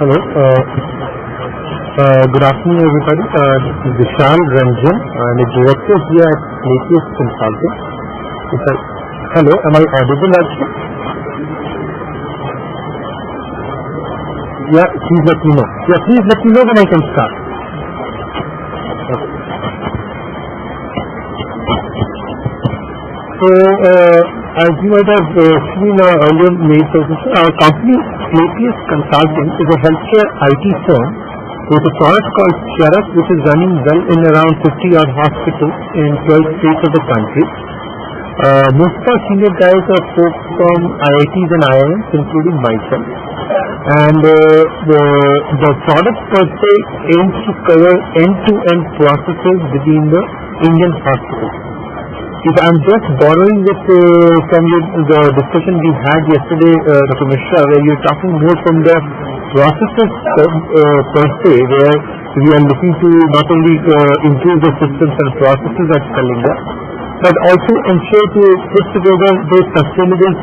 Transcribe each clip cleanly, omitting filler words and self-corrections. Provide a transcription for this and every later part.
Hello. Good afternoon, everybody. This is Vishal Ranjan. I'm a director here at Napius Consulting. Hello, am I audible actually? Yeah, please let me know. Yeah, please let me know when I can start. Okay. So, as you might have seen earlier made presentation, our company Napius Consulting is a healthcare IT firm with a product called Charak, which is running well in around 50-odd hospitals in 12 states of the country. Most of our senior guys are folks from IITs and IIMs, including myself. And the product per se aims to cover end-to-end processes within the Indian hospitals. If I'm just borrowing it from the discussion we had yesterday, Dr. Mishra, where you're talking more from the processes per se, where we are looking to not only improve the systems and processes at Kalinga, but also ensure to put together those sustainable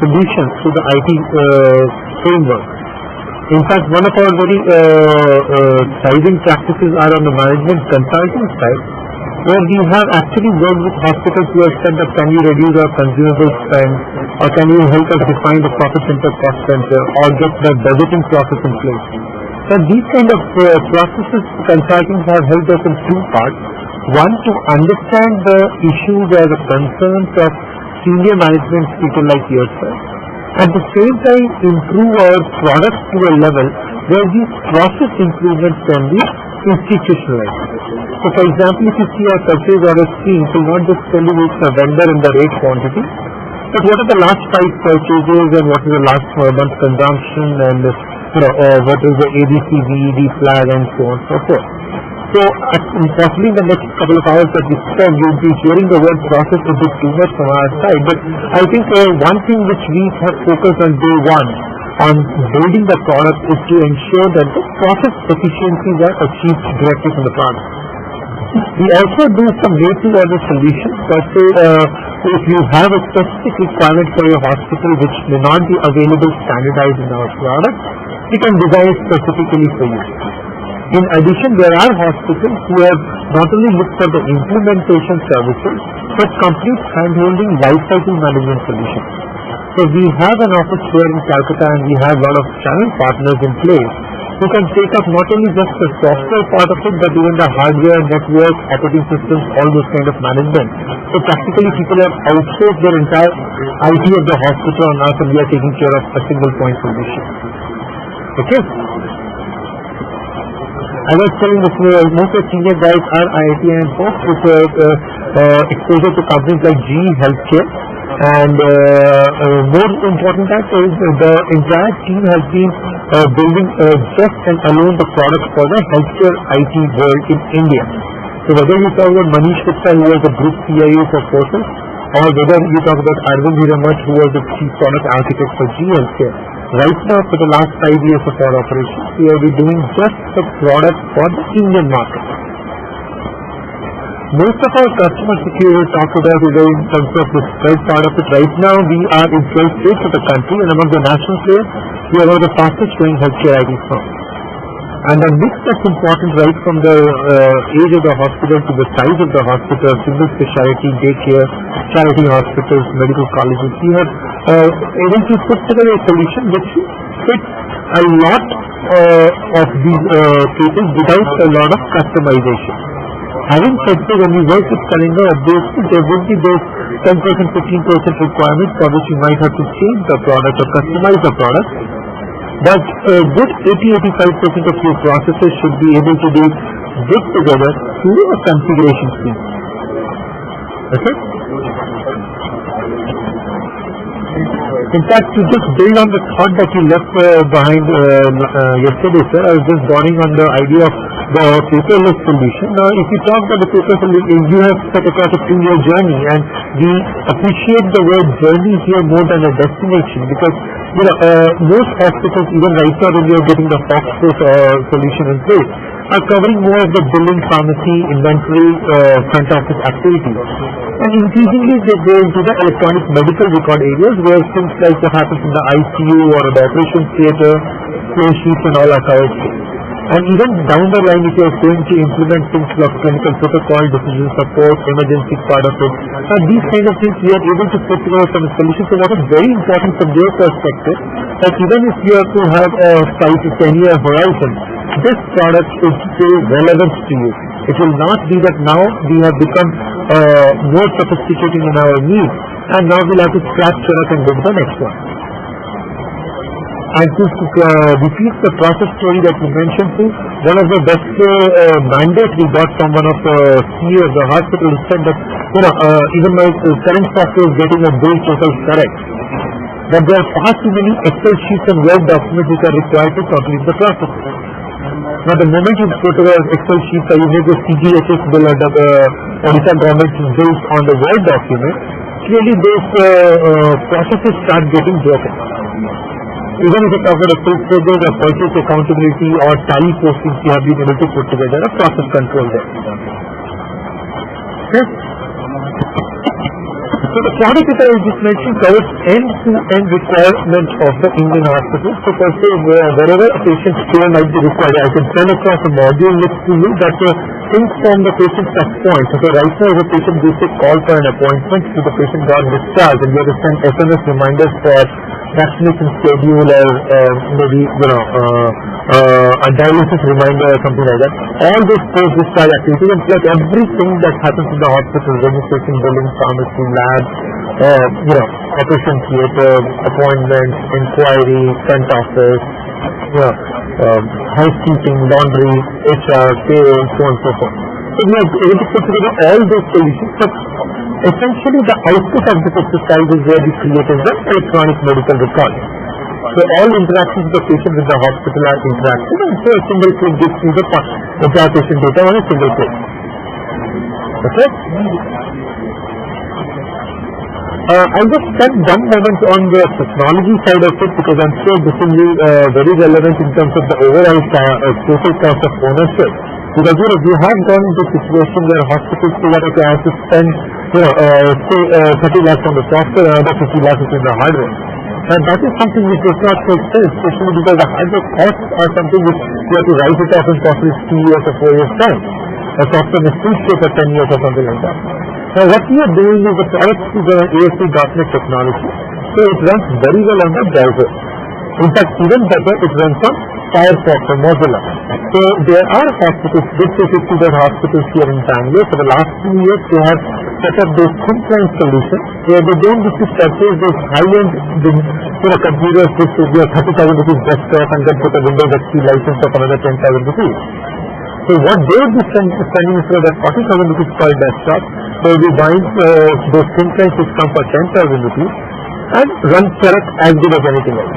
solutions to the IT framework. In fact, one of our very thriving practices are on the management consulting side, where we have actually worked with hospitals who have said that can you reduce our consumable spend, or can you help us define the profit center, cost center, or get the budgeting process in place. So these kind of processes consulting have helped us in two parts. One, to understand the issues or the concerns of senior management people like yourself. At the same time, improve our products to a level where these process improvements can be institutionalized. So for example, if you see our purchase order screen, it will not just tell you which vendor and the rate quantity, but what are the last 5 purchases and what is the last month's consumption and what is the ABC, VED flag and so on and so forth. So possibly in the next couple of hours that we spend, you'll be hearing the word process a bit too much from our side. But I think one thing which we have focused on day one on building the product is to ensure that the process efficiencies are achieved directly from the product. We also do some made-to-order solutions. But if you have a specific requirement for your hospital which may not be available standardized in our product, we can design it specifically for you. In addition, there are hospitals who have not only looked for the implementation services, but complete hand-holding lifecycle management solutions. So we have an office here in Calcutta, and we have a lot of channel partners in place who can take up not only just the software part of it, but even the hardware, network, operating systems, all those kind of management. So practically people have outsourced their entire IT of the hospital on us, and we are taking care of a single point solution. Okay? I was telling this, most of the senior guys are IIT and folks with exposure to companies like GE Healthcare, and more important that is the entire team has been building just and alone the product for the healthcare IT world in India. So whether you talk about Manish Gupta, who was the group CIO for Fortis, or whether you talk about Arvind Hiramat, who was the chief product architect for GE Healthcare, right now for the last 5 years of our operations, we have been doing just the product for the Indian market. Most of our customers, if you talk about it in terms of the spread part of it, right now we are in 12 states of the country, and among the national players, we are one of the fastest growing healthcare IT firms. And the mix that's important right from the age of the hospital to the size of the hospital, single specialty, daycare, charity hospitals, medical colleges, we have able to put together a solution which fits a lot of these cases without a lot of customization. Having said so, when we work with Kalinga, obviously there will be those 10%, 15% requirements for which you might have to change the product or customize the product. But a good 80-85% of your processes should be able to be put together through a configuration scheme. Okay? In fact, to just build on the thought that you left behind yesterday, sir, I was just dawning on the idea of the paperless solution. Now, if you talk about the paperless solution, you have set across a 2-year journey, and we appreciate the word journey here more than a destination, because most hospitals, even right now when we are getting the Foxproof solution in place, are covering more of the billing, pharmacy, inventory, front office activities. And increasingly they go into the electronic medical record areas where things like what happens in the ICU or the operation theatre, flow sheets and all are covered. And even down the line, if you are going to implement things like clinical protocol, decision support, emergency part of it, these kind of things we are able to put together some solutions. So what is very important from their perspective, that even if you have to have a 5 to 10 year horizon, this product is still relevant to you. It will not be that now we have become more sophisticated in our needs, and now we'll have to scratch Charak and go to the next one. And to repeat the process story that you mentioned too, one of the best mandates we got from one of the CEO of the hospital said that, even my current software is getting a bill total correct, but there are far too many Excel sheets and Word documents which are required to complete the process. Now the moment you put Excel sheets or you make a CGHS bill or the Odisha government bills on the Word document, clearly those processes start getting broken. Even if it covers a full project or purchase accountability or tally postings, you have been able to put together a process control there. Okay. So the product that I just mentioned covers end-to-end requirement of the Indian hospital. So per se, wherever a patient's care might be required, I can send across a module next to you that inform the patient's touch points. So right now, if a patient gives a call for an appointment, so the patient got discharged, and you have to send SMS reminders for vaccination schedule or maybe a dialysis reminder or something like that. All those post-discharge activities and plus everything that happens in the hospital, registration, billing, pharmacy, lab, operation theatre, appointments, inquiry, front office, housekeeping, laundry, HR, payroll, so on and so forth. So we are able to put together all those solutions, but essentially the output of this exercise is where we created the electronic medical record. So all interactions with the patient with the hospital are interactive, and so a single click gives you the entire patient data on a single click. Okay? I'll just spend one moment on the technology side of it because I'm sure this will be very relevant in terms of the overall total cost of ownership. Because we have gone into a situation where hospitals say that okay, I have to spend say 30 lakhs on the software and another 50 lakhs in the hardware. And that is something which does not make sense, especially because the hardware costs are something which you have to write it off in possibly 3 years or 4 years time. A software is still stay for 10 years or something like that. Now what we are doing is the product is an ASP.NET technology, so it runs very well on the browser. In fact, even better, it runs on Firefox or Mozilla. So there are hospitals, big 50 hospitals here in Bangalore. For the last 2 years, they have set up those thin client solutions where they don't need to purchase those high-end computers which will be a 30,000 rupees desktop and then put a Windows XP license of another 10,000 rupees. So what they would be spending is for that 40,000 rupees per desktop, they will be buying those thin clients which come for 10,000 rupees and run Charak as good as anything else.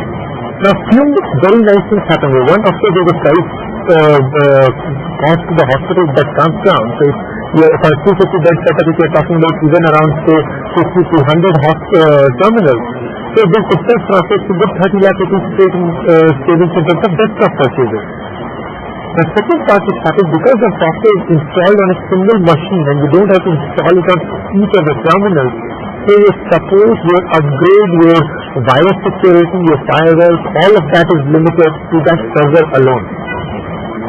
Now, few very nice things happen here. One, of course, there's a price cost to the hospital that comes down. So if a 250 bed setup, if you're talking about even around say 50 to 100 terminals, so this itself translates to good 30 lakh rupees straight in savings in terms of desktop purchases. The second part is happens because the software is installed on a single machine and you don't have to install it on each of the terminals. So your support, your upgrade, your virus security, your firewalls, all of that is limited to that server alone.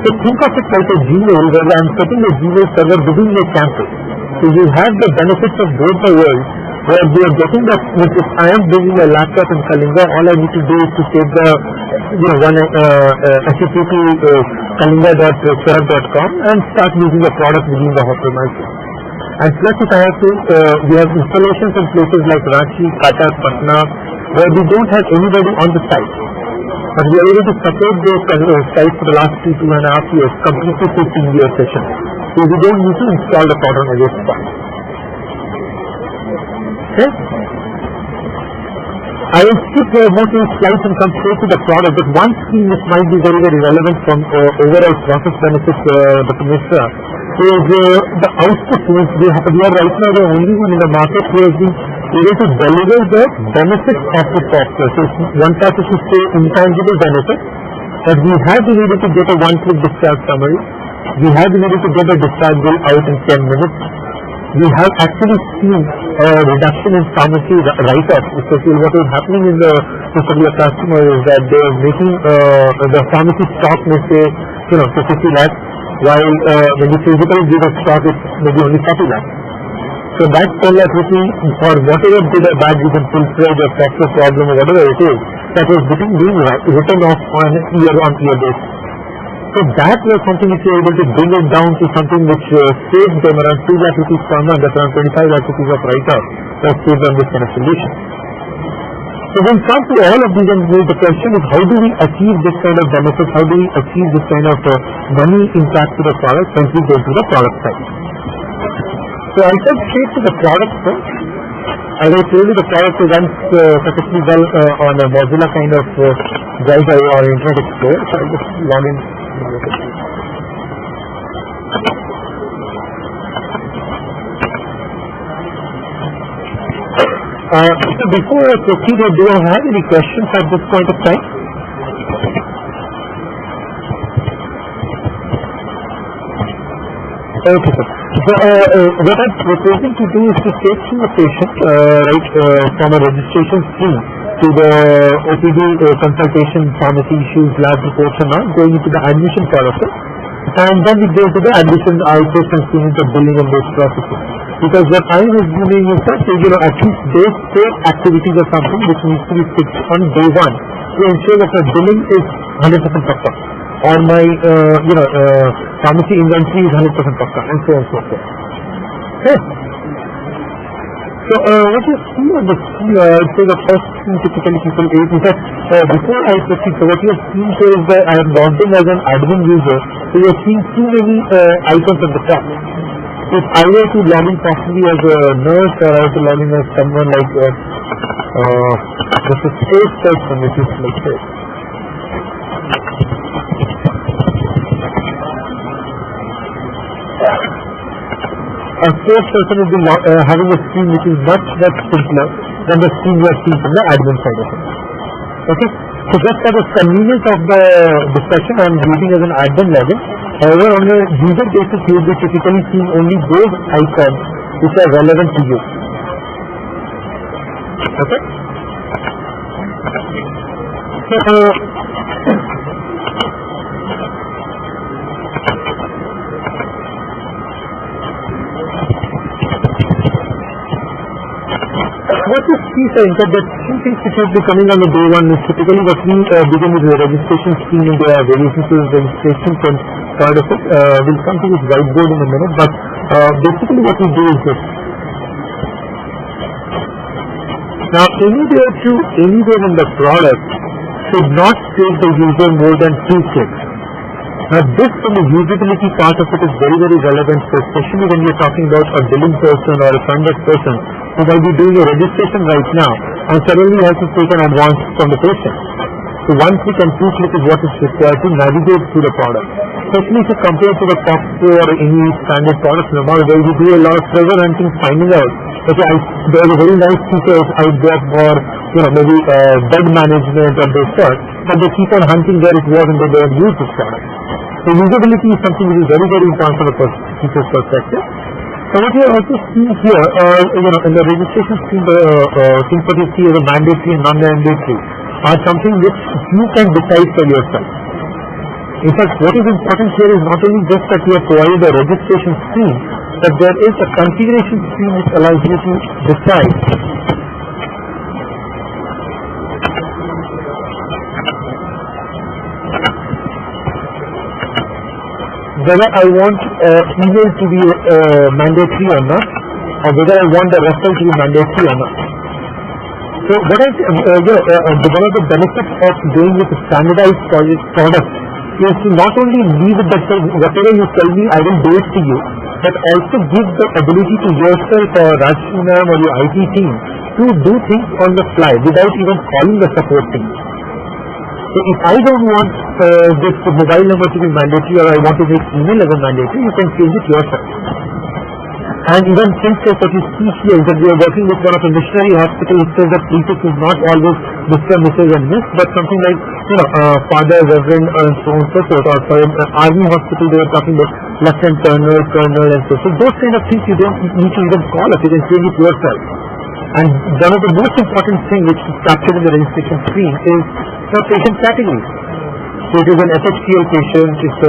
So think of it like a Gmail where I'm setting a Gmail server within your campus. So you have the benefits of both the worlds where we are getting the, if I am bringing a laptop in Kalinga, all I need to do is to take the HTTP kalinga.charak.com and start using the product within the premises. And plus if I have to, we have installations in places like Ranchi, Cuttack, Patna, where we don't have anybody on the site. But we are able to support those sites for the last 2.5 years, completely through team-viewer sessions. So we don't need to install the product on every spot. Okay? I will skip most of the slides and come straight to the product, but one thing which might be very, very relevant from overall process benefits, Dr. Mishra, is the output. We are right now the only one in the market who has been able to deliver the benefits of the software. So one part is to say intangible benefits, but we have been able to get a one-click discharge summary. We have been able to get a discharge bill out in 10 minutes. We have actually seen a reduction in pharmacy write-offs, especially what is happening in the particular customer is that they are making the pharmacy stock may say, for 50 lakhs, while when you physically give a stock, it's maybe only 40 lakhs. So that 10 lakh rupee for whatever good or bad you can full-fledged or software problem or whatever it is, that was being written off on a year-on-year basis. So that was something which we were able to bring it down to something which saved them around 2 lakh rupees per month, that's around 25 lakh rupees of write-off that saved on this kind of solution. So when it comes to all of these, and the question is how do we achieve this kind of benefit, how do we achieve this kind of money impact to the product once we go to the product side. So I'll come straight to the product first. As I told you, the product runs perfectly well on a Mozilla kind of browser or Internet Explorer. So I'll just log in. So before I proceed, do I have any questions at this point of time? Okay, sir. So what I'm proposing to do is to take through the patient from a registration screen to the OPD consultation, pharmacy issues, lab reports and all, going into the admission part of it. And then we go to the admission, outpatient screening, the billing and those processes. Because what I was doing is that, at least those 4 activities are something which needs to be fixed on day 1 to ensure that the billing is 100% pakka, or my pharmacy inventory is 100% pakka, and so on and so forth. Okay. So what you see on the screen, so the first thing typically people do is that before I proceed, so what you have seen here is that I am logged in as an admin user, so you are seeing too many icons at the top. If I were to log in possibly as a nurse, or I were to log in as someone like this is space person, which is like this. A space person will be having a screen which is much simpler than the screen you are seeing from the admin side of it. Okay? So just for the convenience of the discussion, I am using as an admin login. However, on a user basis, you will be typically seeing only those icons which are relevant to you. Okay? So, what you see, sir, is that the two things which will be coming on the day 1 is typically what we begin with the registration screen, and there are variations to the registration and part of it. We'll come to this whiteboard in a minute, but basically what we do is this. Now, anywhere in the product should not take the user more than 2 clicks. Now, this from the usability part of it is very, very relevant, especially when you're talking about a billing person or a funded person who might be doing a registration right now and suddenly has to take an advance from the patient. So 1 click and 2 click is what is required to navigate through the product. Especially if you compare to the Costco or any standard products in the market where you do a lot of treasure hunting, finding out that there's a very nice features out there for maybe bed management or those sorts, but they keep on hunting where it was and they don't use this product. So usability is something which is very, very important from the people's perspective. So what you are also seeing here, in the registration screen, the things that you see as a mandatory and non-mandatory are something which you can decide for yourself. In fact, what is important here is not only just that you have provided a registration screen, but there is a configuration screen which allows you to decide whether I want email to be mandatory or not, or whether I want the referral to be mandatory or not. So what I one of the benefits of going with a standardized product is to not only leave it that whatever you tell me I will do it to you, but also give the ability to yourself or Rajshri ma'am or your IT team to do things on the fly without even calling the support team. So if I don't want this mobile number to be mandatory, or I want to make email as a mandatory, you can change it yourself. And even things like what you see here, that we are working with one of the missionary hospitals, which says that prefix is not always Mr., Mrs. and Miss, but something like, Father, Reverend, and so on and so forth. Or for Army hospital, they were talking about Lieutenant Colonel, Colonel, and so forth. So those kind of things you don't need to even call us, you can change it yourself. And one of the most important things which is captured in the registration screen is the patient category. So it is an FHCL patient, it's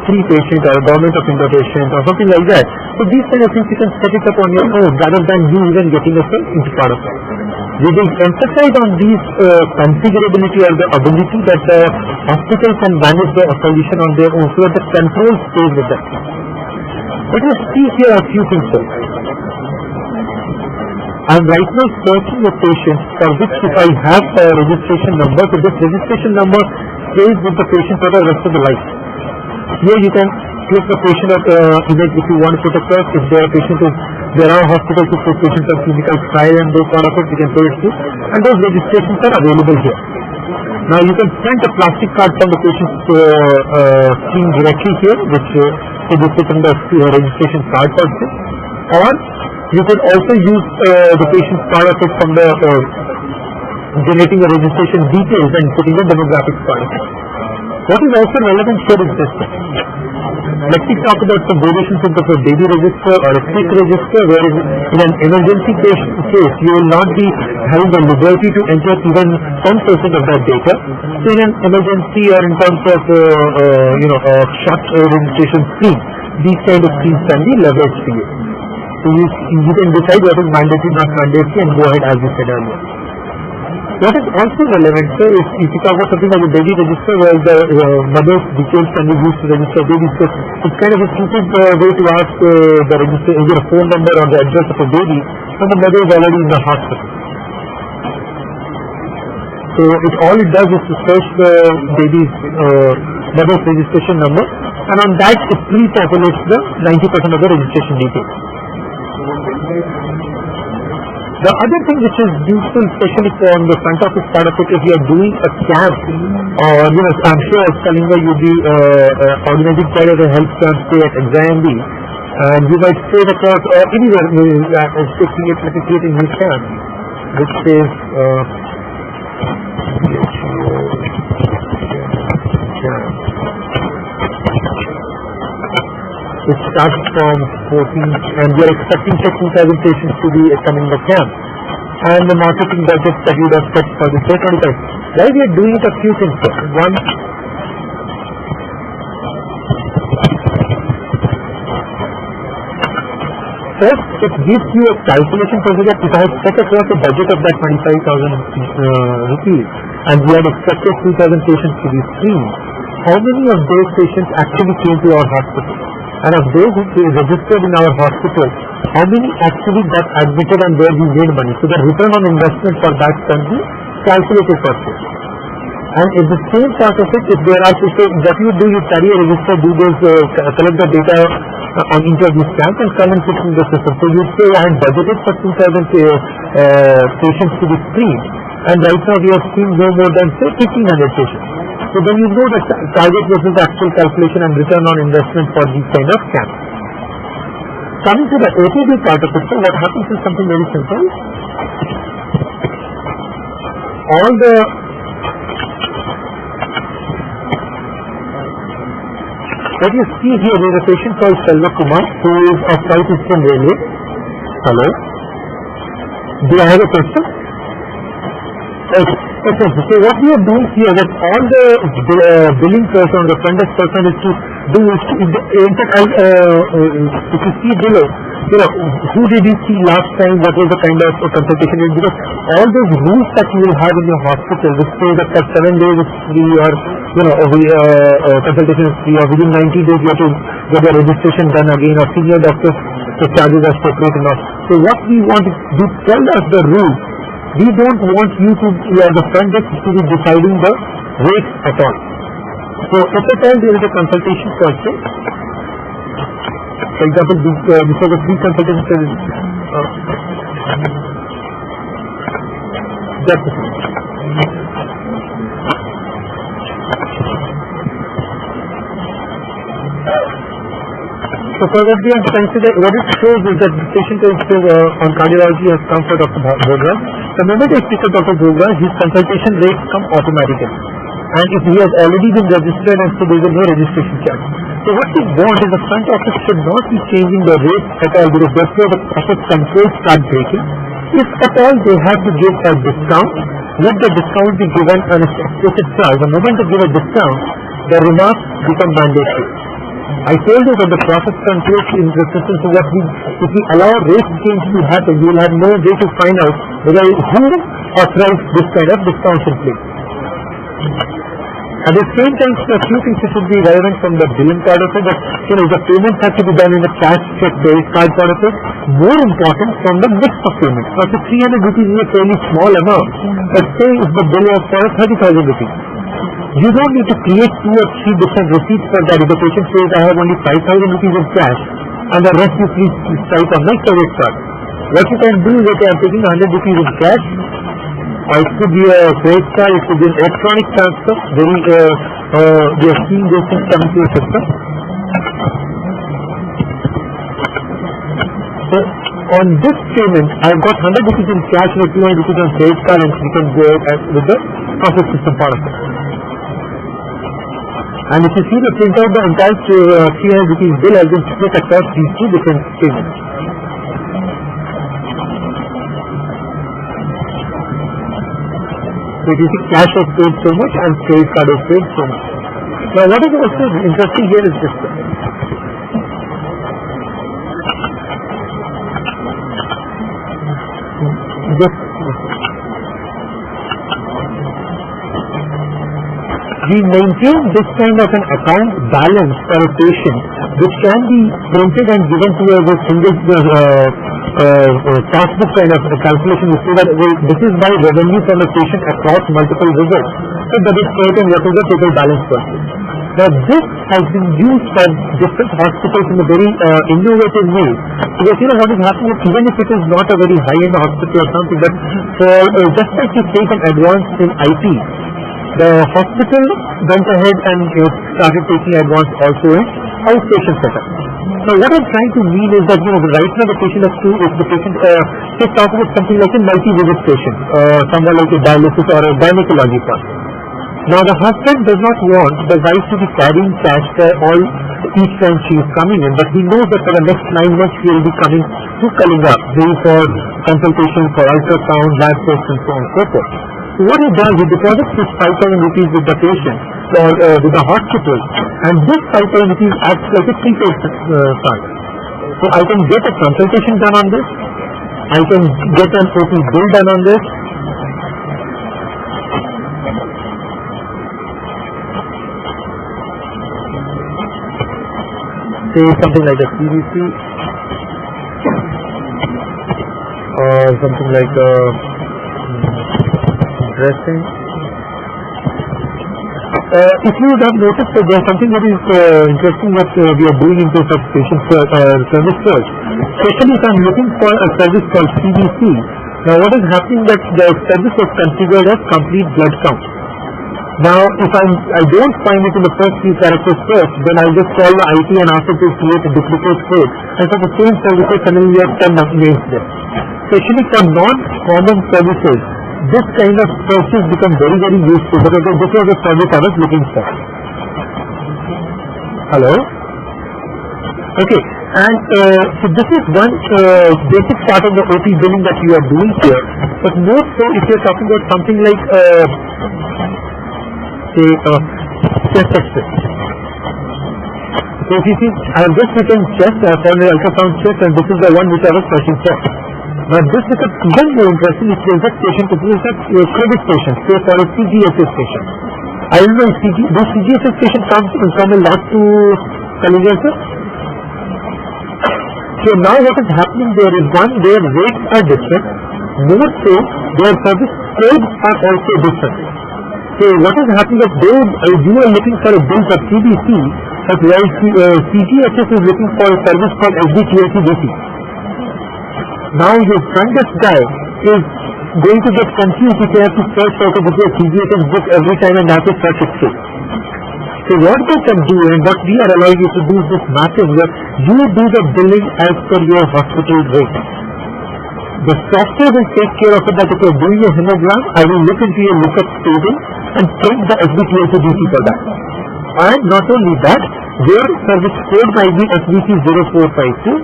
free patient or a government of India patient or something like that. So these kind of things you can set it up on your own rather than you even getting yourself into part of it. We will emphasize on these configurability or the ability that the hospital can manage the solution on their own so that the control stays with them. Let us see here a few things. I am right now searching a patient for which if I have a registration number, so this registration number stays with the patient for the rest of the life. Here you can click the patient image if you want to put across. If there are hospitals who put patients on clinical trial and those sort of it, you can put it through. And those registrations are available here. Now you can print a plastic card from the patient's screen directly here, which this is in the registration card person. Or you could also use the patient's part of it from the generating the registration details and putting the demographics part of it. What is also relevant here is this. Let me talk about some variations in the baby register or a sick register, where in an emergency case you will not be having the liberty to enter even 10% of that data. So in an emergency or in terms of a short registration scheme, these kind of schemes can be leveraged to you. So you can decide what is mandatory, not mandatory, and go ahead as you said earlier. What is also relevant, sir, is if you talk about something like a baby register where the mother's details can be used to register babies. So it's kind of a stupid way to ask the register either a phone number or the address of a baby when the mother is already in the hospital. So all it does is to search the baby's mother's registration number, and on that it pre-populates the 90% of the registration details. The other thing which is useful, especially on the front office part of it, if you are doing a camp, or I'm sure as Kalinga you'll be organizing quite a health camp stay at XIMB, and you might stay across anywhere, create a new camp, which says it starts from 14th, and we are expecting 2,000 patients to be coming the camp. And the marketing budget that you would have set for the day 25. Why we are doing it, a few things. One, first, it gives you a calculation procedure. If I have set across a budget of that 25,000 rupees, and we had expected 2,000 patients to be screened, how many of those patients actually came to our hospital? And of those who registered in our hospital, how many actually got admitted and where we made money? So the return on investment for that can be calculated for it. And in the same part of it, if there are people, what you do, you carry a register, do those, collect the data on each of these camps and come and put in the system. So you say, I had budgeted for 2,000 patients to be screened, and right now we have seen no more than say 1,500 patients. So then you know the target versus actual calculation and return on investment for these kind of camps. Coming to the APB part of it, so what happens is something very simple. All the what you see here is a patient called Selva Kumar, who is of South Eastern Railway. Hello. Do I have a question? Okay. So what we are doing here, that all the billing person, the front desk person is to do is to, in fact, if you see below, who did you see last time, what was the kind of consultation, because all those rules that you will have in your hospital, which say that for 7 days it's free, or consultation is free, or within 90 days you have to get your registration done again, or senior doctors, the charges are separate enough. So what we want is to tell us the rules. We don't want you to, the front desk, to be deciding the rates at all. So if at all there is a consultation person, for example, this was a free consultation. Just a second. So for what we are trying to say, what it shows is that the patient is on cardiology has come for Dr. Bhogra. The moment they speak to Dr. Bhogra, his consultation rates come automatically. And if he has already been registered, and so there is no registration charge. So what we want is the front office should not be changing the rates at all, because that's where the profit controls start breaking. If at all they have to give a discount, let the discount be given on a explicit charge. The moment they give a discount, the remarks become mandatory. I told you that the profit controls in resistance to what if we allow rate change to happen, you will have no way to find out whether who authorized this kind of discount in place. At the same time, a few things that should be relevant from the billing part of it, that the payments have to be done in a cash check based card part of it. More important from the mix of payments. Now, so 300 rupees is a fairly small amount. But say if the bill was for 30,000 rupees. You don't need to create 2 or 3 different receipts for that. If the patient says, I have only 5,000 rupees in cash, and the rest you please swipe on my credit card. What you can do is that I am taking 100 rupees in cash, or it could be a credit card, it could be an electronic transfer. We are seeing those things coming to the system. So on this payment, I have got 100 rupees in cash and 200 rupees on credit card, and we can go ahead with the process system part of it. And if you see the printout, the entire 300 rupees bill has been split across these 2 different payments. So you see cash was paid so much and credit card was paid so much. Now what is also interesting here is this. We maintain this kind of an account balance for a patient, which can be printed and given to us as single passbook kind of calculation. We say that this is my revenue from a patient across multiple visits. So that is certain what is the total balance for. Now this has been used by different hospitals in a very innovative way. Because what is happening is, even if it is not a very high-end hospital or something, but for just like you take an advance in IT, the hospital went ahead and started taking advance also in outpatient setup. Now what I'm trying to mean is that right now the patient has to, if the patient let's talk about something like a multi-visit patient, somewhere like a dialysis or a gynecology part. Now the husband does not want the wife to be carrying cash for all each time she is coming in, but he knows that for the next 9 months she will be coming to Kalinga, maybe for consultation, for ultrasound, lab tests and so on and so forth. So what he does, he deposits his 5,000 rupees with the patient or with the hospital, and this 5,000 rupees acts like a prepaid card. So I can get a consultation done on this, I can get an OP bill done on this, say something like a CBC or something like a dressing. If you would have noticed that there is something that is interesting that we are doing into such patient service search, especially if I am looking for a service called CBC. Now what is happening that the service was configured as complete blood count. Now if I don't find it in the first few characters first, then I'll just call the IT and ask it to create a duplicate code, and for the same services suddenly we have 10 names there. Especially for non-common services, this kind of searches become very, very useful, because this was the service I was looking for. Hello? Okay, and so this is one basic part of the OP billing that you are doing here, but more so if you are talking about something like say chest x-ray. So if you see, I have just written chest, I have found the ultrasound chest, and this is the one which I was searching for. Now this becomes even more interesting if there is a patient, if there is a credit patient, say for a CGSS patient. I don't know if those CGSS patients come a lot to Kalinga, sir? So now what is happening there is, one, their rates are different, more so their service codes are also different. So what is happening is you are looking for a bill for CBC, but while CGSS is looking for a service called SDTLC-DC. Now your front desk guy is going to get confused if they have to search for a CGSS book every time and have to search it through. So what they can do and what we are allowing you to do is this mapping where you do the billing as per your hospital rate. The software will take care of it that if you are doing a hemogram, I will look into your lookup table and print the SBTLC duty for that. And not only that, your service code might be SBC 0452,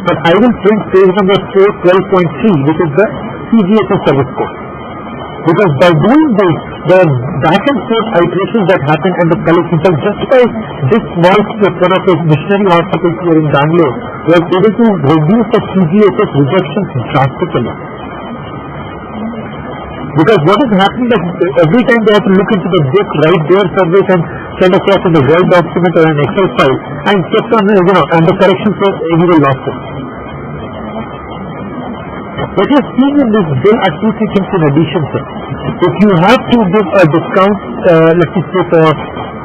but I will print page number 412.3, which is the CGHS service code. Because by doing this, the back and forth iterations that happen and the collections, and just by this small step, one of the missionary hospitals here in Bangalore was able to reduce the CGHS rejections drastically. Because what is happening is every time they have to look into the book, write their surveys and send across in the Word document or an Excel file, and kept on, and the corrections were anyway lost. What you are seeing in this bill are two, three things in addition, sir. If you have to give a discount, let's say for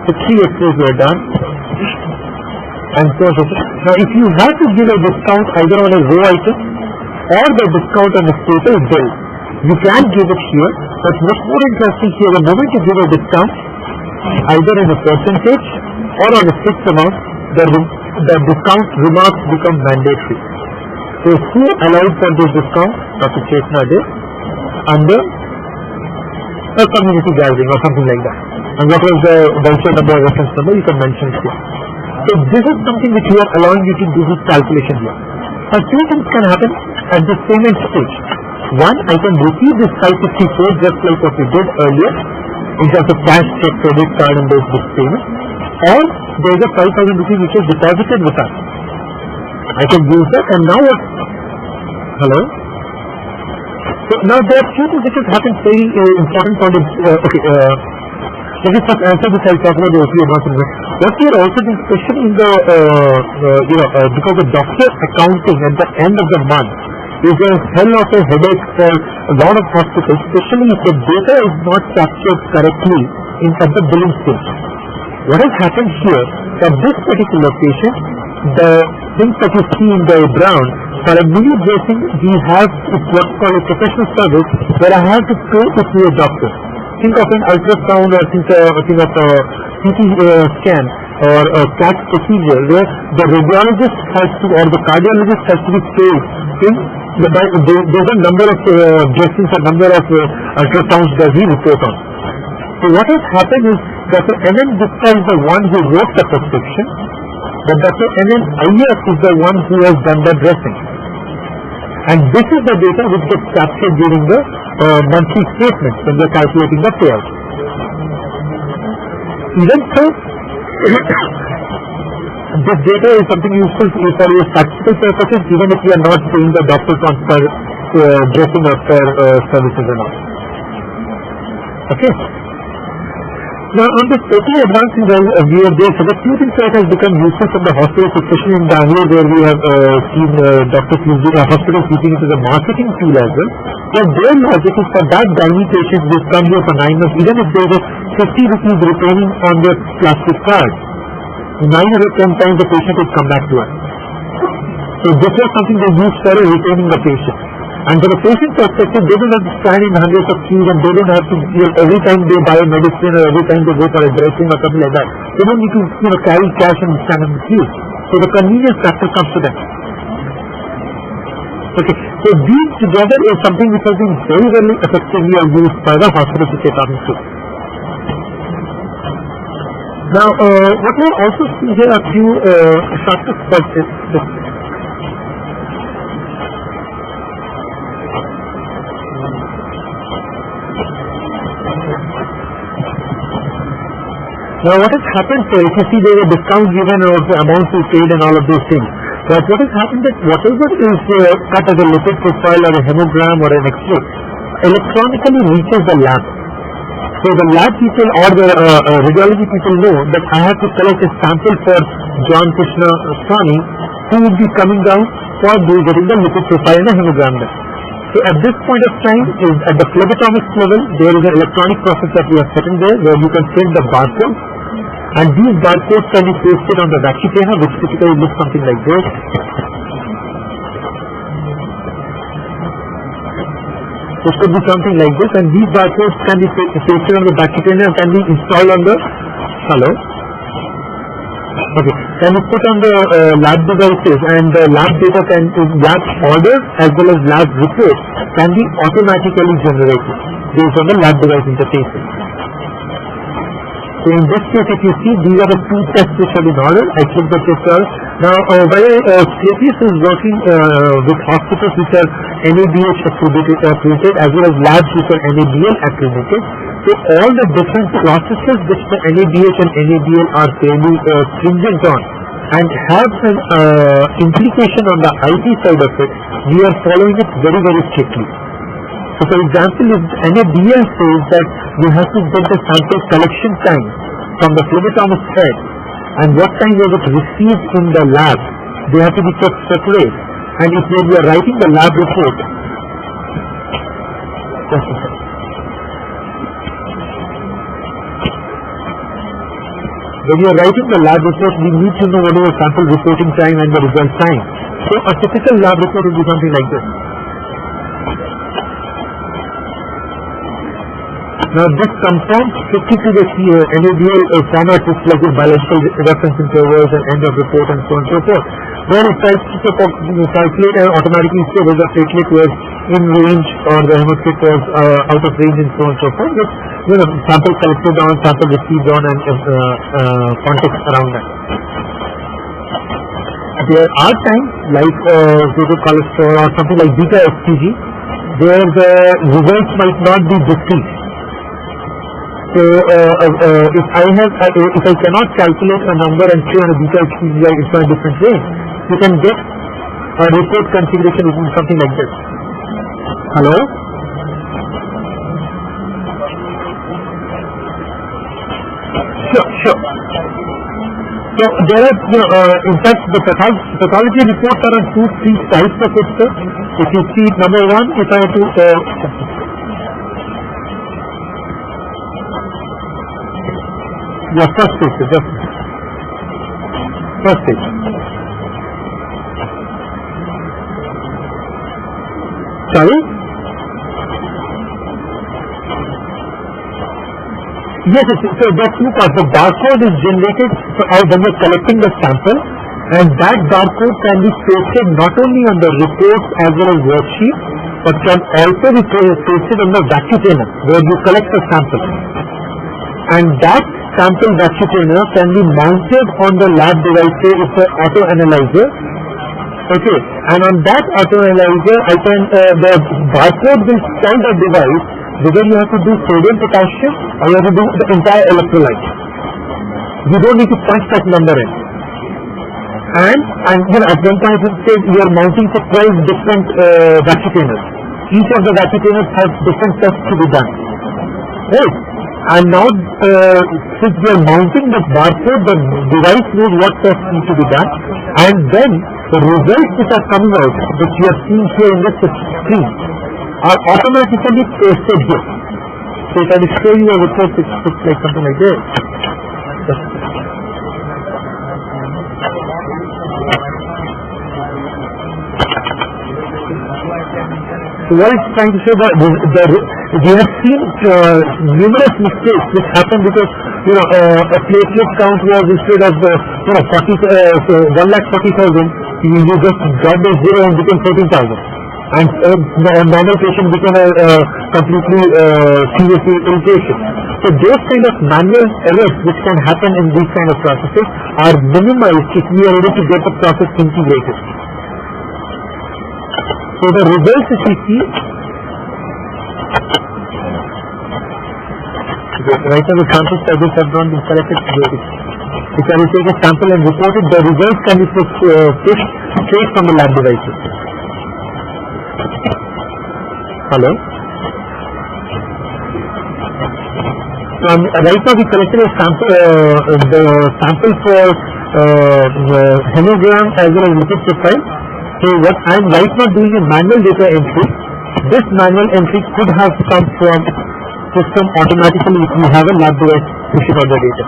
the 3 X-rays were done, and so on. Now, if you have to give a discount either on a row item or the discount on a total bill, you can give it here, but what's more interesting here, the moment you give a discount, either in a percentage or on a fixed amount, the discount remarks become mandatory. So who allowed for this discount? Dr. Chetna did under a community gathering or something like that. And what was the voucher number or reference number, you can mention here. So this is something which we are allowing you to do this calculation here. Now two things can happen at the payment stage. One, I can receive this 554 just like what we did earlier in terms of cash, check, credit card and those big payments. Or there is a 5,000 rupees which is deposited with us. I can use that, and now what? Hello? So now there are two things which has happened very important point is, let me first answer this, I'll talk about the OP advance in a minute. What we are also doing, especially in the, because the doctor accounting at the end of the month is a hell of a headache for a lot of hospitals, especially if the data is not captured correctly at the billing stage. What has happened here, for this particular patient, the things that you see in the brown, for a mini dressing, we have what's called a professional service where I have to pay to see a doctor. Think of an ultrasound or think of a CT scan or a CAT procedure where the radiologist has to or the cardiologist has to be paid. There's a number of dressings, a number of ultrasounds that we report on. So what has happened is Dr. N.M. Gupta is the one who wrote the prescription, but Dr. N.M. Iyer is the one who has done the dressing. And this is the data which gets captured during the monthly statement when we are calculating the payout. Even so, this data is something useful for your statistical purposes, even if we are not paying the doctors on per dressing or per services and all. Okay. Now on this OP advancing, we are there. So the few things that has become useful from the hospitals, especially in Bangalore, where we have seen doctors using hospitals using it as a marketing tool as well. But their logic is for that gynae patients who come here for 9 months, even if there is 50 rupees retaining on their plastic card, 9 or 10 times the patient will come back to us. So this was something they used for retaining the patient. And from a patient perspective, they don't have to stand in hundreds of queues and they don't have to, every time they buy a medicine or every time they go for a dressing or something like that, they don't need to carry cash and stand in the queue. So the convenience factor comes to them. Okay, so these together is something which has been very, very effectively used by the hospitals which are coming through. Now, what we are also seeing here are a few shortcuts for this. Now what has happened, sir, if you see there is a discount given or the amounts we paid and all of those things. But what has happened that whatever is cut as a lipid profile or a hemogram or an X-ray electronically reaches the lab. So the lab people or the radiology people know that I have to collect a sample for John Krishna Swami who will be coming down for getting the lipid profile and a hemogram done. So at this point of time, is at the phlebotomics level, there is an electronic process that we are setting there where you can print the barcode, and these barcodes can be pasted on the vacutainer, which typically looks something like this. This could be something like this, and these barcodes can be pasted on the vacutainer and can be installed on the Okay. Can you put on the lab devices, and the lab data lab orders as well as lab reports can be automatically generated based on the lab device interfaces. So in this case, if you see, these are the two tests which have been ordered. I click the test order. Now, specialties is working with hospitals which are NABH accredited as well as labs which are NABL accredited. So all the different processes which the NABH and NABL are fairly stringent on and have an implication on the IT side of it, we are following it very, very strictly. So for example, if NABL says that you have to get the sample collection time from the phlebotomist head and what time was it received in the lab, they have to be kept separate. And if we are writing the lab report, when you are writing the lab report, we need to know what is the sample reporting time and the result time. So a typical lab report will be something like this. Now this conforms strictly to the NABL format, which like the biological reference intervals and end of report and so on and so forth. Then it tries to calculate and automatically say whether the platelet was in range or the hemocyte was out of range and so on and so forth. With sample collected on, sample received on, and context around that. There are times like total cholesterol or something like beta HCG, where the results might not be discrete. So if I cannot calculate a number and say on a beta HCG it's on a different range, you can get a report configuration with something like this. Hello? Sure. So there are, in fact, the pathology reports are on three types of it, sir. If you see number one, if I have to first page, just first page. Sorry? Yes, so there are two parts. The barcode is generated when you're collecting the sample, and that barcode can be pasted not only on the reports as well as worksheet, but can also be pasted on the vacutainer where you collect the sample. And that sample vacutainer can be mounted on the lab device, say it's an auto analyzer. Okay, and on that auto analyzer, the barcode will tell the device whether you have to do sodium potassium or you have to do the entire electrolyte. You don't need to punch that number in. And at one point it says you are mounting for 12 different vacutainers. Each of the vacutainers has different tests to be done. Right? And now since we are mounting the barcode, the device knows what tests need to be done, and then the results which are coming out, which you are seeing here in this screen, are automatically pasted here. So if I will show you a report which looks like something like this. So what it's trying to show that we have seen numerous mistakes which happen because a platelet count was instead of 1,40,000, you just got the zero and became 14,000. And a normal patient became a completely seriously ill patient. So those kind of manual errors which can happen in these kind of processes are minimized if we are able to get the process integrated. So the results if you see, right now the sample studies have not been collected. If I will take a sample and report it, the results can be pushed straight from the lab devices. Hello? Right now we collected a sample, the sample for hemogram as well as lipid profile. So what I am right now doing a manual data entry. This manual entry could have come from system automatically if we have a lab device pushing out the data.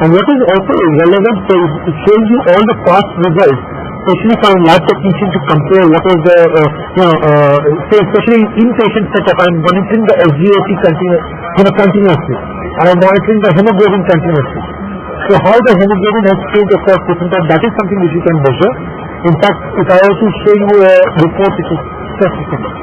And what is also relevant is it shows you all the past results, especially for a lab technician to compare what was the, say especially in inpatient setup, I am monitoring the SGOT continuously. I am monitoring the hemoglobin continuously. So how the hemoglobin has changed across different times, that is something which you can measure. In fact, if I were to show you a report, which is just a second.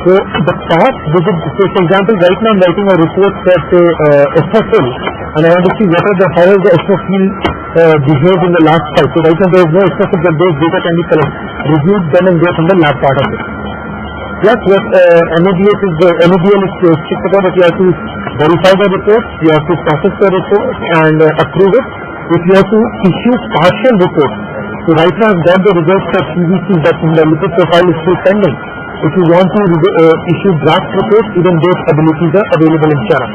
So the past visit, so for example, right now I'm writing a report for say SFL, and I want to see how has the SFL behaved in the last cycle. So right now there is no SFL, but those data can be reviewed then and there from the lab part of it. Plus what NABL is strict about that you have to verify the report, you have to process the report and approve it. If you have to issue partial reports, so right now I've got the results for CVC, but in the lipid profile is still pending. If you want to issue draft reports, even those abilities are available in Charak.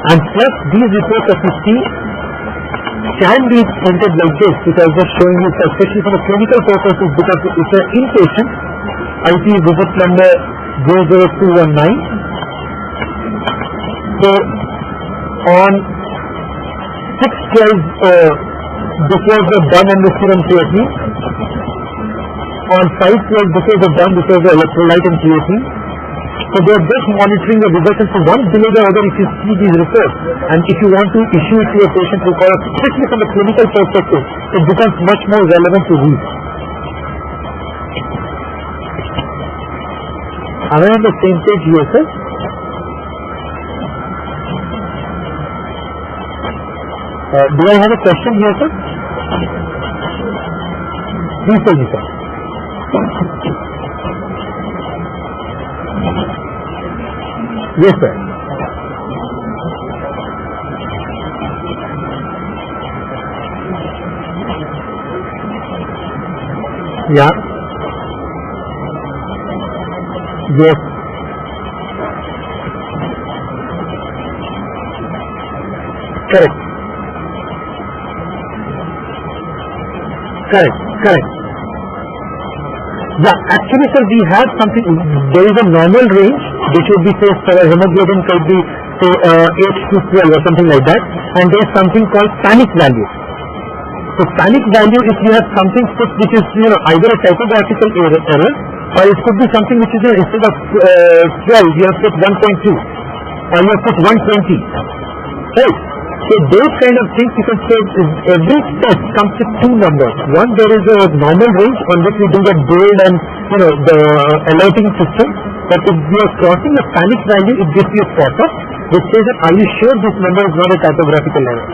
And plus these reports that you see can be printed like this, which I was just showing you, especially for the clinical purposes, because it's an inpatient. IP visit number 00219. So on 6/12, this was the done and the serum creatinine. On 5/12, this was the done, this was the electrolyte and creatinine. So they are just monitoring the results, and so one below the other if you see these reports, and if you want to issue it to a patient record, especially from the clinical perspective, it becomes much more relevant to read. Am I on the same page here, sir? Do I have a question here, sir? Please tell me, sir. Yes, sir. Yeah. Yes. Correct. Yeah, actually sir, we have something, there is a normal range which would be say for a hemoglobin could be say 8 to 12 or something like that, and there is something called panic value. So panic value, if you have something which is either a typographical error, or it could be something which is instead of 12 you have put 1.2 or you have put 120, right? So those kind of things you can say every test comes with two numbers. One, there is a normal range on which we do the bold and the alerting system, but if you are crossing the panic value, it gives you a pop-up which says that are you sure this number is not a typographical error?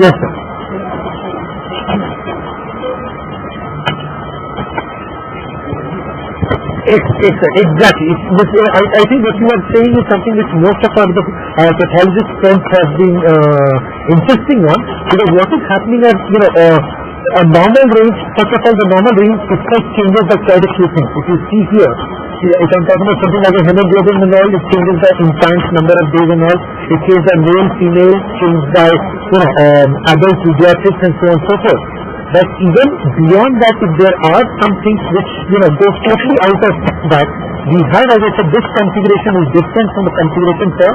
Yes, sir. Exactly. I think what you are saying is something which most of our pathologist friends have been insisting on, because what is happening is a normal range. First of all, the normal range itself changes by quite a few things. If you see here, if I'm talking about something like a hemoglobin and all, it changes by implants, number of days and all. It changes by male, female, changed by adult, pediatrics, and so on and so forth. But even beyond that, if there are some things which goes totally out of that, we have, as I said, this configuration is different from the configuration for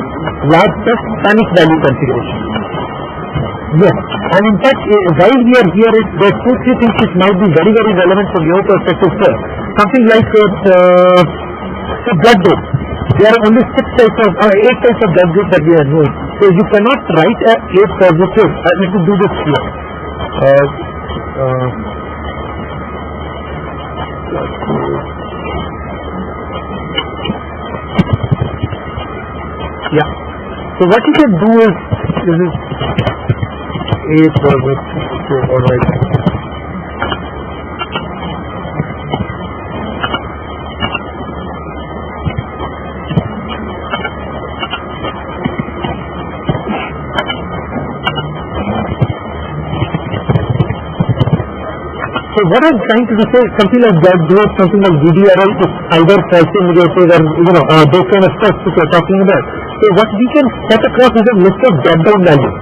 lab test panic value configuration. Yes, and in fact, while we are here, there are two, three things which might be very, very relevant from your perspective, sir. Something like blood group. There are only 8 types of blood groups that we are knowing. So you cannot write a 8 positive. Let me do this here. Yeah. So what you can do is, this is 8 positive, alright. So what I'm trying to say is something like that, something like GDRL is either falsely negative or those kind of stuff which we're talking about. So what we can set across is a list of drop-down values.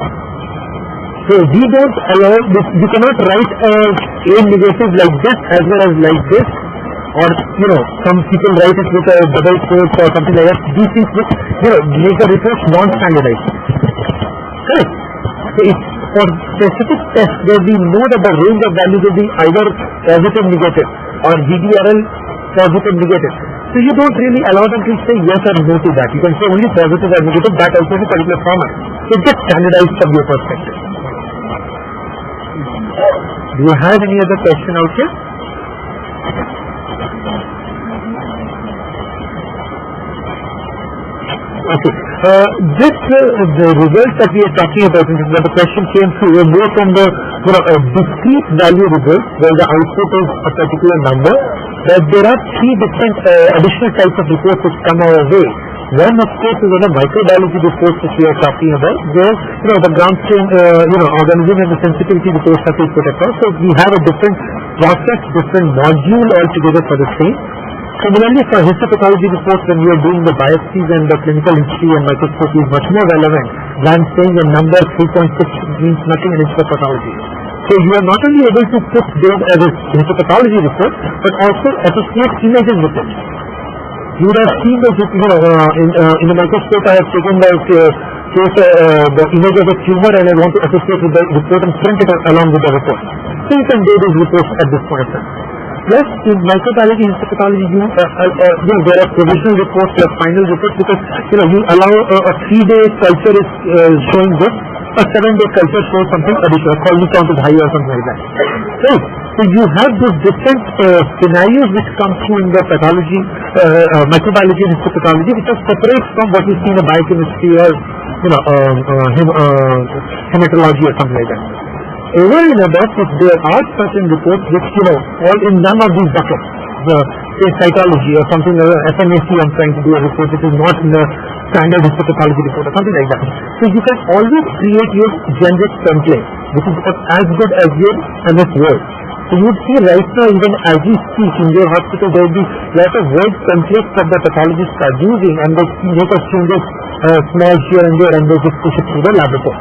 So we don't allow this, you cannot write A negative like this as well as like this, or some people write it with a double quote or something like that. These things which make the report non-standardized. Correct. So if for specific tests where we know that the range of values will be either positive negative or GDRL positive negative. So you don't really allow them to say yes or no to that. You can say only positive or negative, that also is a particular format. So it gets standardized from your perspective. Do you have any other question out here? Okay. The results that we are talking about, where the question came through, were more from the discrete value results, where the output is a particular number. But there are three different additional types of reports which come our way. One, of course, is the microbiology reports which we are talking about, where the ground strain organism and the sensitivity reports have to be put across. So we have a different process, different module altogether for the same. Similarly, for histopathology reports, when we are doing the biopsies and the clinical history and microscopy is much more relevant than saying a number 3.6 means nothing in histopathology. So you are not only able to put those as a histopathology report, but also associate images with it. You would have seen those, in the microscope I have taken the image of a tumor and I want to associate with the report and print it along with the report. So you can do these reports at this point of time. Plus, in microbiology and histopathology, there are provisional reports, there are final reports, because you allow a 3-day culture is showing this, a 7-day culture shows something additional, colony count is higher or something like that. Right. So you have those different scenarios which come through in the pathology, microbiology and histopathology, which are separate from what we see in the biochemistry or hematology or something like that. Over and above, if there are certain reports which fall in none of these buckets, say cytology or something like FMAC, I'm trying to do a report which is not in the standard histopathology report or something like that. So you can always create your generic template, which is as good as your MS Word. So you would see right now, even as we speak in your hospital, there will be lots of Word templates that the pathologists are using, and they make us changes small here and there, and they just push it through the lab report.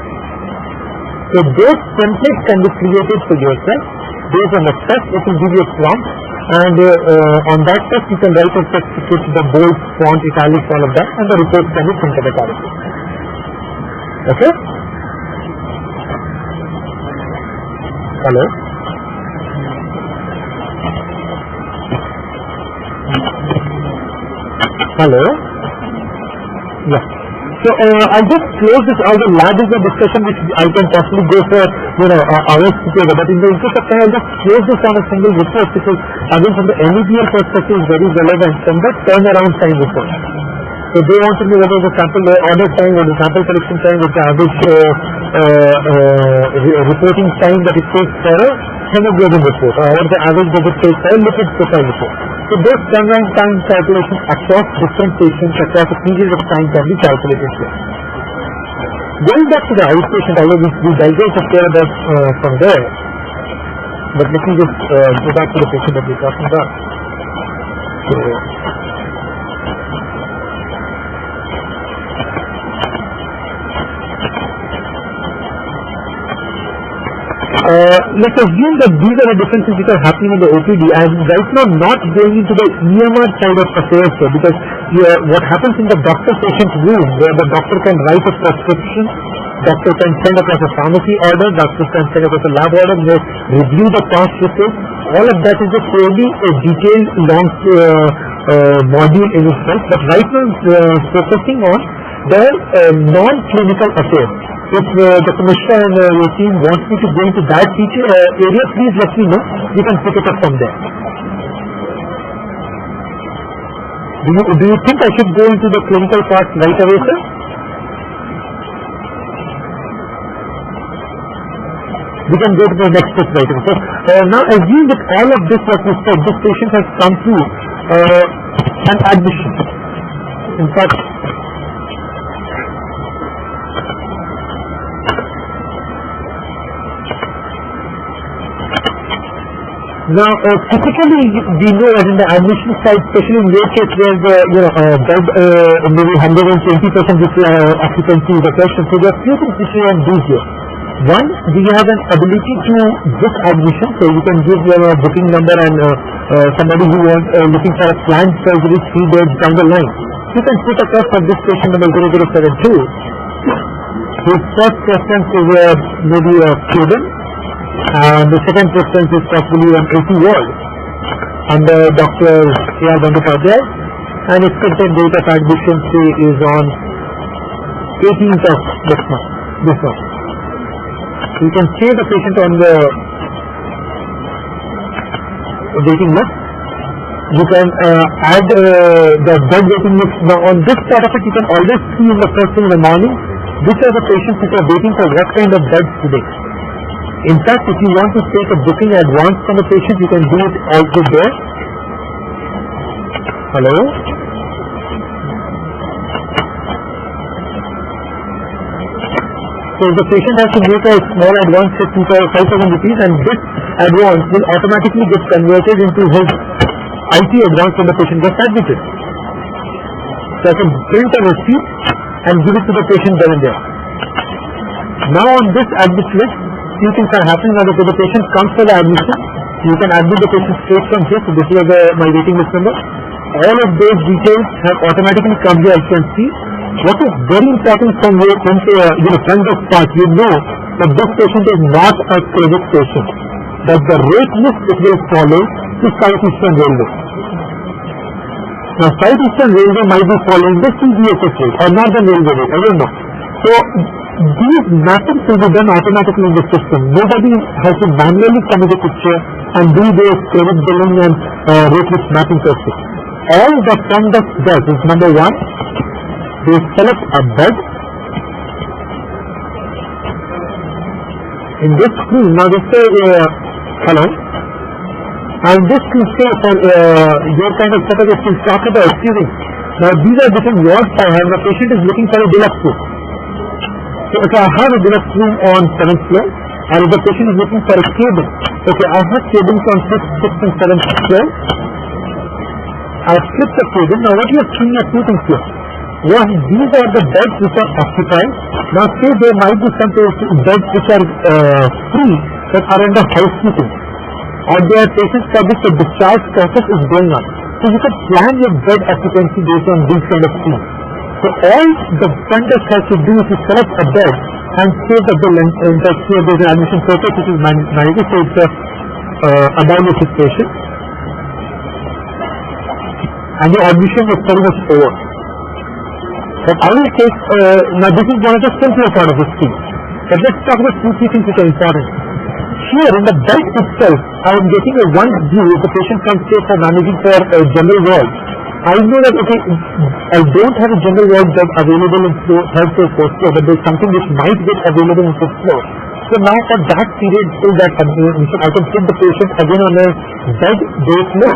So those templates can be created for yourself based on the test. It will give you a prompt, and on that test you can write a text with the bold, font, italics, all of that, and the report can be printed accordingly. Okay? Hello? Hello? Yeah. So I'll just close this out. The lab is a discussion which I can possibly go for hours together, but in the interest of time I'll just close this on a single report, because again from the NEBL perspective is very relevant from the turnaround time report. So they want to know whether the sample order time or the sample collection time with the average reporting time that it takes for a hemoglobin report, or the average that it takes for a lipid profile report. So those turnaround time calculations across different patients across a period of time can be calculated here. Going back to the outpatient, although we digress a fair bit from there, but let me just go back to the patient that we're talking about. So, let's assume that these are the differences which are happening in the OPD. I am right now not going into the EMR side of affairs here, because what happens in the doctor-patient room, where the doctor can write a prescription, doctor can send across a pharmacy order, doctor can send across a lab order, they review the past reports, all of that is a fairly detailed, long module in itself. But right now focusing on the non-clinical affairs. If Dr. Mishra and your team wants me to go into that area, please let me know. We can pick it up from there. Do you think I should go into the clinical part right away, sir? We can go to the next step right away. So now assume that all of this what we said, this patient has come through an admission. In fact, Now, typically we know that in the admission side, especially in your case where the bed maybe 120% which occupancy is a question. So there are few things which you can do here. One, we have an ability to book admission, so you can give your booking number and somebody who wants looking for a planned surgery 3 days down the line. You can put across for this patient number 0072. His first preference is maybe a cabin, and the second preference is possibly an AC ward. And Dr. A.R. Bandyopadhyay, and expected date of admission is on 18th of this month. You can save the patient on the waiting list. You can add the bed waiting list. Now on this part of it, you can always see in the first thing in the morning which are the patients which are waiting for what kind of beds today. In fact, if you want to take a booking advance from the patient, you can do it also there. Hello? So the patient has to make a small advance of 5,000 rupees, and this advance will automatically get converted into his IT advance when the patient gets admitted. So I can print a receipt and give it to the patient then and there. Now on this admit list, few things are happening. Now if the patient comes for the admission, you can admit the patient straight from here. So this is my waiting list number. All of those details have automatically come here, as you can see. What is very important from your front of part, you know that this patient is not a credit patient. That the rate list it will follow to South Eastern Railway. Now South Eastern Railway might be following the CGHS rate or Northern Railway rate, I don't know. So these mappings will be done automatically in the system. Nobody has to manually come in the picture and do their credit billing and rate list mapping process. All that conduct does is number one, they select a bed. In this screen, now they say hello, and this screen says for your kind of setup is to talk about excusing. Now these are different wards I have. The patient is looking for a deluxe room. So if I have a deluxe room on 7th floor, and if the patient is looking for a cabin, okay, I have cabins on 5th, 6th and 7th floor. I flip the cabin. Now what you are seeing are two things here. One, these are the beds which are occupied. Now say there might be some beds which are free that are under housekeeping, or there are patients for which the discharge process is going on. So you can plan your bed occupancy based on these kind of things. So all the front desk has to do is to select a bed and save the bill, and here there is an admission process which is managed. So it's a dialysis patient, and the admission is pretty much over. But I will take, now this is one of the simpler part of this thing. But let's talk about two things which are important. Here in the bed itself, I am getting a one view if the patient comes say for managing for a general ward. I know that okay, I don't have a general ward bed available in third floor, fourth floor, but there is something which might get available in fifth floor. So now for that period, till that admission, I can put the patient again on a bed day floor,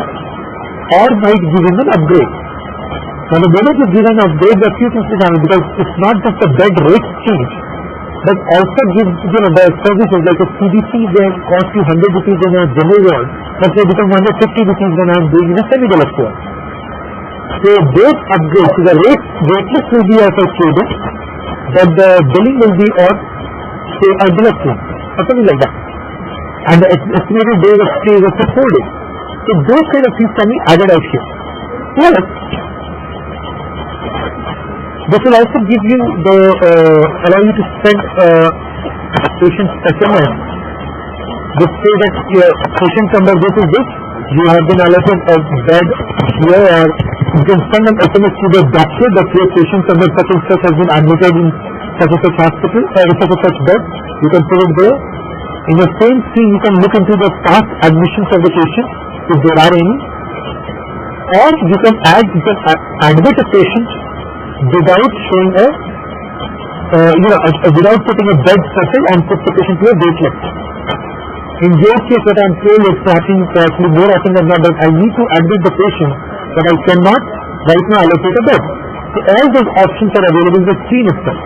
or might give him an upgrade. Now the moment you give an upgrade, there are few things to happen, because it's not just the bed rate change, but also gives the services like a CDC where cost you 100 rupees in a general ward, but they become 150 rupees when I am doing in a semi-deluxe ward. So both upgrades, so the rate will be as a cabin, but the billing will be on say a deluxe room, or something like that. And the estimated days of stay is for 4 days. So those kind of things can be added out here. Plus, this will also give you the allow you to send patient SMS which say that your patient number this is this, you have been allotted a bed here, or you can send an SMS to the doctor that your patient number such and such has been admitted in such and such hospital, such and such bed. You can put it there. In the same screen, you can look into the past admissions of the patient if there are any, or you can admit a patient without showing without putting a bed special and put the patient to a wait list. In your case, what I am told is happening actually more often than not that I need to admit the patient, but I cannot right now allocate a bed. So all those options are available in the screen itself.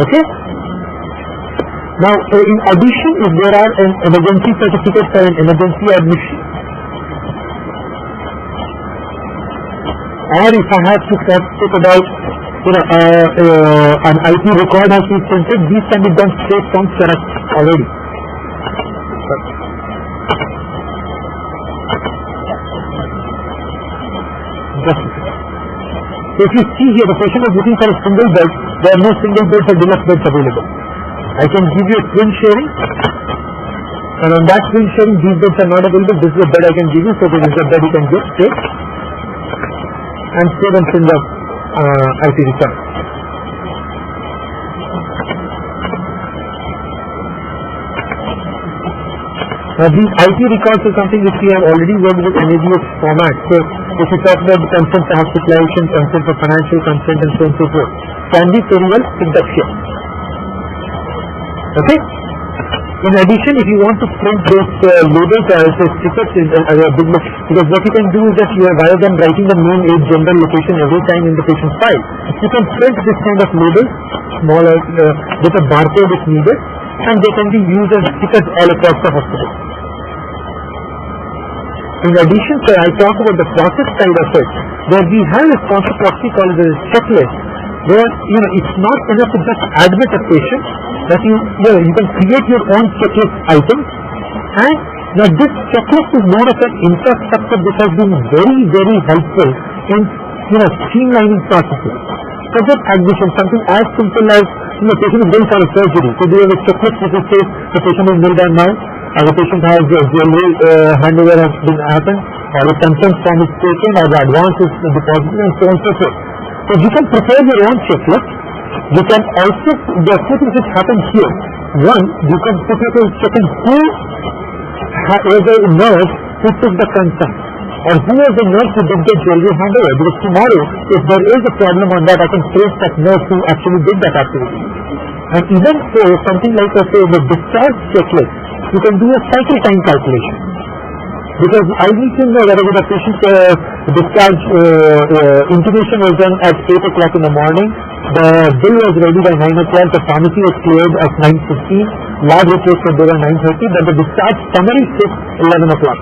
Okay? Now, in addition, if there are an emergency certificate for an emergency admission, or if I have to talk about, an IP record has been printed, these can be done straight from Charak already. So if you see here, the patient is looking for a single bed. There are no single beds or deluxe beds available. I can give you a twin sharing, and on that twin sharing, these beds are not available. This is a bed I can give you, so this is a bed you can get straight and save and send the IP record. Now these IP records is something which we have already worked with NABH format. So if you talk about the consent for hospitalization, consent for financial consent, and so on and so forth, can be very well picked up here. Okay? In addition, if you want to print those labels as a stickers as a big look, because what you can do is that you have, rather than writing the name, age, gender, location every time in the patient's file, you can print this kind of labels, smaller, with a barcode if needed, and they can be used as stickers all across the hospital. In addition, sir, I talk about the process side of it, where we have a concept what we call the checklist, where it's not enough to just admit a patient, that you can create your own checklist items, and now this checklist is more of an infrastructure which has been very, very helpful in streamlining processes. So that admission, something as simple as patient is going for a surgery, so we have a checklist which says the patient is kneel down now, the patient has jewelry handover has been happened, or the consent form is taken, or the advance is deposited, and so on and so forth. So you can prepare your own checklist. You can also, the two things which happen here. One, you can put it in checking who was the nurse who took the consent, or who was the nurse who did the jewelry handover. Because tomorrow, if there is a problem on that, I can trace that nurse who actually did that activity. And even so, something like the discharge checklist, you can do a cycle time calculation. Because I need to know whether the patient's discharge intubation was done at 8 o'clock in the morning, the bill was ready by 9 o'clock, the pharmacy was cleared at 9:15, lab reports were there at 9:30, but the discharge summary took 11 o'clock.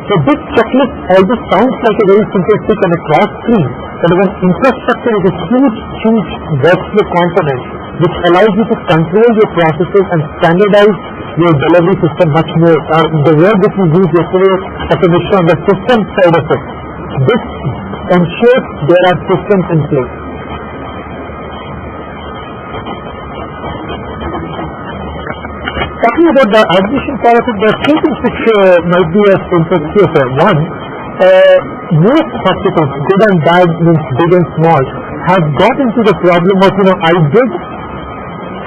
So this checklist although sounds like a very simple stick on a cross screen, but as an infrastructure is a huge workflow component which allows you to control your processes and standardize your delivery system much more. The word which we used yesterday, Dr. Mishra, on the system side of it, this ensures there are systems in place. Talking about the admission part of it, there are two things which might be as simple here. One, most hospitals, good and bad, means big and small, have got into the problem of, I did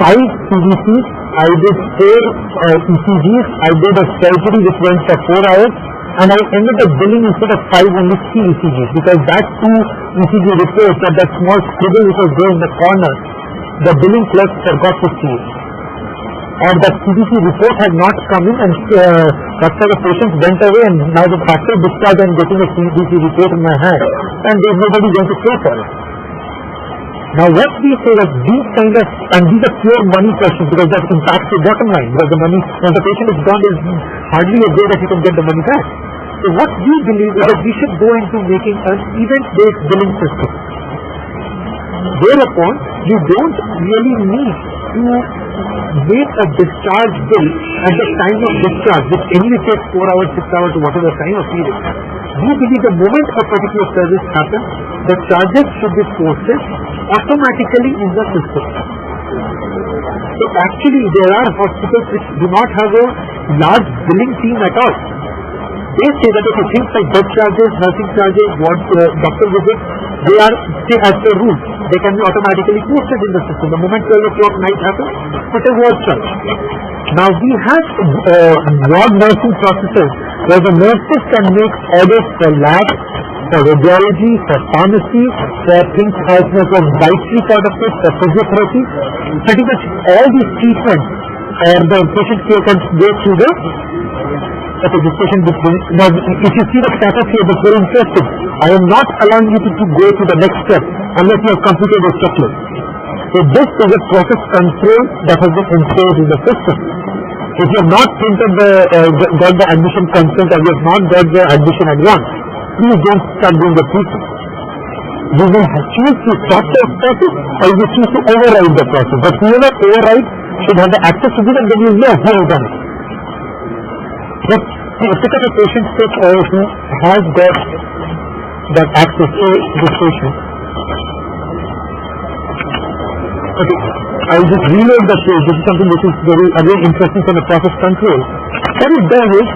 5 CVCs, I did 4 ECGs, I did a surgery which went for 4 hours, and I ended up billing instead of 5 only 3 ECGs, because that 2 ECG reports, that small scribble which was there in the corner, the billing clerk forgot to see it. Or that CBC report had not come in, and after the patient went away, and now the after discharge I am getting a CBC report in my hand, and there is nobody going to pay for it. Now what we say that these kind of, and these are pure money questions, because that impacts the bottom line, because the money, when the patient is gone, there is hardly a way that you can get the money back. So what we believe is that we should go into making an event-based billing system. Thereupon, you don't really need to make a discharge bill at the time of discharge, which anyway takes 4 hours, 6 hours, whatever time of period. We believe the moment a particular service happens, the charges should be posted automatically in the system. So actually, there are hospitals which do not have a large billing team at all. They say that if things like bed charges, nursing charges, doctor visits, they are as per rules. They can be automatically posted in the system. The moment 12 o'clock night happens, put a word charge. Now we have ward nursing processes where the nurses can make orders for lab, for radiology, for pharmacy, for things as much as dietary part of it, for physiotherapy. Pretty much all these treatments and the patient care can go through the discussion between. Now, if you see the status here, that's very interesting. I am not allowing you to go to the next step unless you have completed the checklist. So this is a process control that has been enforced in the system. If you have not printed got the admission consent or you have not got the admission advance, please don't start doing the treatment. You will choose to stop the process or you choose to override the process. But whoever overrides should have the access to it and then you know who has done it. But look at a patient who has got that access to this patient. Okay, I'll just reload the page. This is something which is very interesting from the process control. What it does is,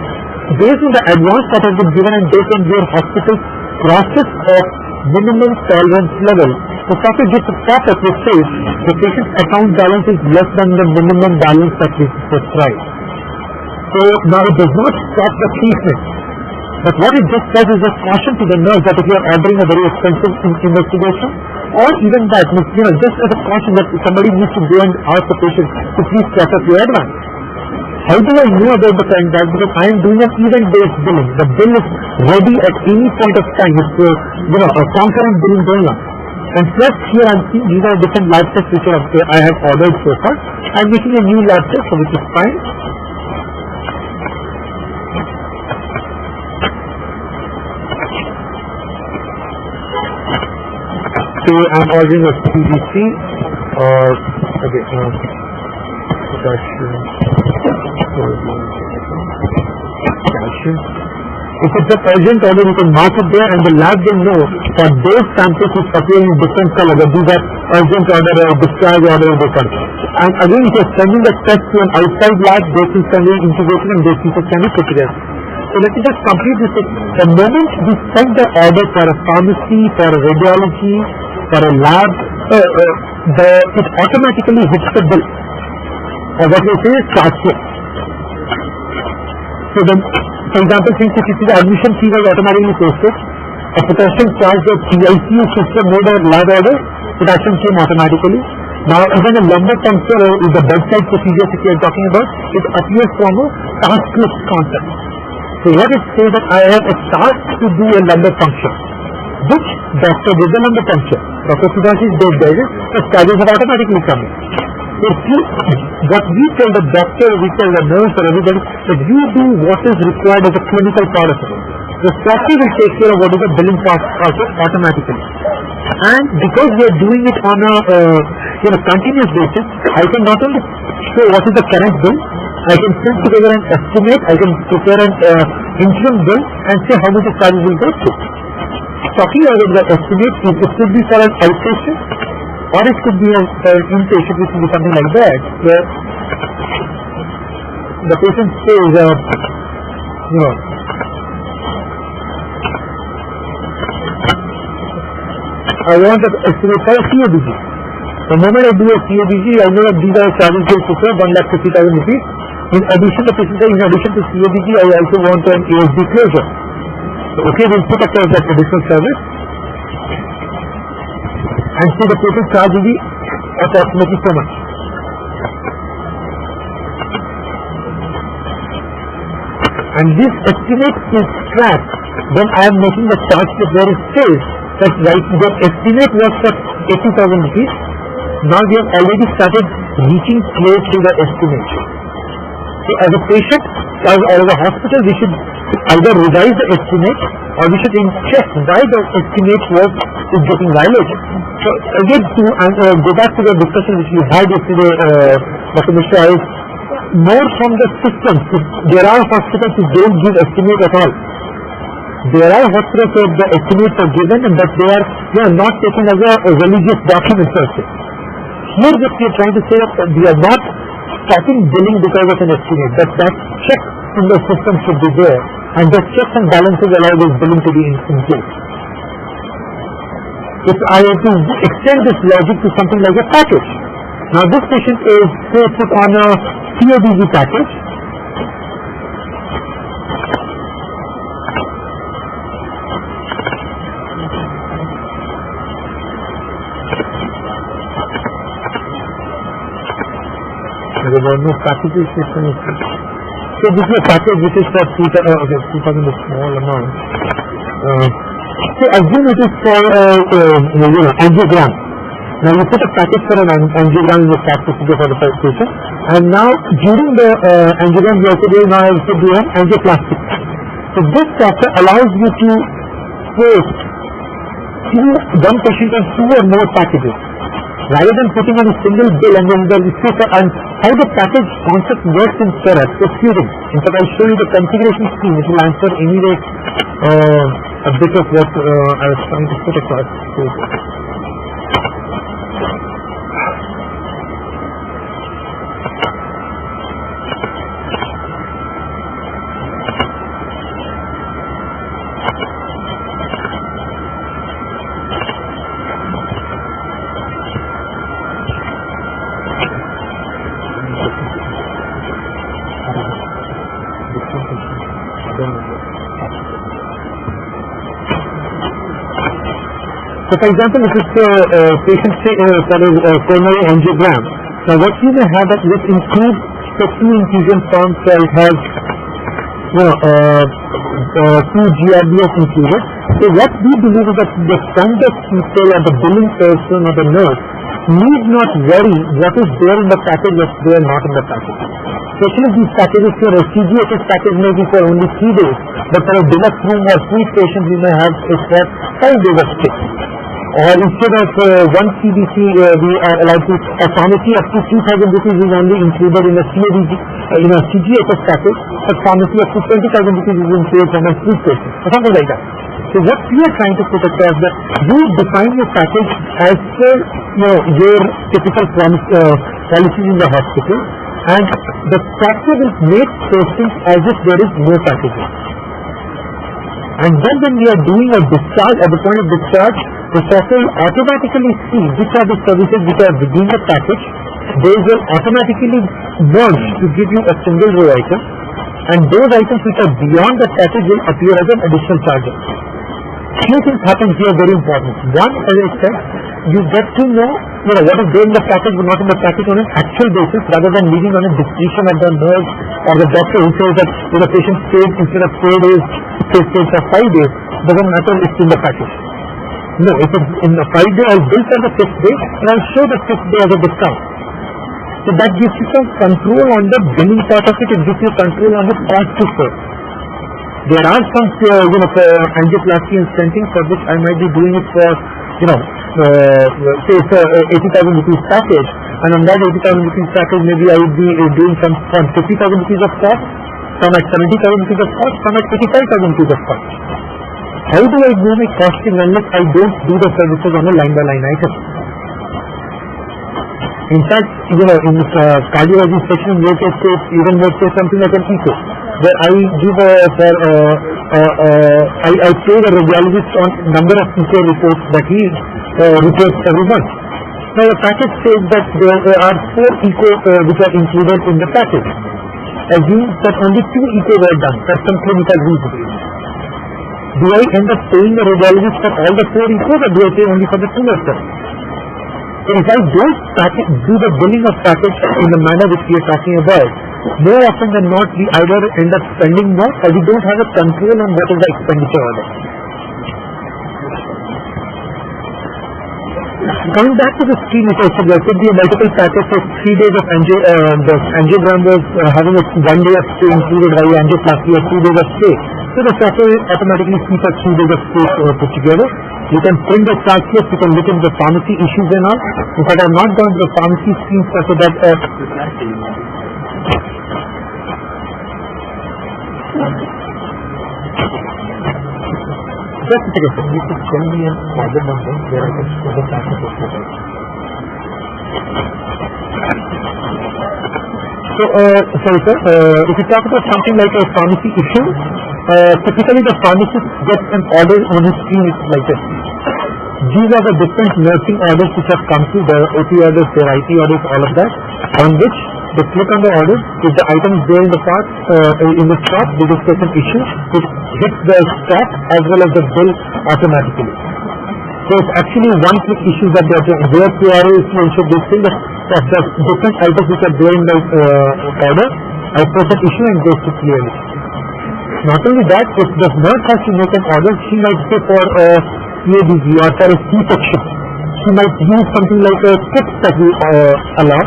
based on the advance that has been given and based on your hospital's process of minimum tolerance level, the software gives a pop-up which says the patient's account balance is less than the minimum balance that is prescribed. So now it does not stop the treatment. But what it just says is a caution to the nurse that if you are ordering a very expensive investigation, or even that, just as a caution that somebody needs to go and ask the patient to please process your advance. How do I know about the fact that? Because I am doing an event-based billing. The bill is ready at any point of time. It's a concurrent billing going on. And plus here I'm seeing these are different lab tests which I have ordered so far. I'm making a new lab test, which is fine. So I'm ordering a CBC or calcium. If it's an urgent order, you can mark it there and the lab will know that those samples which appear in different colors, that these are urgent order or discharge order or different. And again, if you're sending the test to an outside lab, they will send you integration and those pieces can be put together. So let me just complete this. The moment we send the order for a pharmacy, for a radiology, for a lab, it automatically hits the bill. Or what we say is cashless. So then, for example, since if you see the admission fee was automatically posted, a potassium charge that PICU system made a lab order, potassium came automatically. Now even a lumbar puncture is the bedside procedure that we are talking about, it appears from a taskless concept. So what it says that I have a task to do a lumbar puncture. Which doctor did the lumbar puncture? Dr. Sudhash's did it, the charges have automatically come in. So what we tell the doctor, we tell the nurse or everybody, that you do what is required as a clinical part of it. The software will take care of what is the billing process automatically. And because we are doing it on a continuous basis, I can not only show what is the current bill, I can put together an estimate, I can prepare an interim bill and say how much the charges will go to. Talking about the estimate, it could be for an outpatient or it could be an inpatient, which will be something like that, where the patient says, I want an estimate for a CABG. The moment I do a CABG, I know that these are charges will prepare 1,50,000 rupees. In addition, the patient says, in addition to CABG, I also want an ASD closure. So, okay, we'll put across that additional service. And so the total charge will be approximately so much. And this estimate is tracked when I am making the charge slip where it says that the estimate was for 80,000 rupees. Now we have already started reaching close to the estimate. So as a patient or as a hospital, we should either revise the estimate or we should check why the estimate is getting violated. So again, to go back to the discussion which we had yesterday, Dr. Mishra, is more from the systems. There are hospitals who don't give estimate at all. There are hospitals where the estimates are given and that they are not taken as a religious document per se. Here what we are trying to say that we are not stopping billing because of an estimate. That check in the system should be there and the checks and balances allow this billing to be in place. If I have to extend this logic to something like a package. Now this patient is put on a CABG package. There were no packages. So this is a package which is for 2,000 is small amount. So assume it is for angiogram. Now you put a package for an angiogram in the start procedure for the patient, and now during the angiogram you also do an angioplasty. So this software allows you to post one patient on 2 or more packages, rather than putting on a single bill and then the issue. And how the package concept works in Charak is feuding. In fact, I'll show you the configuration screen. It will answer anyway a bit of what I was trying to put across. So for example, if it's a patient for a coronary angiogram, now what you may have that this includes special infusion forms where it has 2 GRBs included. So what we believe is that the standard people or the billing person or the nurse need not worry what is there in the package, what's there not in the package. Especially these packages for a CGHS package may be for only 3 days, but for a deluxe room or suite patient we may have it for 5 days of stay. Or instead of 1 CBC, we are allowed to, a pharmacy up to 2,000 rupees is only included in a CADG, in a CGHS package, but pharmacy up to 20,000 rupees is included from a suite patient, or something like that. So what we are trying to put across that you define your package as per your typical policies in the hospital, and the software will make postings as if there is no packaging. And then when we are doing a discharge, at the point of discharge, the software will automatically see which are the services which are within the package. They will automatically merge to give you a single row item, and those items which are beyond the package will appear as an additional charge. Few things happen here very important. One, as I said, you get to know what is there in the package but not in the package on an actual basis, rather than leaving on a discretion of the nurse or the doctor who says that if the patient stayed instead of 4 days, stays for 5 days, doesn't matter if it's in the package. No, if it's in the 5 day, I'll bill for the 5th day and I'll show the 5th day as a discount. So that gives you some control on the billing part of it. It gives you control on the cost to serve. There are some angioplasty and stenting for which I might be doing it for say it's a 80,000 rupees package, and on that 80,000 rupees package maybe I would be doing some from 50,000 rupees of cost, some at 70,000 rupees of cost, some at 85,000 rupees of cost. How do I do my costing unless I don't do the services on a line by line item? In fact, in the cardiology section, we can say even let's say something like an echo, where I give I pay the radiologist on number of echo reports that he reports every month. Now the package says that there are 4 echo which are included in the package. Assume that only 2 echo were done for some clinical reason. Do I end up paying the radiologist for all the 4 echoes, or do I pay only for the 2 of them? So if I don't do the billing of package in the manner which we are talking about, more often than not we either end up spending more or we don't have a control on what is the expenditure order. Coming back to the screen, which I said there could be a multiple package for 3 days of the angiogram was having a 1 day of stay included, while angioplasty or 2 days of stay. So the software will automatically keep a 3 days of stay put together. You can print the charge list, you can look into the pharmacy issues and all. In fact, I have not gone to the pharmacy screen so that just a second, you could send me an order number where I can show the package of the order. So, sorry sir, if you talk about something like a pharmacy issue, typically the pharmacist gets an order on his screen like this. These are the different nursing orders which have come through, the OP orders, their IT orders, all of that, on which they click on the order. If the item is there in the part, in the stock, they just take an issue, which hits the stock as well as the bill automatically. So it's actually one-click issue that they are doing. Their PRO is to ensure this thing that the different items which are there in the order, I press an issue and goes to clearly. Not only that, if the nurse has to make an order, she might say for CADG or for a C-section. She might use something like a kit that we allow.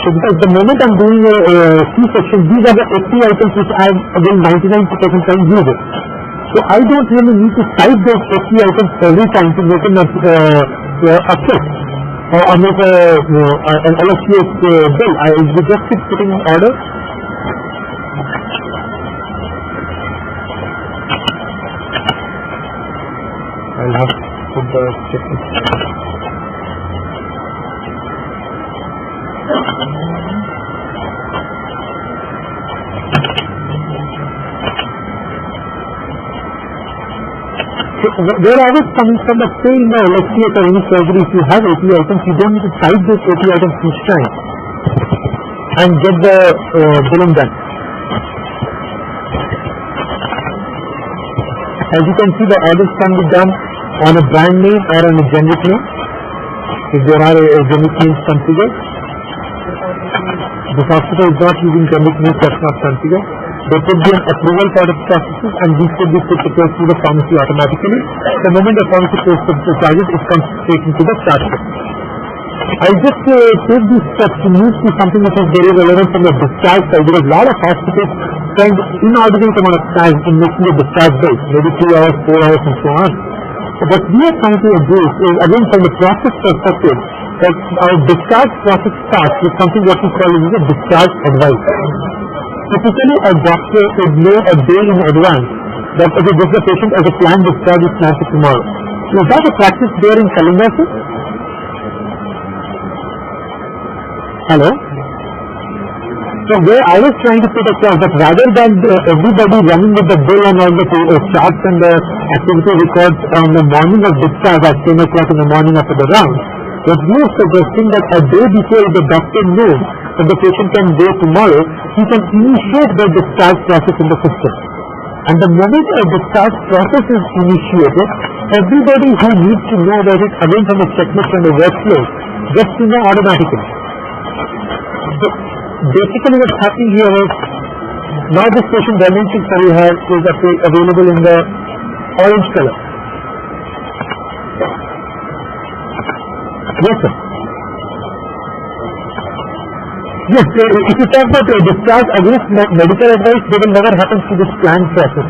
So because the moment I'm doing a C-section, these are the FT items which I again 99% time use it. So I don't really need to type those FT items every time to make a kit or make an LSPS bill. I will just keep putting in order. I'll have to put the checklist. Where I was coming from, the say in the LSPS or any surgery, if you have AT items, you don't need to type those AT items each time and get the billing done. As you can see, the orders can be done on a brand name or on a generic name. If there are generic names configured, this hospital is not using generic names, that's not configured. There could be an approval for the processes and these could be put across to the pharmacy automatically. The moment the pharmacy pays the charges, it comes straight into the charge. I'll just take these steps to move to something which is very relevant from the discharge side, because a lot of hospitals spend inordinate amount of time in making the discharge date, maybe 2 hours, 4 hours and so on. So what we are trying to do is, again from the process perspective, that our discharge process starts with something what we call is a discharge advice. Typically, a doctor would know a day in advance that okay, this is the patient as a planned discharge is planned for tomorrow. So is that a practice there in Kalinga? Hello? So where I was trying to put across that rather than everybody running with the bill and all the charts and the activity records on the morning of discharge at 10 o'clock in the morning after the round, what we are suggesting that a day before the doctor knows that the patient can go tomorrow, he can initiate the discharge process in the system. And the moment a discharge process is initiated, everybody who needs to know about it, again from the checklist and the workflow, gets to know automatically. So basically what's happening here is, now this patient dimension that you have is available in the orange color. Yes, sir. Yes, if you talk about discharge against medical advice, they will never happen through this planned process.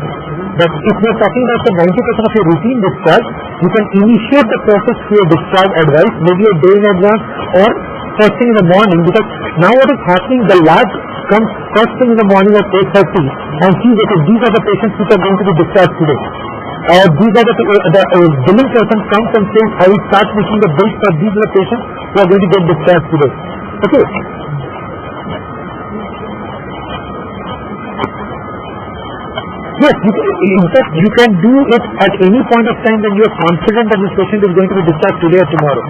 But if we are talking about the 90% of your routine discharge, you can initiate the process through a discharge advice, maybe a day in advance or first thing in the morning, because now what is happening, the lab comes first thing in the morning at 8:30 and sees that these are the patients which are going to be discharged today. These are the billing person comes and says, I will start making the bills for these are the patients who are going to get discharged today. Okay. Yes, in fact, you can do it at any point of time when you are confident that this patient is going to be discharged today or tomorrow.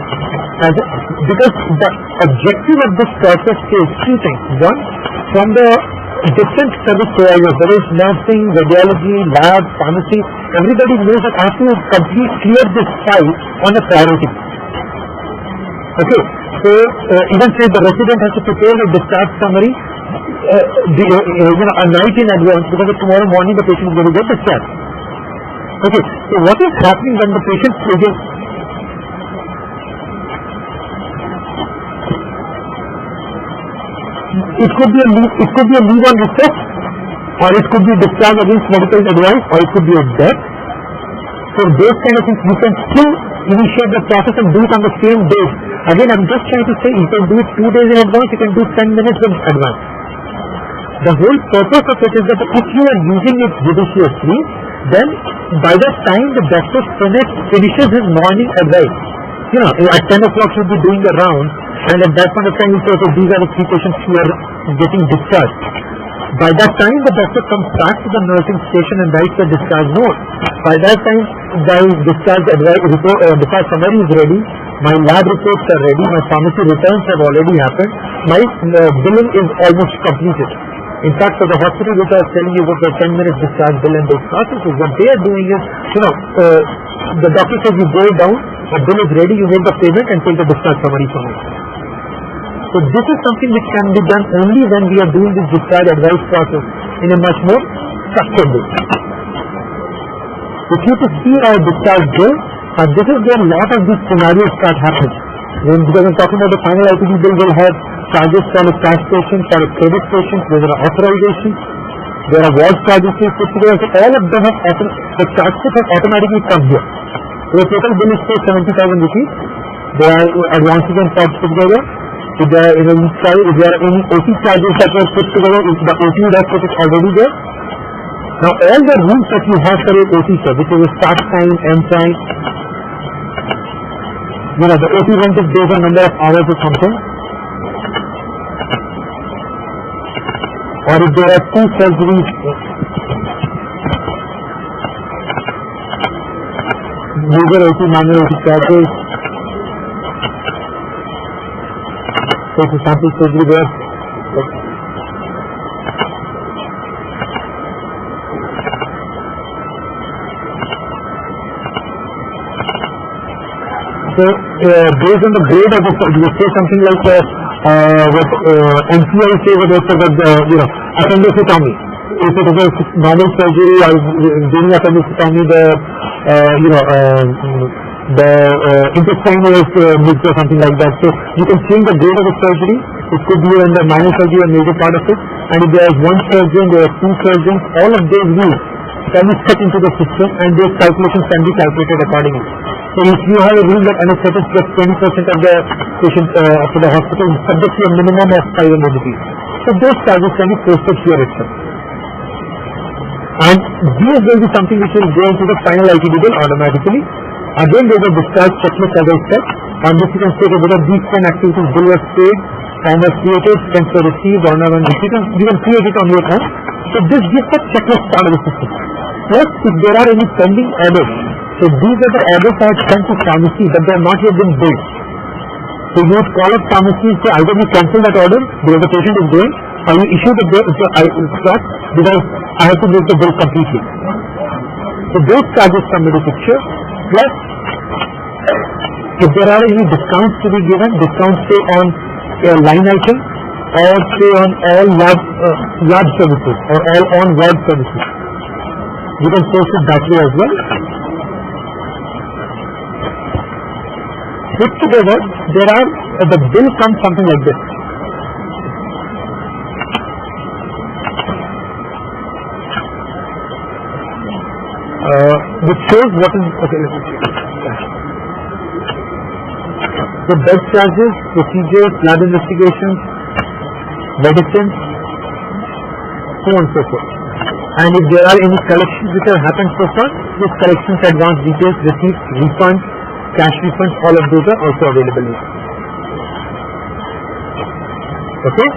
Because the objective of this process is two things. One, from the different service providers, whether it's nursing, radiology, lab, pharmacy, everybody knows that I have to clear this file on a priority. Okay, so even say the resident has to prepare a discharge summary a night in advance, because tomorrow morning the patient is going to get discharged. Okay, so what is happening when the patient is it could be a leave on request, or it could be discharge against medical advice, or it could be a death. So those kind of things you can still initiate the process and do it on the same day. Again, I'm just trying to say you can do it 2 days in advance, you can do 10 minutes in advance. The whole purpose of it is that if you are using it judiciously, then by the time the doctor finishes his morning advice, at 10 o'clock he'll be doing the round, and at that point of time he says, okay, these are the 3 patients who are getting discharged. By that time the doctor comes back to the nursing station and writes the discharge note. By that time the discharge discharge summary is ready, my lab reports are ready, my pharmacy returns have already happened, my billing is almost completed. In fact, for the hospital which I was telling you about the 10 minutes discharge bill and those processes, what they are doing is, the doctor says you go down, the bill is ready, you make the payment and take the discharge summary from it. So this is something which can be done only when we are doing this discharge advice process in a much more structured way. If you to see our discharge bill, this is where a lot of these scenarios start happening. Because I'm talking about the final IPD bill will have charges for a cash patient, for a credit patient, there are authorizations, there are ward charges put together, so all of them have the charge sheet has automatically come here. So the total bill is say 70,000 rupees. There are advances and charges put together. If there are any OT charges that were put together, if the OT that is already there. Now all the rules that you have for your OT, sir, which is a start time, end time, the OT rent is based on number of hours or something. Or if there are 2 surgeries, major OT, minor OT charges. So it's a sample surgery there. So based on the grade of the surgery, you say something like what NCI say appendectomy. If it is a normal surgery or during appendectomy, the intestine is mixed or something like that. So you can change the grade of the surgery. It could be in the minor surgery or major part of it. And if there is 1 surgeon, there are 2 surgeons, all of those rules can be set into the system and those calculations can be calculated accordingly. So if you have a rule that anesthetics gets 20% of the patient after the hospital, subject to a minimum of 500 rupees. So those charges can be posted here itself. And these will be something which will go into the final ITD bill automatically. Again, there is a discharge checklist as I said. On this you can state whether these 10 activities bill was paid, time was created, expense were received, or not, you can create it on your own. So this gives a checklist part of the system. Plus, if there are any pending orders, so these are the orders that are sent to pharmacy but they have not yet been billed. So you would call up pharmacy and say either you cancel that order because the patient is going, or you issue the bill because I have to make the bill completely. So those charges come into picture. Plus, if there are any discounts to be given, discounts say on line item or say on all lab services or all on ward services. You can post it that way as well. Put together, there are the bill comes something like this. Which shows what is the bed charges, procedures, lab investigations, medicines, so on and so forth. And if there are any collections which have happened so far, these collections, advance details, receipts, refunds, cash refunds, all of those are also available here. Okay?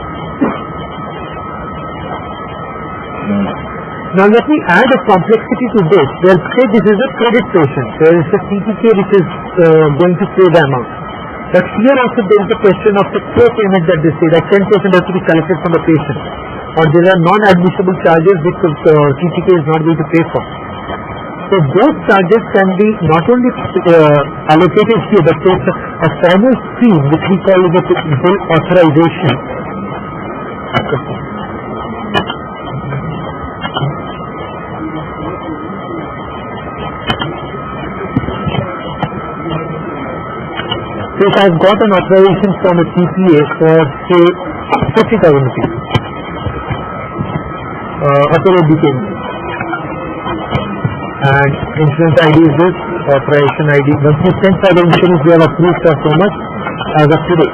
Now let me add a complexity to this. They'll say this is a credit patient. There is a CTK which is going to pay the amount. But here also there is a question of the co-payment that they say that 10% has to be collected from the patient. Or there are non-admissible charges which CTK is not going to pay for. So those charges can be not only allocated here, but there's a formal scheme which we call the bill authorization. So if I've got an authorization from a TPA for say 50,000 rupees, authorized DICOM, and insurance ID is this, authorization ID. Once you send for the insurance, we have approved for so much as of today.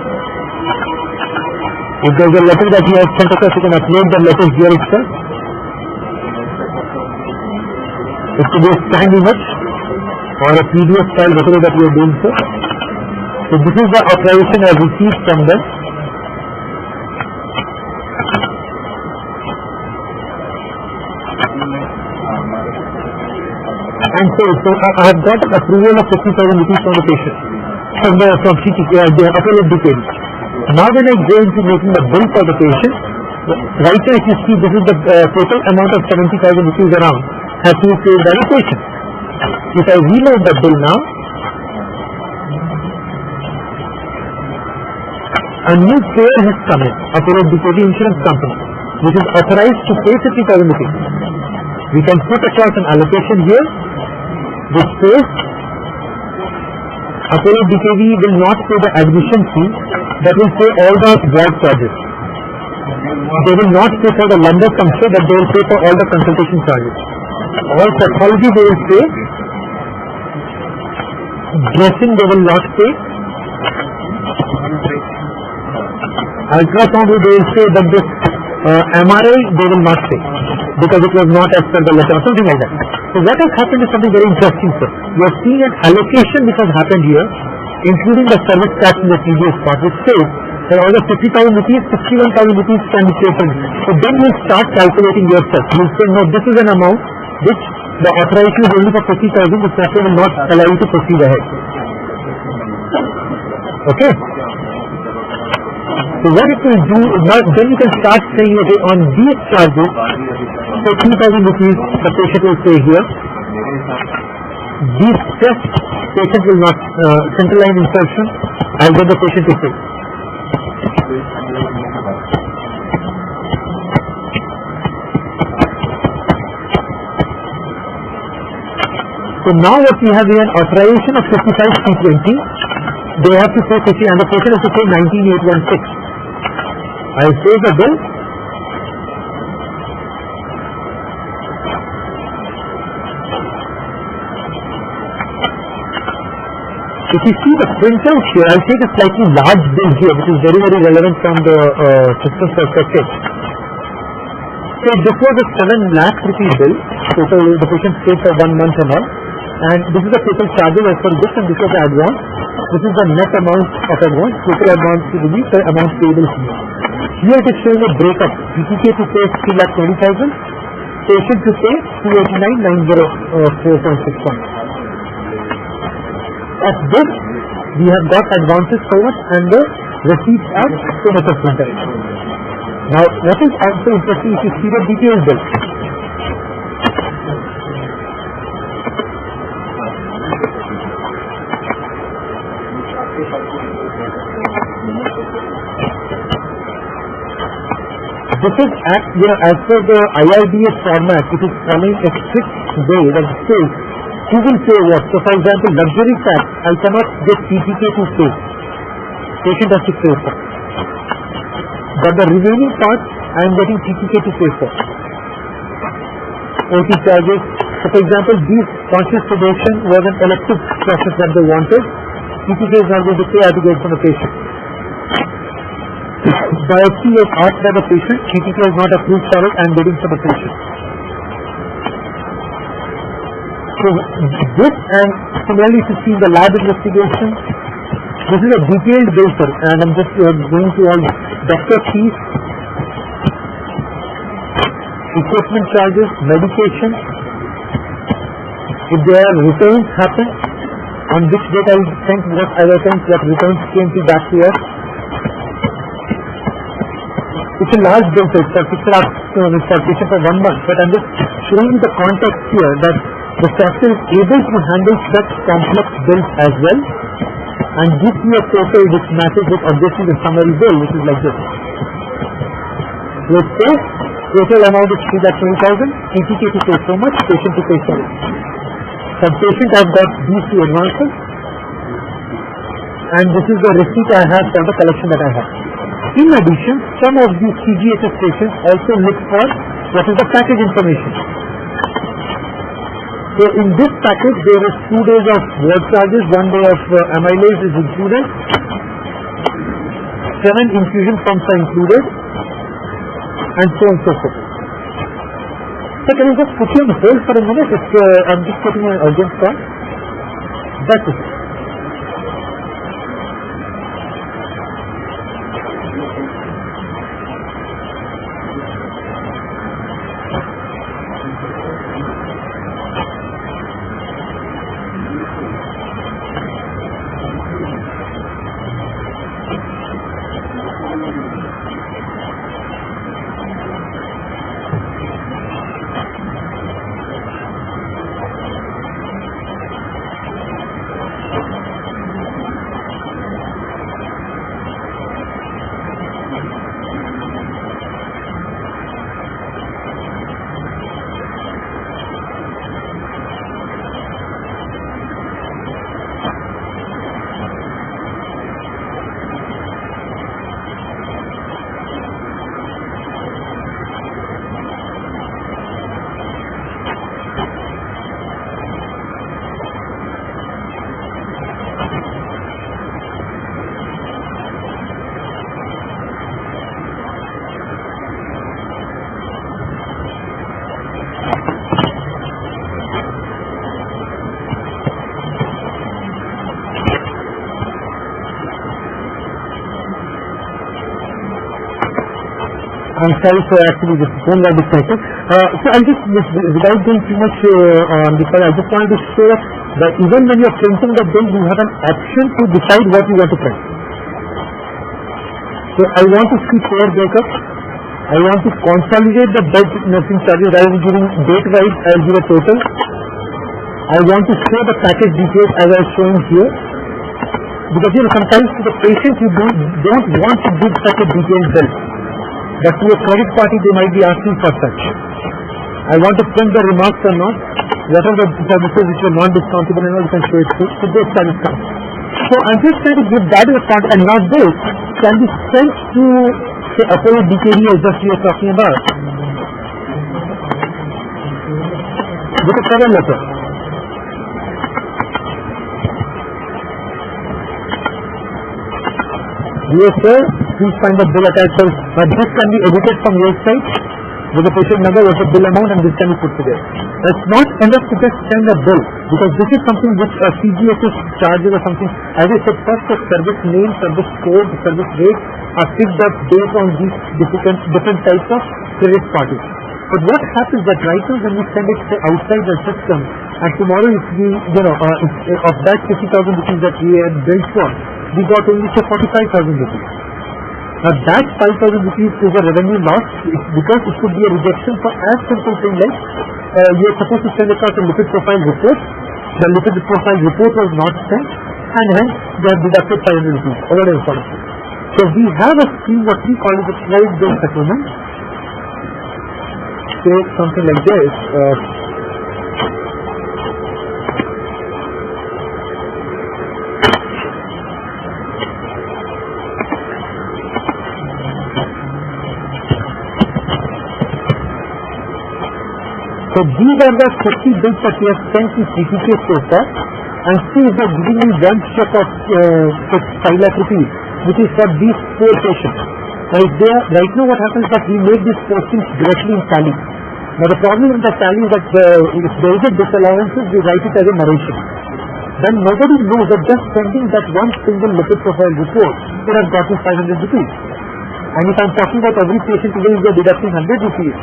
If there is a letter that you have sent across, you can upload the letter here itself. It could be a scanned image or a PDF file, whatever that we are doing so. So this is the authorization I have received from them. And so I have got approval of 50,000 rupees from the patient, from CTK, the appellate details. Now when I go into making the bill for the patient, right now if you see this is the total amount of 70,000 rupees around has to be paid by the patient. If I reload the bill now, a new payer has come in, appellate DICOM insurance company. which is authorized to pay 50,000 rupees. We can put across an allocation here which says Apollo DKV will not pay the admission fee, but will pay all the ward charges. They will not pay for the lumbar puncture, but they will pay for all the consultation charges. All pathology they will pay. Dressing they will not pay. Ultrasound they will say, but this MRI they will not pay because it was not as per the letter or something like that. So what has happened is something very interesting, sir. You are seeing an allocation which has happened here, including the service tax in the previous part, which says that all the 50,000 rupees, 61,000 rupees can be taken. So then you start calculating yourself. You say, no, this is an amount which the authorization is only for 50,000, the software will not allow you to proceed ahead. Okay? So what it will do, now then you can start saying, okay, on these charges, so 3,000 rupees the patient will pay here. These tests, patient will not, central line insertion, I'll get the patient to pay. So now what we have here, an authorization of 55,320, they have to pay 50 and the patient has to pay 19,816. I'll save the bill. If you see the printout here, I'll take a slightly large bill here, which is very, very relevant from the system perspective. So this was a 7 lakh rupee bill, total the patient paid for 1 month and all. And this is the total charges as per this, and this is the advance. This is the net amount of advance, total advance to be the amount payable here. Here it is showing a breakup. PTK to pay 3,20,000, patient to pay 289,904.61. At this, we have got advances so much and the receipts are so much of printer. Now, what is also interesting if you see the detailed bill. This is as per the IRDS format, it is following a strict way that says who will pay what. So for example, luxury tax, I cannot get PTK to pay. Patient has to pay for. But the remaining part, I am getting PTK to pay for. OT charges. So for example, these conscious sedation was an elective process that they wanted. PTK is not going to pay, I have to get from the patient. Biopsy was asked by the patient, PTK is not approved for it, I am getting for the patient. So this, and similarly to see the lab investigation, this is a detailed bill, sir, and I'm just going to all doctor fees, equipment charges, medication. If there are returns happen, on which date I will send what items, what returns came to back to us. It's a large bill, sir, it's for patient for 1 month, but I'm just showing you the context here that the software is able to handle such complex bills as well and gives you a total which matches with obviously the summary bill, which is like this. Let's say total amount is 3,20,000, PTK to pay so much, patient to pay so much. For patient I have got these 2 advances and this is the receipt I have for the collection that I have. In addition, some of these CGHS patients also look for what is the package information. So in this package there is 2 days of ward charges, 1 day of amylase is included, 7 infusion pumps are included, and so on and so forth. So can you just put you on hold for a minute? I'm just getting an urgent call. That's it. I'm sorry for actually this phone got disconnected. So I'll just, without going too much on this, I just wanted to show that even when you're printing the bill, you have an option to decide what you want to print. So I want to see fare breakup. I want to consolidate the bed nursing charges rather than giving date-wise. I'll give a total. I want to show the package details as I was showing here. Because sometimes to the patient you don't want to give such a detailed bill. But to a credit party they might be asking for such. I want to print the remarks or not. What are the services which are non-discountable and all, you can show it through. So those charges come. So I'm just trying to give that as a part, and now this can be sent to say Apollo DKD as just we are talking about. With a cover letter. Dear sir, please find the bill attached. Now this can be edited from your side with the patient number, with the bill amount, and this can be put together. It's not enough to just send a bill, because this is something which CGHS charges or something. As I said, first the service name, service code, the service rate are fixed up based on these different types of credit parties. But what happens that right now when we send it outside the system, and tomorrow if we, of that 50,000 rupees that we had billed for, we got only say 45,000 rupees. Now that 5,000 rupees is a revenue loss because it could be a rejection for as simple thing like you are supposed to send across a lipid profile report. The lipid profile report was not sent, and hence they have deducted 500 rupees. Already important. So we have a scheme what we call as a credit bill settlement. Say something like this. So these are the 50 bills that we have sent to CPK so far, and see if they are giving me one check of 5 lakh rupees, which is for these 4 patients. Now if they are, right now what happens is that we make these postings directly in tally. Now the problem with the tally is that if there is a disallowances, we write it as a narration. Then nobody knows that just sending that one single lipid profile report would have gotten 500 rupees. And if I'm talking about every patient today, we are deducting 100 rupees.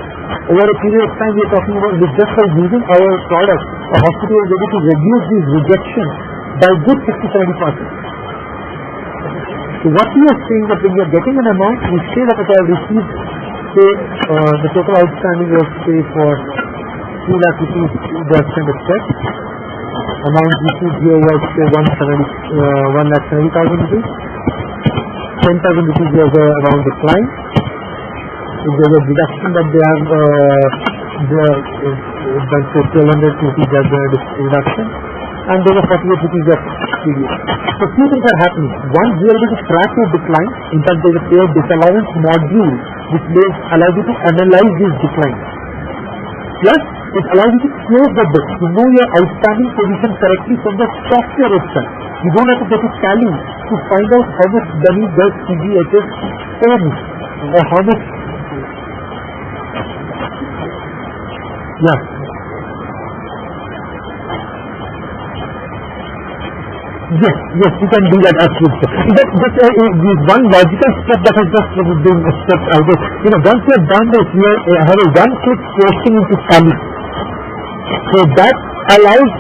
Over a period of time, we are talking about just by using our product, a hospital is able to reduce these rejections by good 60-70%. So what we are saying that when we are getting an amount, we say that if I have received, say, the total outstanding was, say, for 2 lakh rupees, they have sent a check. Amount received here was, say, 1,70,000 rupees. 10,000 rupees was around the client. If there was a deduction that they have done, say, 1,200 rupees as a reduction, and there were 48 rupees of previous. So two things are happening. One, we are able to track your decline. In fact, there is a paid disallowance module which allows you to analyze these declines. Plus, it allows you to close the book, to know your outstanding position correctly from the software itself. You don't have to get a tally to find out how much money does CGHS owe me, or how much. Yeah. Yes, you can do that absolutely. That's one logical step that has just been stepped out. Once you have done this, you have a one-click posting into tally. So that allows,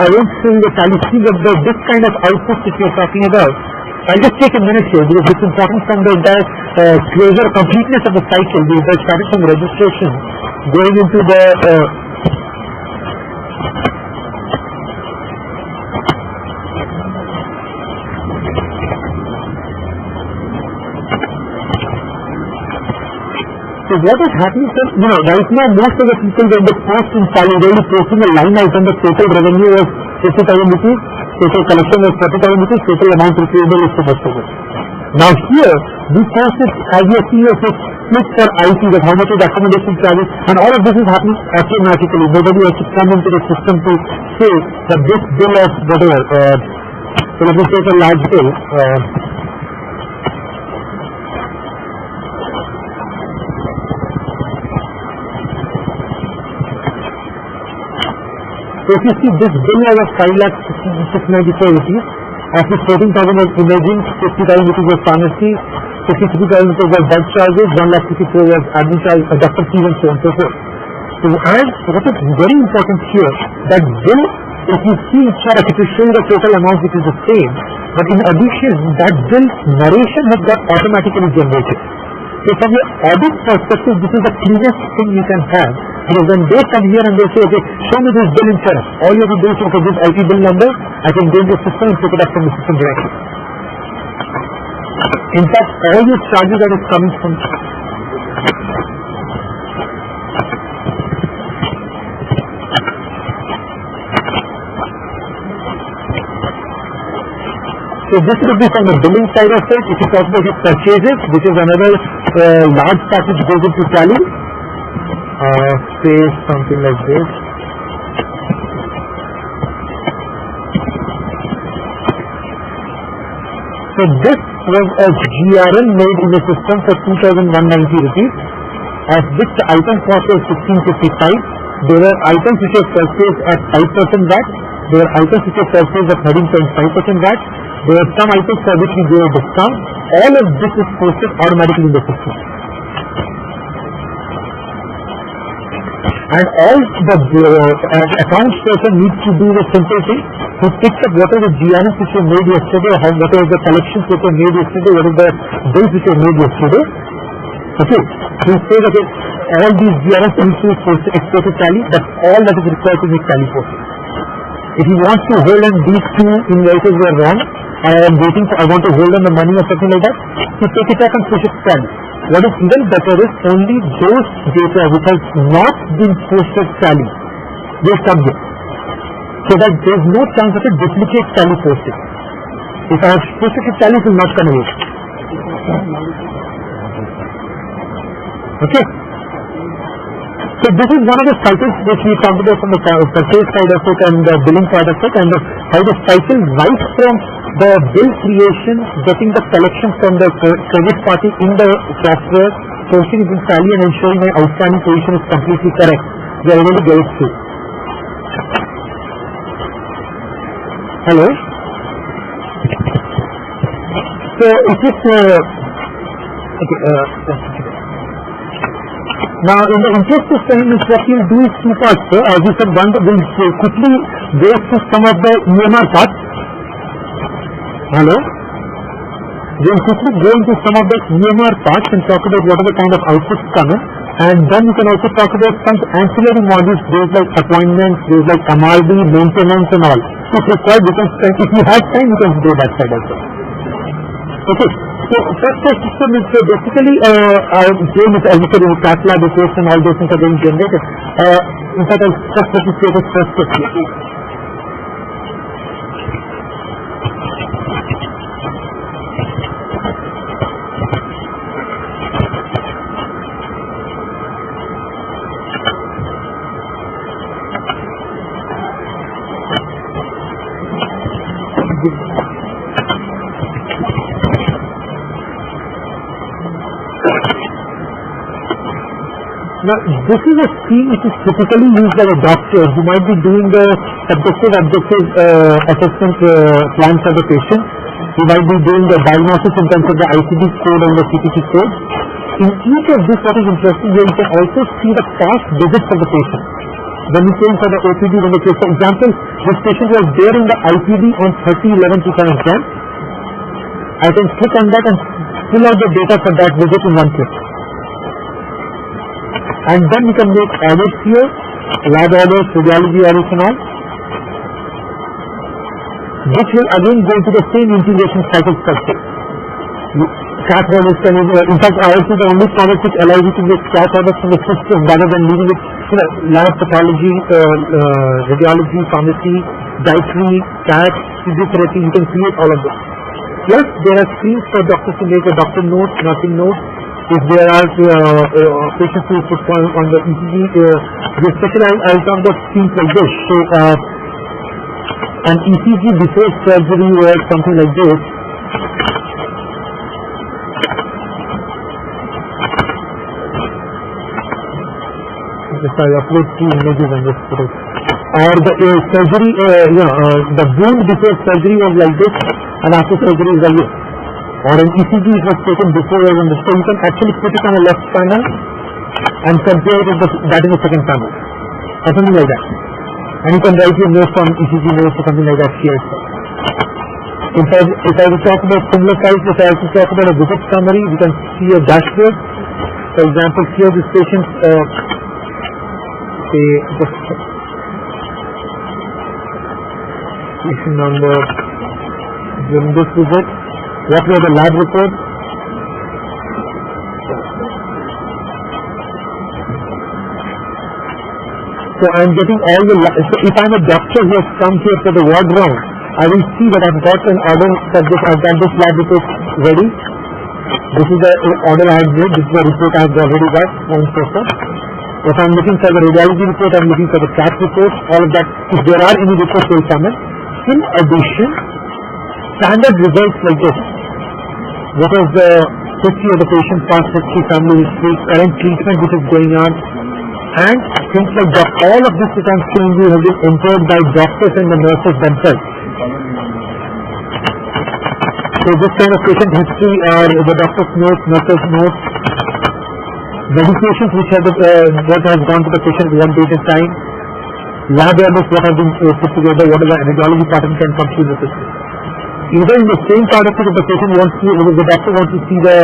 I won't say the tally scheme, but this kind of output that you're talking about. I'll just take a minute here because it's important from the entire closure, completeness of the cycle. We started from registration, going into the So what is happening, sir? Right now most of the people when they post in tally, they are posting a line item. The total revenue was 50,000 rupees, total collection was 40,000 rupees, total amount receivable is so much. Now here, we post it as you see a split for IT, that how much is accommodation charges, and all of this is happening automatically. Nobody has to come into the system to say that this bill of whatever. So let me take a large bill. So if you see this bill was of 5,694 rupees, after 14,000 was imaging, 50,000 rupees was pharmacy, 53,000 rupees was bed charges, 1,54,000 was admin charge, doctor fees and so on and so forth. So, and what is very important here, that bill, if you see in Charak, it will show you the total amount which is the same, but in addition, that bill narration has got automatically generated. So from your audit perspective, this is the cleanest thing you can have. Because when they come here and they say, okay, show me this bill in Charak, all you have to do is, okay, this IP bill number, I can go into the system and pick it up from the system directly. In fact, all your charges that is coming from so this will be from the billing side of it. If you talk about your purchases, which is another large part which goes into tally, say something like this. So this was a GRN made in the system for 2,190 rupees, of which the item cost was 1655. There were items which were purchased at 5% VAT. There were items which were purchased at 13.5% VAT. There are some items for which we gave a discount. All of this is posted automatically in the system. And all the accounts person needs to do the simple thing. He picks up what are the GRNs which were made yesterday, what are the collections which were made yesterday, what are the bills which were made yesterday. Okay. He says, okay, all these GRNs need to be posted, exported tally. That's all that is required to make tally posted. If he wants to hold on these two invoices were wrong, I want to hold on the money or something like that, he take it back and push it tally. What is even better is only those data which has not been posted tally, they subject. So that there is no chance of a duplicate tally posted. If I have posted tally, it will not convert. Okay. So this is one of the cycles which we talked about from the purchase side of it and the billing part of it, and how the cycle right from the bill creation, getting the collection from the credit party in the software, posting it in tally and ensuring my outstanding position is completely correct. We are able to get it through. Hello? So it is now in the interest of time, what we will do is two parts. As we said, one will quickly go through some of the EMR parts. Hello? We will quickly go into some of the EMR parts and talk about what are the kind of outputs coming. And then we can also talk about some ancillary modules, those like appointments, those like MRD, maintenance and all. If required, we can spend, if you have time, you can go that side also. Okay. So first system is basically our game is, as you said, cash lab reports and all those things are being generated. In fact, I'll just let you say this first quickly. Now, this is a scheme which is typically used by a doctor who might be doing the subjective objective assessment plan for the patient. He might be doing the diagnosis in terms of the ICD code and the CPT code. In each of this, what is interesting here, you can also see the past visits of the patient. When we came for the OPD, when they came, for example, this patient was there in the IPD on 30/11/2010. I can click on that and pull out the data for that visit in one click. And then we can make audits here, lab audits, radiology audits and all, which will again go into the same integration cycle structure. Cath audits can, in fact, also the only product which allows you to make cath audits from the system rather than leaving it, lab pathology, radiology, pharmacy, dietary, cath, physiotherapy, you can create all of this. Plus, there are screens for doctors to make a doctor note, nursing note. If there are patients who put on the ECG, the special I'll talk about things like this. So, an ECG before surgery or something like this. If I upload two images and just put it. Or the surgery, the wound before surgery was like this, and after surgery is like this. or an ECG was taken before or on the, so you can actually put it on a left panel and compare it with that in the second panel, or something like that. And you can write your notes on ECG notes or something like that here. If I will talk about similar size, if I have to talk about a visit summary, we can see a dashboard. For example, here this patient, patient number during this visit, what were the lab reports? So I am getting all the, so if I am a doctor who has come here for the ward round, I will see that I have got an order for this, I have got this lab report ready. This is the order I have made, this is the report I have already got, so on and so forth. If I am looking for the radiology report, I am looking for the CAT report, all of that, if there are any reports will come in. In addition, standard results like this, what is the history of the patient, past history, family history, current treatment which is going on, and things like that. All of this which I am showing you have been entered by doctors and the nurses themselves. So this kind of patient history are the doctor's notes, nurse's notes, medications which have what has gone to the patient at one date and time, lab orders what have been put together, what is the radiology pattern can come through the system. Either in the same part of it, if the patient wants to, if the doctor wants to see the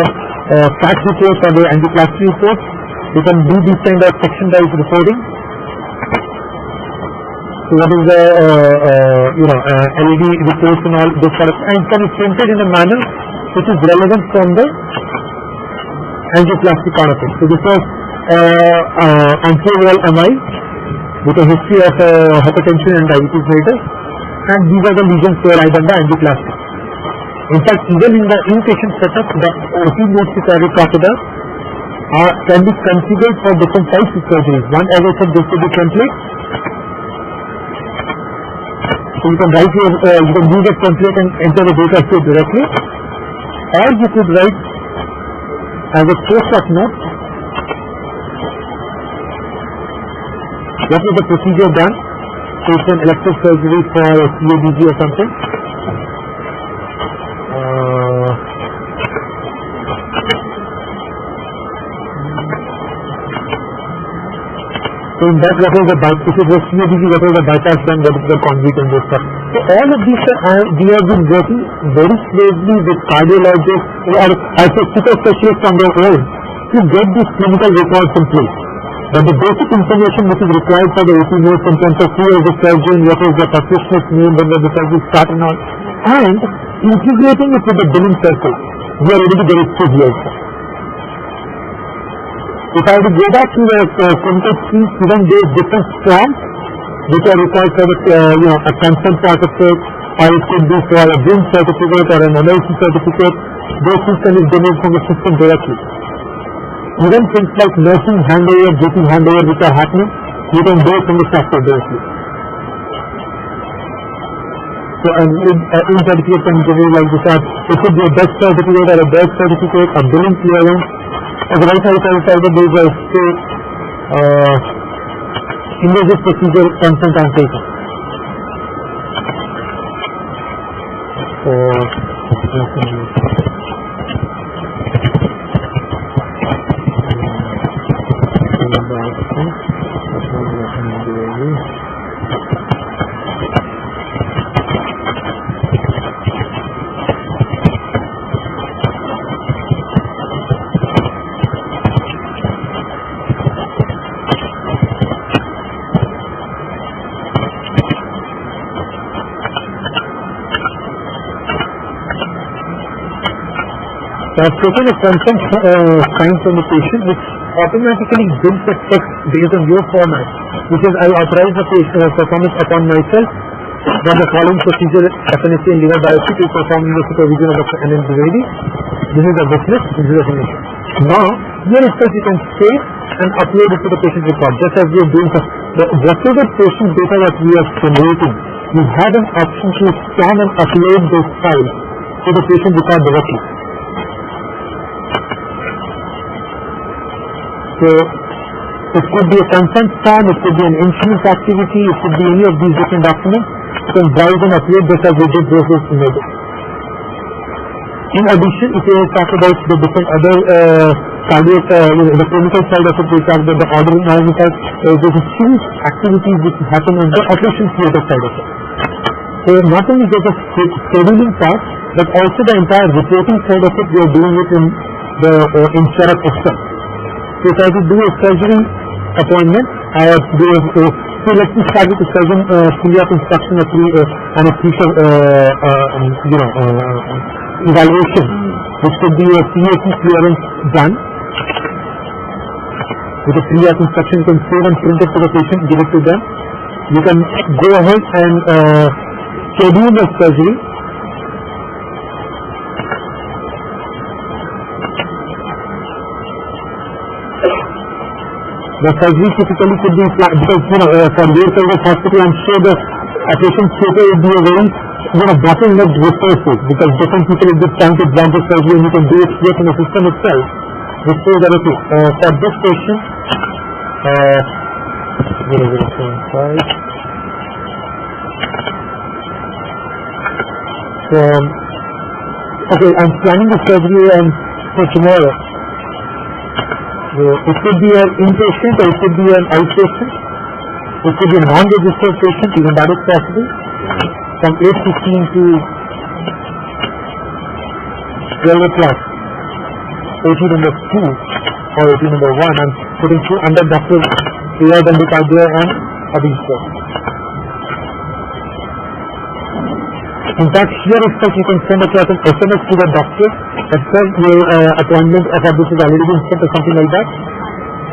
CAT reports or the angioplasty reports, you can do this kind of section-wise reporting. So what is the LED reports and all this sort of, and can be printed in a manner which is relevant from the angioplasty part of it. So this was anterior MI with a history of hypertension and diabetes mellitus, and these are the lesions where I done the angioplasty. In fact, even in the inpatient setup, the OP notes which I will talk about can be configured for different types of surgeries. One, as I said, this will be template. So you can write your, you can use a template and enter the data here directly, or you could write as a post-op note what was the procedure done. So it's an elective surgery for CABG or something. So in that, what was the bypass, if it was CABG, what was the bypass done, what is the conduit and this stuff. So all of these, we have been working very closely with cardiologists, or I say super specialists on their own, to get these clinical records in place. But the basic information which is required for the OP notes in terms of who is the surgeon, what is the practitioner's name, when the surgery start and all, and integrating it with the billing circle, we are able to get it through here. If I were to go back to the clinical schemes, even there are different forms which are required for the, a consent part of it, or it could be for a GYN certificate or an MLC certificate. Those things can be generated from the system directly. Even things like nursing handover, GP handover which are happening, you can do it from the software directly. So an in certificate can be generated like this. It could be a death certificate or a birth certificate, a billing clearance. As a right side there is a invasive procedure consent and taken. I have taken a consent sign from the patient which automatically builds a text based on your format, which is I authorize the patient performance upon myself that the following procedure FNSA and liver biopsy to perform in the supervision of Dr. N.M. Dwivedi. This is the witness, this is the signature. Now, here itself you can save and upload it to the patient record, just as we are doing for whatever patient data that we are generating. You have an option to scan and upload those files to the patient record directly. So, it could be a consent form, it could be an insurance activity, it could be any of these different documents. You can browse and upload just as we did those images. In addition, if you talk about the different other cardiac, the clinical side of it, we talk about the ordering and side, there's a huge activities which happen on the operation theatre side of it. So not only there's a scheduling part, but also the entire reporting side of it, we are doing it in the in Charak-Hospital. So if I have to do a surgery appointment, I have to do so let me start with the surgeon pre-op instruction and a pre-op evaluation, which could be a PAC clearance done. With a pre-op instruction, you can save and print it to the patient, give it to them. You can go ahead and schedule the surgery. The surgery typically could be because for your service hospital, I'm sure the operation theatre will be a very bottleneck resources because different people will be trying to plan the surgery and you can do it here in the system itself. For this question, 0075. So, okay, I'm planning the surgery for tomorrow. It could be an inpatient or it could be an outpatient. It could be a non-registered patient, even that is possible. From 8:15 to 12 o'clock. OT number 2 or OT number 1. I'm putting two under Dr. Ayad and Dikadia and Abhishek. In fact, here itself you can send across an SMS to the doctor that says your appointment of this has already been set or something like that.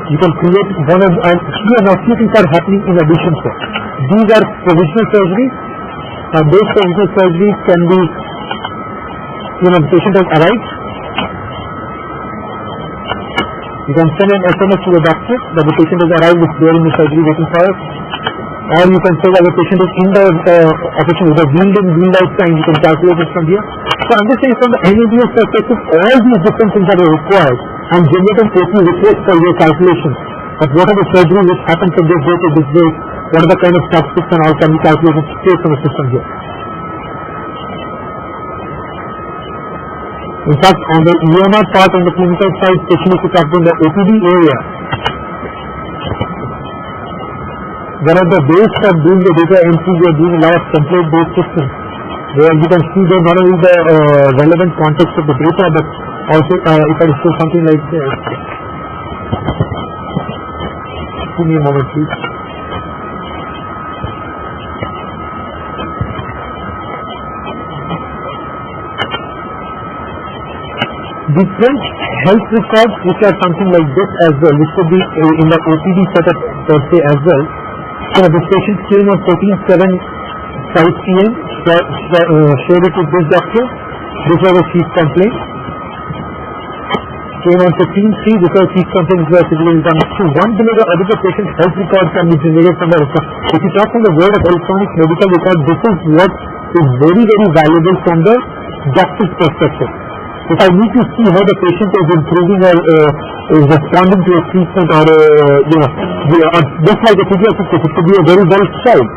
You can create one of and here now few things are happening in addition to. These are provisional surgeries. Those provisional surgeries can be, the patient has arrived. You can send an SMS to the doctor that the patient has arrived, is there in the surgery waiting for us. Or you can say that the patient is in the operation with a wheeled in, wheeled out time, you can calculate it from here. So I'm just saying from the NABS perspective, all these different things that are required and generate an AP report for your calculation. But what are the surgeries which happen from this day to this day, what are the kind of statistics and all can be calculated straight from the system here. In fact, on the EMR part on the clinical side, especially if you talk about the OPD area, one of the ways of doing the data entry, we are doing a lot of template-based systems, where you can see there not only the relevant context of the data, but also if I show something like this. Give me a moment, please. Different health records, which are something like this as well, which could be in the OPD setup per se as well. So this patient came on 14/7, 5 p.m. Shared it with this doctor. This was a chief complaint. Came on 15/3 because chief complaints were typically done. So one below the other, the patient's health record can be generated from the record. If you talk from the word of electronic medical record, this is what is very, very valuable from the doctor's perspective. If I need to see how the patient is improving or is responding to a treatment or just like a pediatric case, it could be a very well child.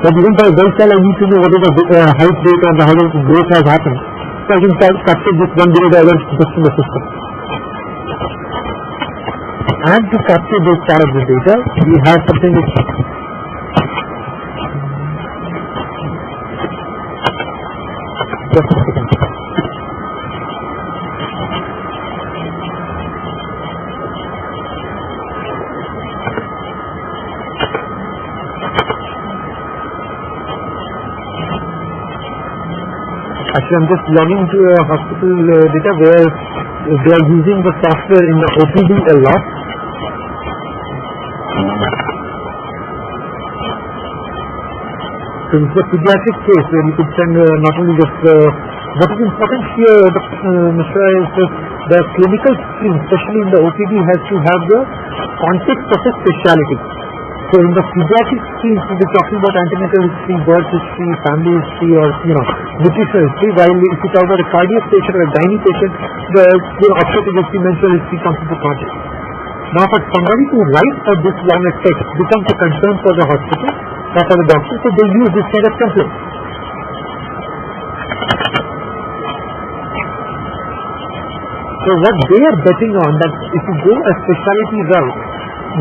But even for a well child, I need to know what is the height rate and how the growth has happened. So I can capture this one below the other just in the system. And to capture this part of the data, we have something which just a second. Actually, I'm just logging into a hospital data where they are using the software in the OPD a lot. So it's a pediatric case where you could send not only just what is important here, Mr. is the clinical screen, especially in the OPD, has to have the context of a specialty. So in the pediatric screen, we'll be talking about antenatal history, birth history, family history, or nutritional history. While if you talk about a cardiac patient or a gynae patient, the obstetric history, menstrual history comes into context. Now, for somebody to write this long text becomes a concern for the hospital, not for the doctor. So they use this kind of template. So what they are betting on, that if you go a specialty route,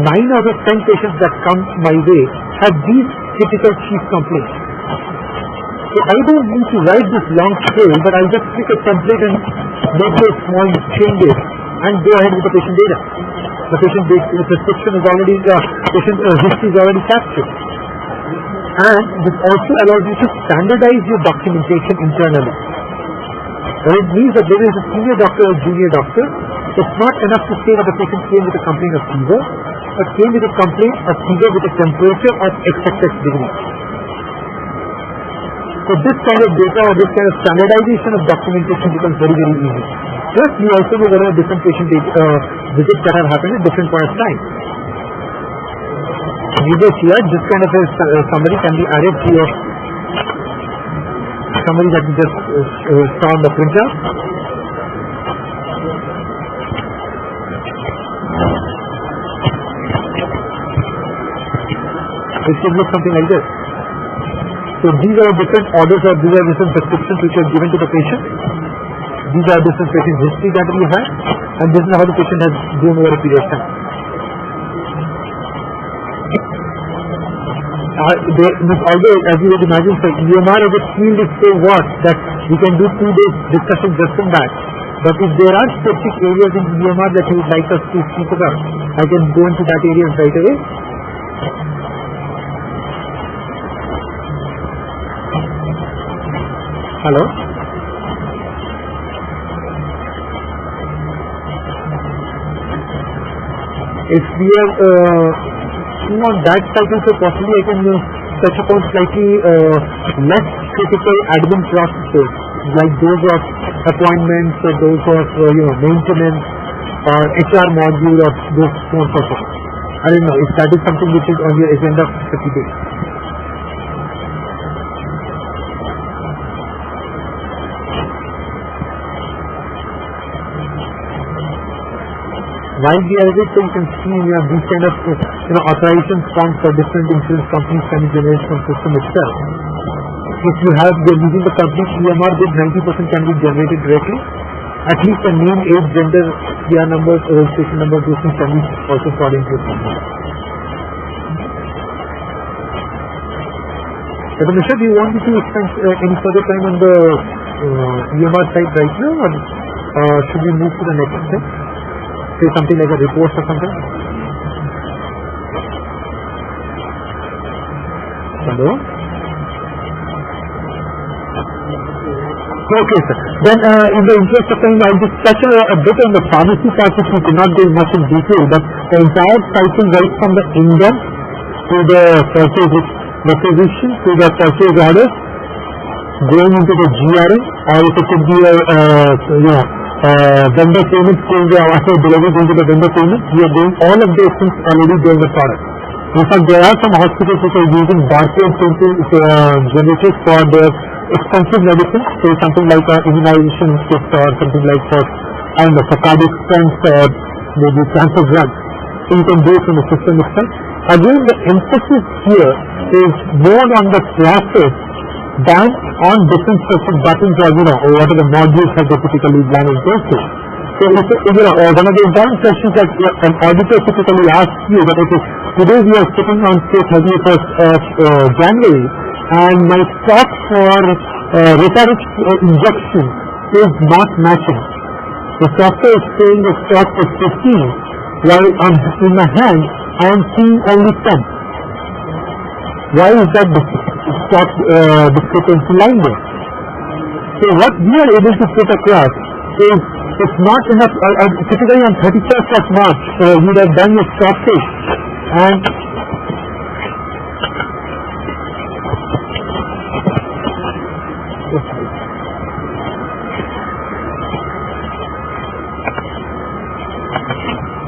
9 out of 10 patients that come my way have these typical chief complaints. So I don't need to write this long trail, but I'll just pick a template and make those small changes and go ahead with the patient data. The patient prescription is already, patient history is already captured. And this also allows you to standardize your documentation internally. And it means that whether it's a senior doctor or junior doctor, it's not enough to say that the patient came with a complaint of fever, but came with a complaint of fever with a temperature of XXX degrees. So this kind of data or this kind of standardization of documentation becomes very, very easy. Plus, we also know whether different patient visits that have happened at different points of time. Needless here, this kind of a summary can be added to your summary that we just saw on the printer. It should look something like this. So these are different orders or these are different prescriptions which are given to the patient. These are different patient history that we have, and this is how the patient has grown over a period of time. Although, as you would imagine, so EMR as a field is so vast that we can do 2 days discussion just on that. But if there are specific areas in EMR that you would like us to speak about, I can go into that area right away. Hello? If we are on that cycle, so possibly I can touch upon slightly less critical admin processes, like those of appointments or those of maintenance or HR module or those so on so forth. I don't know if that is something which is on your agenda for today. While we are at it, so you can see these kind of authorization forms for different insurance companies can be generated from system itself. If you have, you're using the company EMR, with 90% can be generated directly. At least the name, age, gender, PR numbers, registration numbers, those things can be also brought into the system. But Mr. do you want me to spend any further time on the EMR side right now, or should we move to the next step? Say something like a report or something? Hello? Okay, sir. Then in the interest of time, I'll just touch a bit on the pharmacy part, which we cannot go much in detail, but the entire cycle right from the index to the purchase requisition to the purchase order, going into the GRA, or if it could be a vendor payments going after delivery going to the vendor payments, we are doing all of those things already during the product. In fact, there are some hospitals which are using barcode generators for their expensive medicine, so something like immunization kits or something like for, I don't know, for cardiac stents or maybe cancer drugs. So you can do it from the system itself. Again, the emphasis here is more on the process than on different specific buttons or what are the modules that they typically manage those to. So one of the important questions that an auditor typically asks you that today we are sitting on say 31st of January and my stock for Retarix injection is not matching. The software is saying the stock is 15 while in my hand I am seeing only 10. Why is that stock discrepancy lying there? So what we are able to put across is it's not enough. Typically on 31st of March, you would have done your stock take, and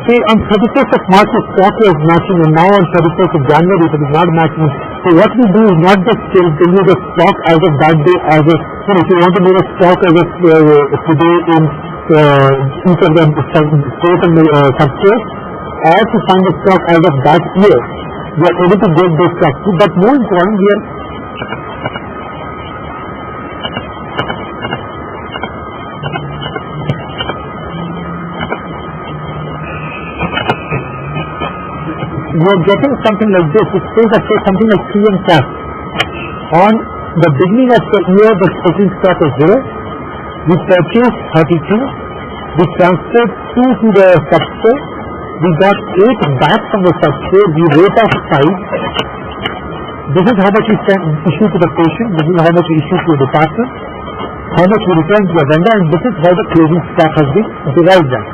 say on 31st of March the stock was matching, and now on 31st of January it is not matching. So what we do is not just tell you the stock as of that day, as of if you want to know the stock as of today in each of the stores and substores, or to find the stock as of that year, we are able to get those stocks. But more important, we are you are getting something like this. It says that something like 3 and cap. On the beginning of the year, the opening stock is 0. We purchased 32. We transferred 2 to the substore. We got 8 back from the substore. We wrote off 5. This is how much we issue to the patient. This is how much we issue to the department. How much we return to the vendor, and this is how the closing stock has been derived at.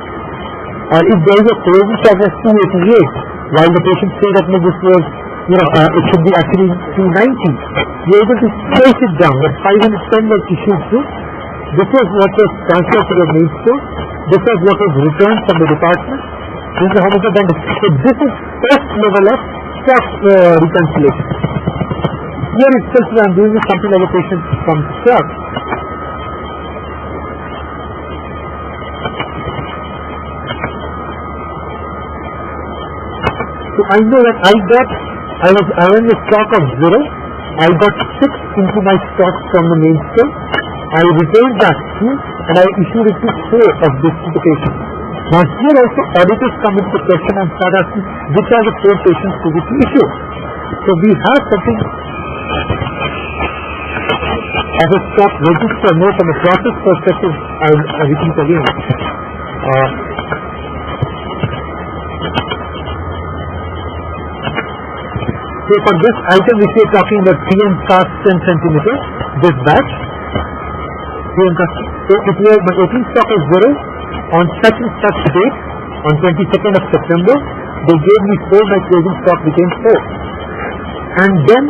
Or if there is a closing stock of 288, while the patient said that this was, it should be actually 290, we are able to trace it down. That 510 was issued to. This was what was transferred to the main store. This was what was returned from the department. This is how much the vendor. So this is first level of stock reconciliation. Here itself, I am doing something like a patient from stock. So I know that I was in a stock of 0. I got 6 into my stock from the main store. I returned that 2 and I issued it to 4 of this to the patient. Now here also auditors come into the question and start asking which are the 4 patients to which we issue. So we have something as a stock register more from a process perspective. I repeat again. So for this item which we are talking about 3 and cast 10 centimeters, this batch, 3 and cast, so it was my opening stock is 0. On such and such date, on 22nd of September, they gave me 4, my closing stock became 4. And then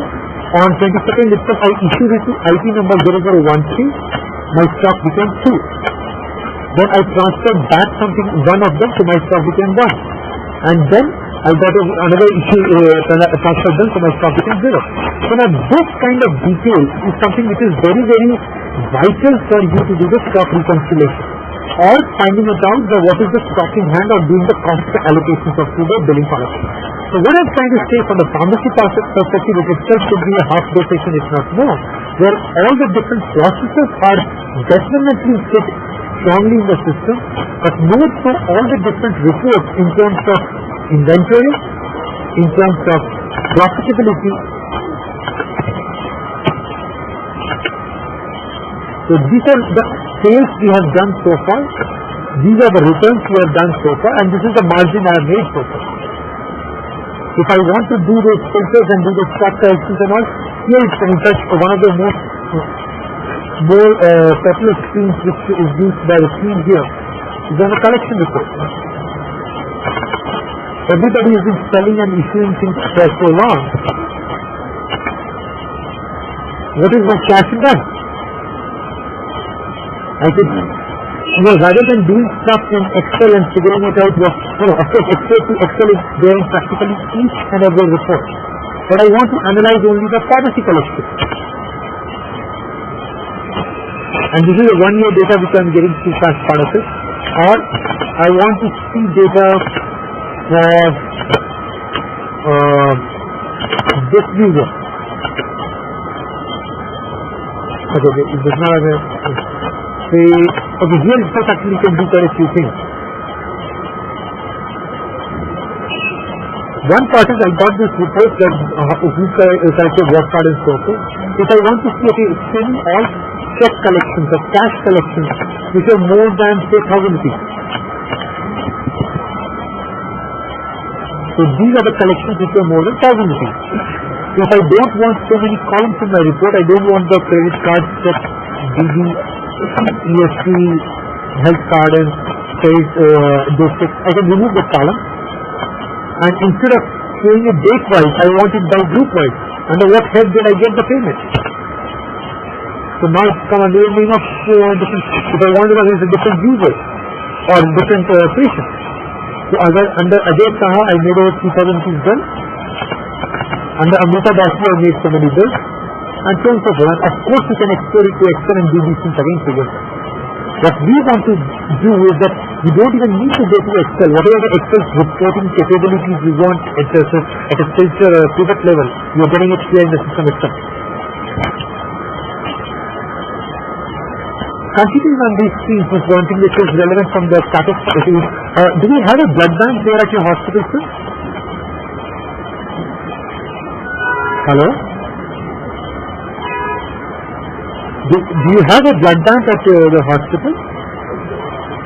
on 22nd itself, I issued it to IP number 0013, my stock became 2. Then I transferred back something, one of them, so my stock became 1. And then I got another issue, transferred them, so my stock became 0. So now this kind of detail is something which is very, very vital for you to do the stock reconciliation. Or finding out what is the stock in hand, or doing the cost allocations of the billing policy. So what I'm trying to say from the pharmacy perspective, it itself should be a half-day session, if not more, where all the different processes are definitely fit strongly in the system, but note for all the different reports in terms of inventory, in terms of profitability. So these are the sales we have done so far, these are the returns we have done so far, and this is the margin I have made so far. If I want to do the expenses and do the stock corrections and all, here it's in fact one of the more popular screens which is used by the team here is on the collection report. Everybody has been selling and issuing things for so long. What is my cash in bank? I could, rather than doing stuff in Excel and figuring it out, of course Excel is there in practically each and every report. But I want to analyze only the pharmacy collection. And this is a 1-year data which I am getting through as part of it. Or I want to see data for this user. Okay, it does not have a... Okay, here itself actually can do quite a few things. One part is I got this report that who collected what card and so forth. If I want to see, okay, explaining all check collections or cash collections which are more than say 1,000 rupees. So these are the collections which are more than 1,000 rupees. So if I don't want so many columns in my report, I don't want the credit card, check, DG, ESP, health card and those checks. I can remove the column, and instead of showing it date wise, I want it by group wise. Under what head did I get the payment? So now it's come under the name of different, if I want it against a different user or different patient. So under Ajay Saha I made over 3,000 rupees bill. Under Amrita Dasu I made so many bills, and so on and so forth. And of course you can export it to Excel and do these things again together. What we want to do is that we don't even need to go to Excel. Whatever the Excel reporting capabilities we want at a filter pivot level, we are getting it here in the system itself. Considering on these things is one thing which is relevant from the status. Do we have a blood bank there at your hospital, sir? Hello? Do you have a blood bank at the hospital?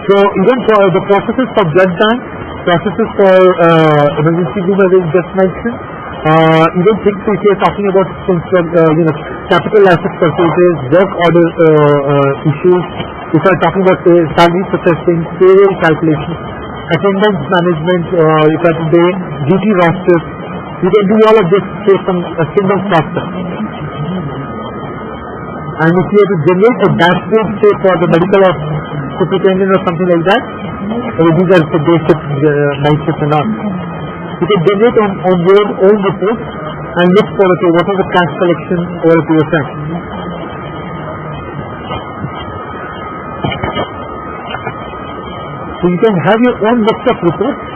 So even for the processes for blood bank, processes for emergency room as I just mentioned, even things if you are talking about capital asset purchases, work order issues, if you are talking about salary processing, payroll calculation, attendance management, if you are doing duty rosters, you can do all of this through a single software. And if you have to generate a dashboard, say for the medical superintendent or something like that, these are the day shift, night shift and all. You can generate on your own report and look for what is the cash collection over a period of time. So you can have your own list of reports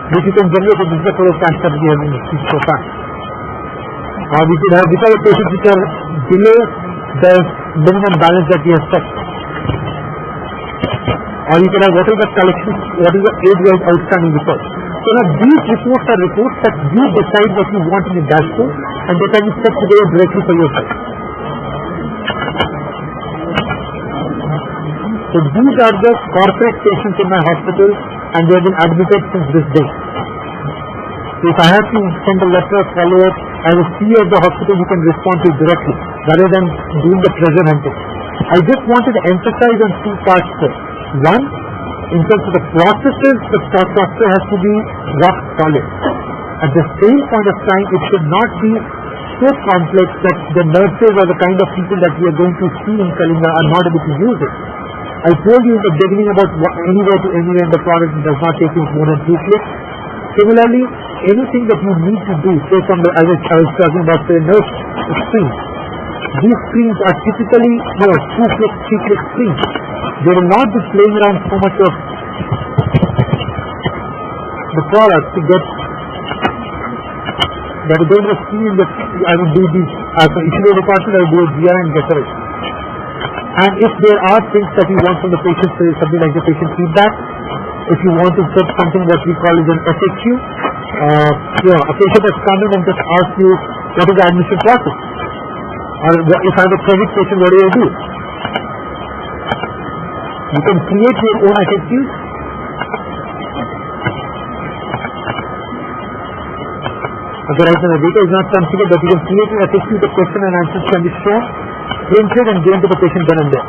which you can generate with the total cash that we have received so far. We could have which are the patients which are below the minimum balance that we have set. Or you can have what is the collection, what is the age-wise outstanding report. So now these reports are reports that you decide what you want in the dashboard and they can be set together directly for yourself. So these are the corporate patients in my hospital and they have been admitted since this day. So if I have to send a letter of follow-up, as a CEO of the hospital you can respond to it directly rather than doing the treasure hunting. I just wanted to emphasize on two parts here. One, in terms of the processes, the software has to be rock solid. At the same point of time, it should not be so complex that the nurses or the kind of people that we are going to see in Kalinga are not able to use it. I told you in the beginning about anywhere to anywhere in the product does not take you more than 2 clicks. Similarly, anything that you need to do, say from the, as I was talking about the nurse screens, these screens are typically 2-click, 3-click screens. They will not be playing around so much of the product to get that is going to see in the, I will do these as an issue department, I will do a GI and get it. And if there are things that you want from the patient, say something like the patient feedback, if you want to set something that we call as an FAQ, a patient has come in and just asked you what is the admission process, or if I have a chronic patient, what do I do? You can create your own FAQs. Okay, right now the data is not considered, but you can create an FAQ, the question and answers can be shown, printed and given to the patient then and there.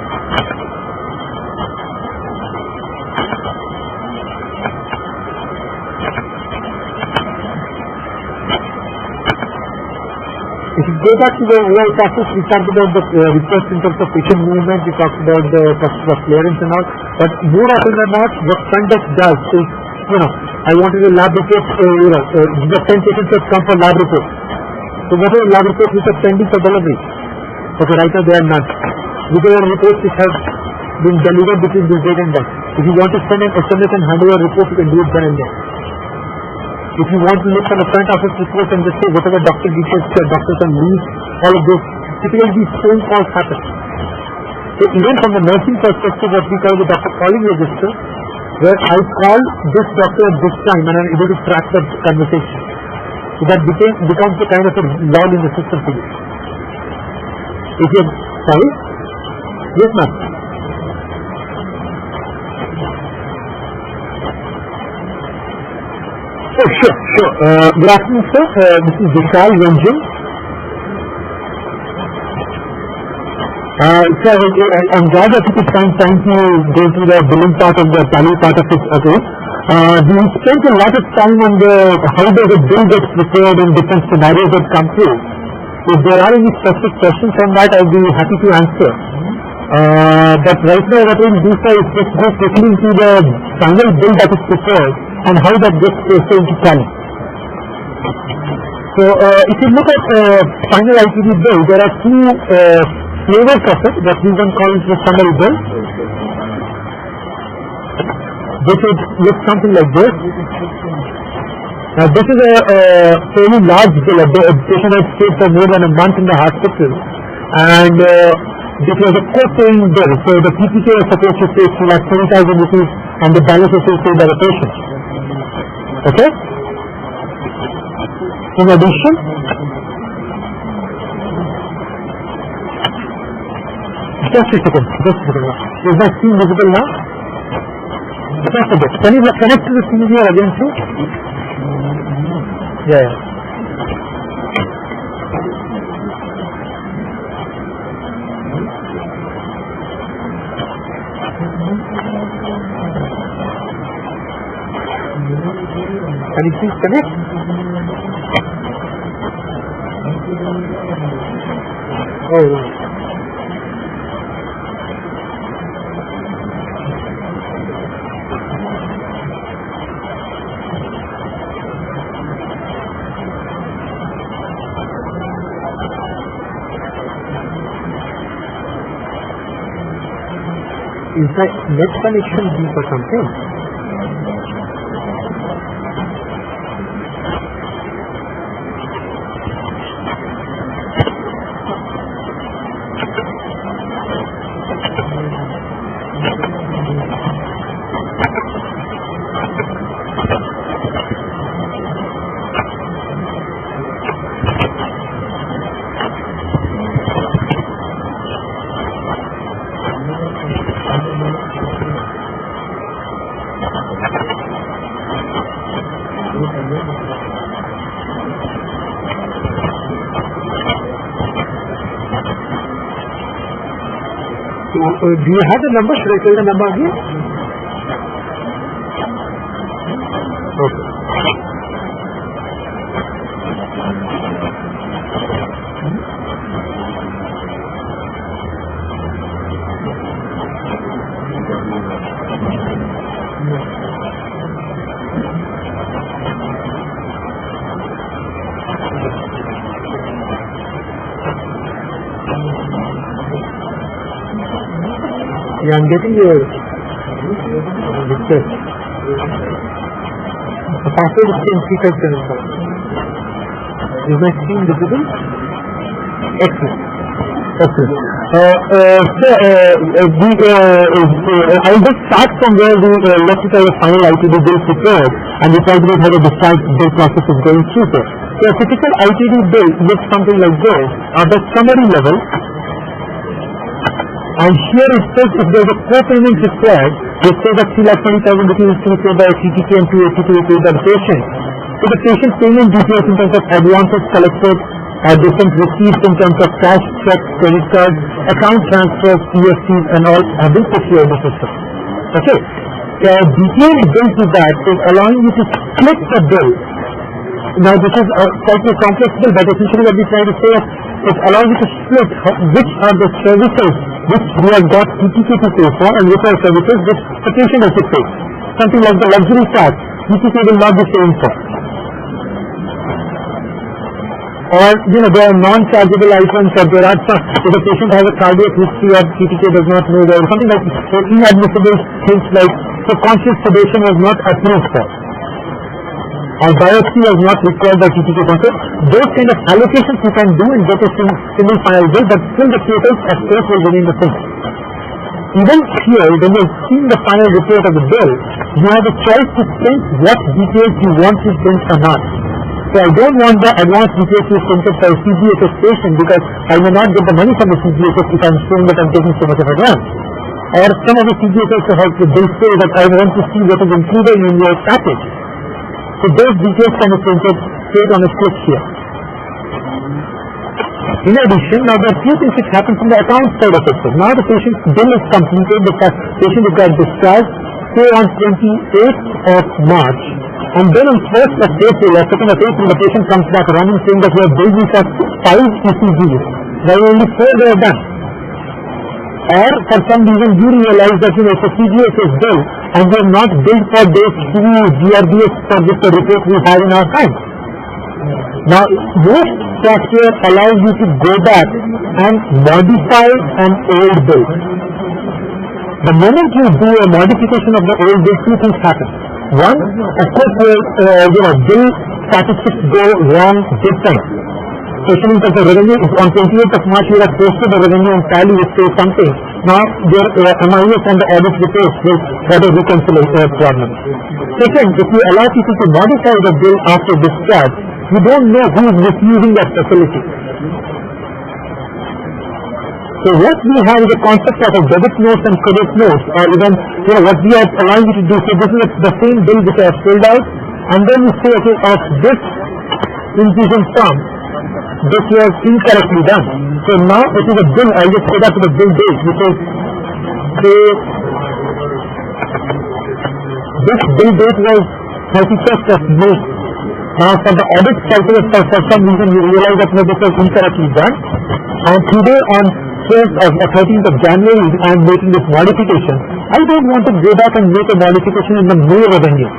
If you go back to the overall process, we talked about the request in terms of patient movement, we talked about the process of clearance and all, but more often than not, what front desk does is, I wanted a lab report, the 10 patients have come for lab report. So what are the lab reports which are pending for delivery? Okay, right now they are not. Because are reports which have been delivered between this date and that. If you want to send an SMS and hand over a report, you can do it then and there. If you want to look for the front office report and just say whatever doctor details, doctors and leaves, all of those, typically these phone calls happen. So even from the nursing perspective, what we call the doctor calling register, where I call this doctor at this time and I'm able to track that conversation. So that becomes a kind of a log in the system for you. If you're, sorry? Yes, ma'am. Oh, sure. Good afternoon, sir. This is Vishal Ranjan. Sir, I'm glad that you could find time to go through the billing part of the tally part of it again. We spent a lot of time on how does a bill get prepared in different scenarios that come through. If there are any specific questions on that, I'll be happy to answer. But right now what we'll do, sir, is just go quickly into the final bill that is prepared and how that gets placed into tally. So if you look at final ITD bill, there are two flavors of it that we can call it the summary bill. This would look something like this. Now this is a fairly large bill. A patient has stayed for more than a month in the hospital, and this was a co-paying bill. So the PPK was supposed to pay for like 20,000 rupees, and the balance was paid by the patient. Okay. In addition, Just a second. Is my screen visible now? Just a bit. Can you connect to the screen here again too? Yeah. Can you please connect? Oh. Is that net connection weak or something? Do you have the number? Should I tell the number again? Okay. Yeah, I'm getting your request. The password is in 3575. Is my screen visible? Excellent. Excellent. I'll just start from where we left it as a final ITD bill prepared, and we talked about how the discharge bill process is going through there. So a typical ITD bill looks something like this. At the summary level, and here it says if there is a co-payment required, it says that 3,20,000 rupees is to be paid by a TTK and 280 to be paid by the patient. So the patient payment details in terms of advances collected, different receipts in terms of cash, checks, credit cards, account transfers, EFTs and all have been put here in the system. Okay. Detailed bill to that is allowing you to split the bill. Now this is a slightly complex bill, but essentially what we try to say is it allows you to split which are the services which we have got TTK to pay for and which are services which the patient has to pay. Something like the luxury tax, TTK will not be paying for. Or, there are non-chargeable items, or there are some, if a patient has a cardiac history or TTK does not know, or something like inadmissible things like subconscious sedation was not approved for, or biopsy was not required by TTK consent. Those kind of allocations you can do and get a single final bill, but still the total expense will remain the same. Even here, when you're seeing the final report of the bill, you have a choice to print what details you want to print or not. So I don't want the advanced details to be printed for a CGHS patient because I may not get the money from the CGHS if I'm showing that I'm taking so much of advance. Or some of the CGHS have the bill say that I want to see what is included in your package. So those details can be printed straight on a click here. In addition, now there are few things which happen from the account side of it. Now the patient's bill is completed, the patient is got discharged, say on 28th of March, and then on 1st of April or 2nd of April the patient comes back running saying that we have billed you for 5 ECGs, while only 4 were done. Or for some reason you realize that it's a CGHS bill and we have not billed for those 2 GRBS for this report we have in our hand. Now most software allows you to go back and modify an old bill. The moment you do a modification of the old bill, 2 things happen. One, of course, bill statistics go wrong this time. Especially because the revenue on 28th of March, you have posted the revenue and tally which says something. Now, your MIS and the audit reports will have a reconciliation problem. Second, if you allow people to modify the bill after discharge, you don't know who is misusing that facility. So what we have is a concept of a debit notes and credit notes, or even what we are allowing you to do. So this is the same bill which I have filled out, and then you say, okay, of this infusion form, this was incorrectly done. So now it is a bill. I'll just go back to the bill date, which is this bill date was 31st of May. Now for the audit cycle, for some reason you realize that this was incorrectly done, and today on 13th of January I am making this modification. I don't want to go back and make a modification in the May revenue.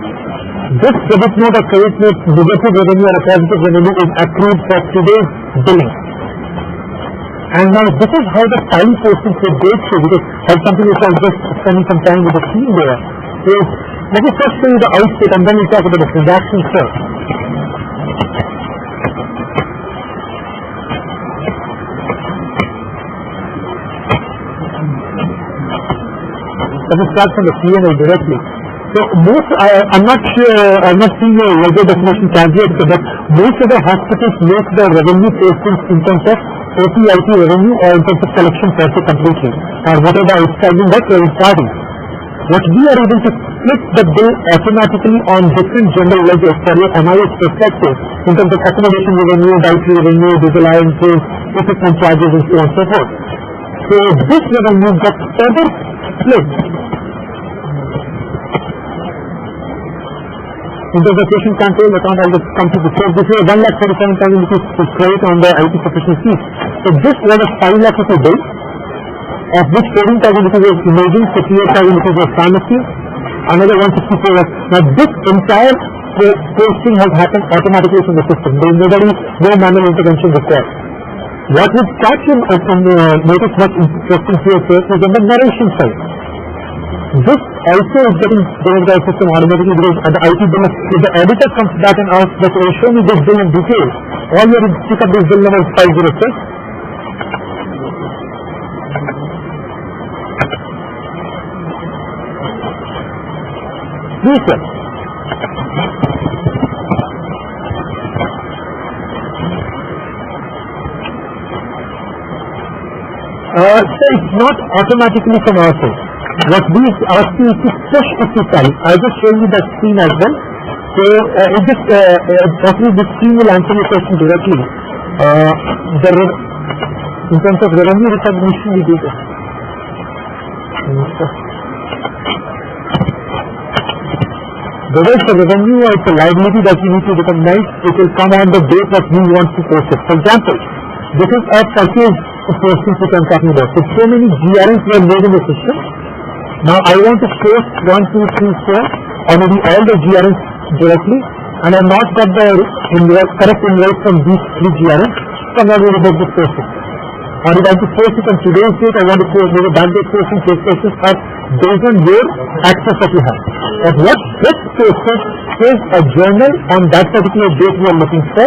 This debit note or credit note, negative revenue or a positive revenue is accrued for today's billing. And now this is how the time posting for date show, because that's something which I was just spending some time with the team there. So let me first show you the output and then we'll talk about the transactions first. Let me start from the P&L directly. So I'm not seeing a regular definition caveat, but most of the hospitals make the revenue postings in terms of OPIT revenue or in terms of collection per se completely, or whatever outstanding that third party. What we are able to split the bill automatically on different general ledgers for your MIS perspective in terms of accommodation revenue, dietary revenue, diesel allowances, equipment charges, and so on and so forth. So this revenue got further split in terms of patient control account. I'll just come to this. So this is 1,47,000 rupees credit on the IT professional fees. So this was a 5 lakh rupee bill, of which 14,000 rupees was emerging, 58,000 rupees was pharmacy, another 164 was. Now this entire posting has happened automatically from the system. There is no manual intervention required. What would catch you notice much interesting here first is on the narration side. This also is getting done by system automatically, because at the IT bill, if the editor comes back and asks that show me this bill in detail, all you have to pick up this bill number is 506. Yes, sir. So it's not automatically from our side. What we ask you is to push it to tally. I'll just show you the screen as well. So possibly this screen will answer your question directly. In terms of revenue recognition, we do this. Whether it's a revenue or it's a liability that we need to recognize, it will come on the date that we want to post it. For example, this is a purchase posting which I'm talking about. So many GRNs were made in the system. Now I want to post 1, 2, 3, 4, or maybe all the GRNs directly, and I've not got the correct invoice from these 3 GRNs, so I'm not going to make this posting. Or if I want to post it on today's date, I want to post maybe backdate posting, case posting, or based on your access that you have. But what this posted is a journal on that particular date we are looking for,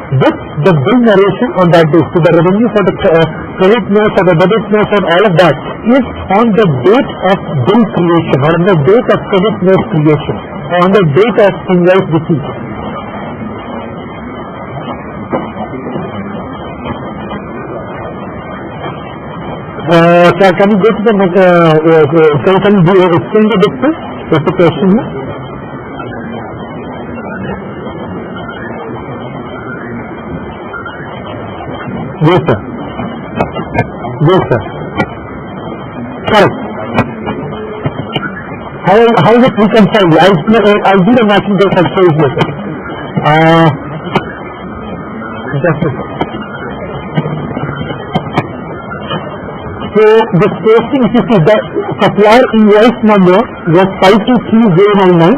with the bill narration on that day. So the revenue for the credit notes or the debit notes and all of that is on the date of bill creation, or on the date of credit note creation, or on the date of invoice receipt. Can you go to the next, can you explain the difference? What's the question here? Yes, sir. Yes, sir. Correct. How is it reconciled? I'll do the matching just I'll show you later. Just a second. So the posting, if you see, the supplier invoice number was 523099.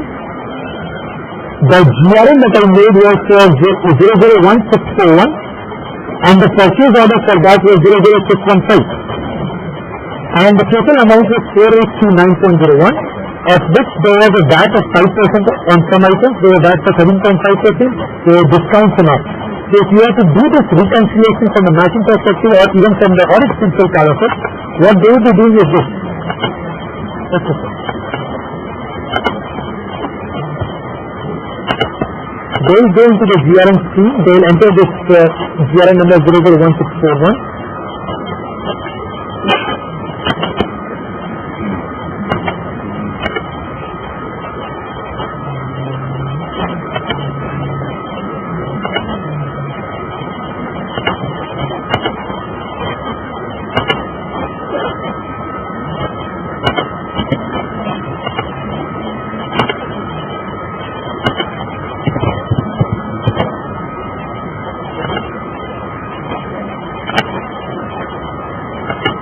The GRN that I made was 001641, and the purchase order for that was 00615. And the total amount was 4829.01, of which there was a VAT of 5% on some items, there was VAT for 7.5%, there were discounts and all. So if you have to do this reconciliation from the matching perspective or even from the audit principle part of it, what they will be doing is this. That's it. They will go into the GRN screen, they will enter this GRN number 001641.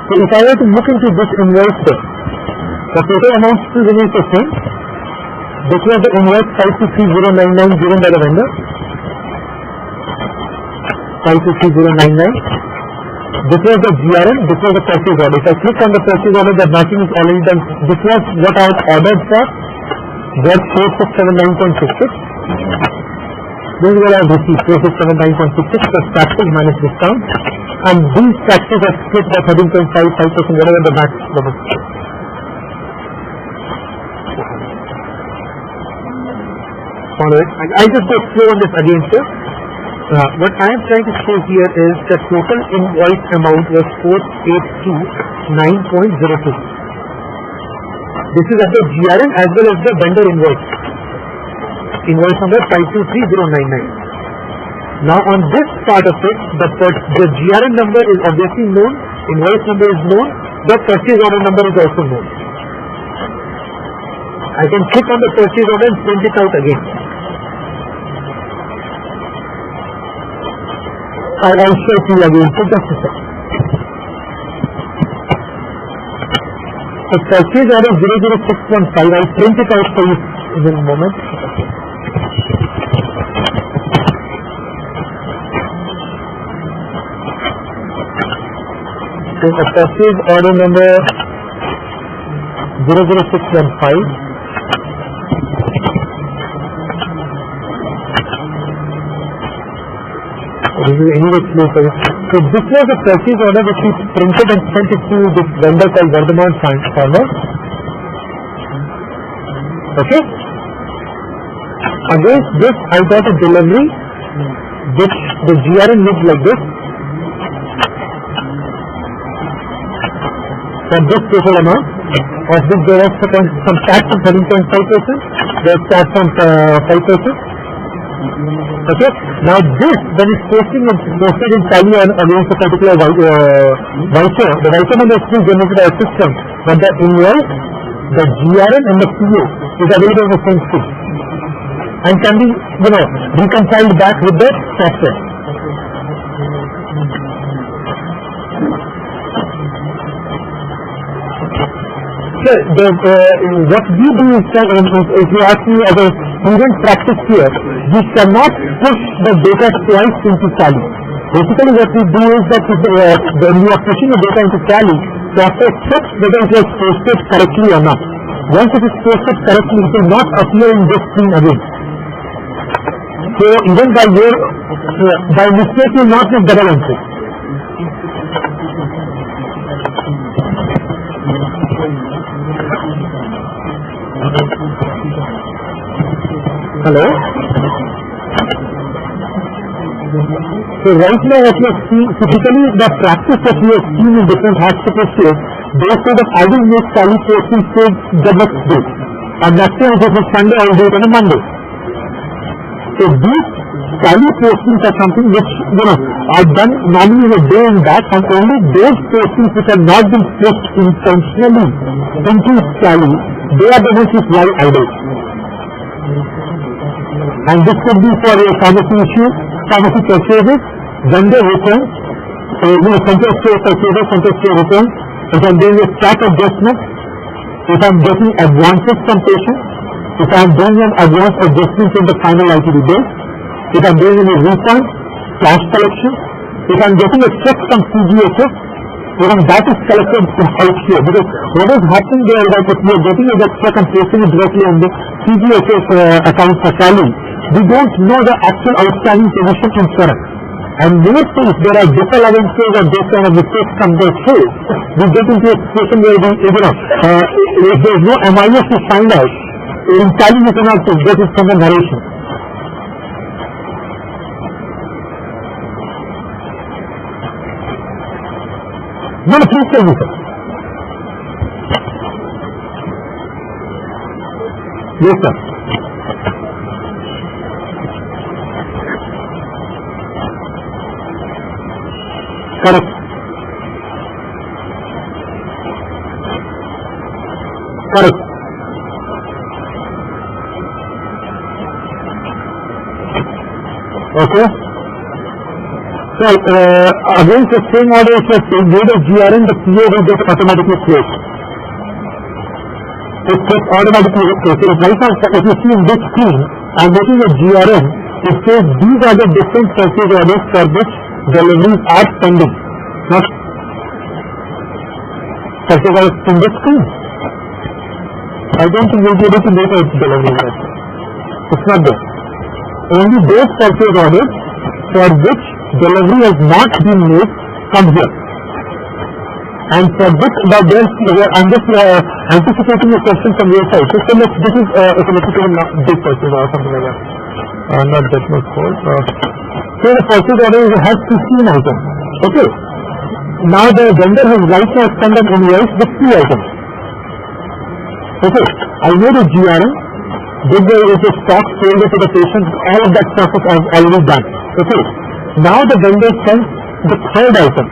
So if I were to look into this invoice here, the total amount still remains the same. This was the invoice 523,099 given by the vendor. 523,099. This was the GRN, this was the purchase order. If I click on the purchase order, the matching is already done. This was what I had ordered for, that 4679.66. This is what I have received, 4679.66 plus taxes minus discount. And these taxes are split by 13.55%, whatever the max level. Alright, I just go slow on this again, sir. What I am trying to show here is the total invoice amount was 4829.02. This is at the GRN as well as the vendor invoice. Invoice number 523099. Now on this part of it, the GRN number is obviously known, invoice number is known, the purchase order number is also known. I can click on the purchase order and print it out again. I'll show it to you again, so just a second. The purchase order 00615, I'll print it out for you in a moment. So the purchase order number 00615. This is anyway slow for you. So this was a purchase order which we printed and sent it to this vendor called Vardhaman Pharma. Okay. Against this I got a delivery which the GRN looks like this. For this total amount, of which there was some tax of 13.5%, there was tax on 5%. Okay. Now this, when it's posted in Tally against a particular voucher, the voucher number is still generated by a system, but the invoice, the GRN and the PO is available in the same sheet and can be, reconciled back with the software. So what we do is, if you ask me as a student practice here, we cannot push the data twice into Tally. Basically what we do is that when we are pushing the data into Tally, software checks whether it was posted correctly or not. Once it is posted correctly, it will not appear in this screen again. So even by mistake you will not make double entry. Hello? So right now what you have seen, typically the practice that we have seen in different hospitals here, they say that I will make Tally posting say the next day. And next time if it is Sunday, I will do it on a Monday. So these Tally postings are something which, are done normally in a day and back, and only those postings which have not been pushed intentionally into Tally, they are the ones which lie idle. And this could be for a pharmacy issue, pharmacy purchases, vendor returns, center store purchases, center store returns. If I'm doing a stock adjustment, if I'm getting advances from patients, if I'm doing an advance adjustment in the final ITD bill, if I'm doing any refund, cash collection, if I'm getting a check from CGHS, even that is collected out here, because what is happening there is that if we are getting a check and placing it directly on the CGHS account for Tally, we don't know the actual outstanding position in Charak. And most things, there are disallowances or this kind of mistakes come there through. We get into a situation where if there is no MIS to find out, in Tally you cannot get it from the narration. No, please tell me, sir. Yes, sir. Correct. Correct. Okay. Right. Against the same order, if you have made a GRN, the PO will get automatically closed. It gets automatically closed. So right now, if you see in this screen, I'm making a GRN. It says these are the different purchase orders for which deliveries are pending. Not purchase orders in this screen. I don't think you'll be able to make a delivery order. It's not there. Only those purchase orders for which delivery has not been made come here. And for which, I'm just anticipating a question from your side. So let's, this is let's say a big purchase or something like that. Not that much for. So the purchase order has 15 items. Okay. Now the vendor has right now sent an invoice with 2 items. Okay. I made a GRN. Did the stock sold to the patient? All of that stuff is already done. Okay. Now the vendor sends the third item.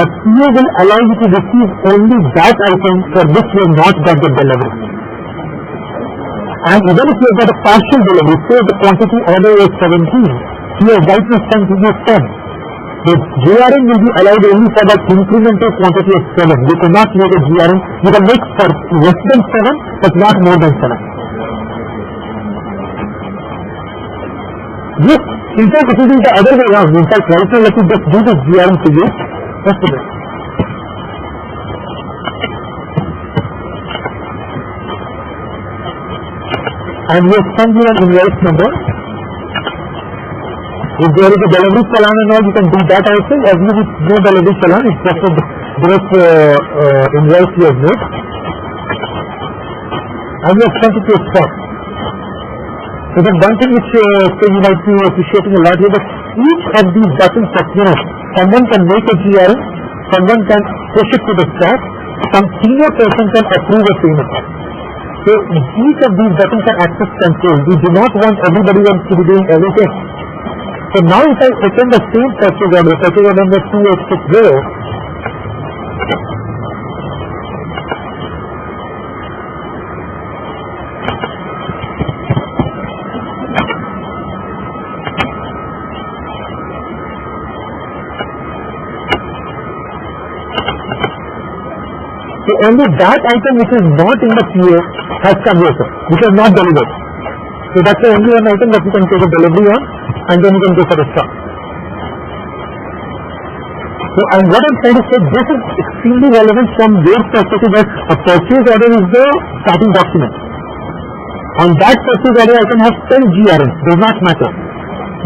The PO will allow you to receive only that item for which you have not got the delivery. And even if you have got a partial delivery, say the quantity order was 17, you have right now sent to you 10. The GRN will be allowed only for that incremental quantity of 7. You cannot make a GRN. You can make for less than 7, but not more than 7. Yes, in fact, it will be the other way around. In fact, right now, let me just do this GRN to you. Just a bit. And we have sent you an invoice number. If there is a delivery challan and all, you can do that also. As you with no delivery challan, it's just a direct invoice you have made. And we have sent it to a spot. So the one thing which you might be appreciating a lot here, that each of these buttons that, someone can make a GRN, someone can push it to the stock, some senior person can approve a payment. So each of these buttons are access control. We do not want everybody else to be doing everything. So now if I open the same purchase order number 2860, so only that item which is not in the PO has come here, sir, which is not delivered. So that's the only one item that you can take a delivery on, and then you can go for the stock. So, and what I'm trying to say, this is extremely relevant from your perspective, that a purchase order is the starting document. On that purchase order, I can have 10 GRNs, does not matter.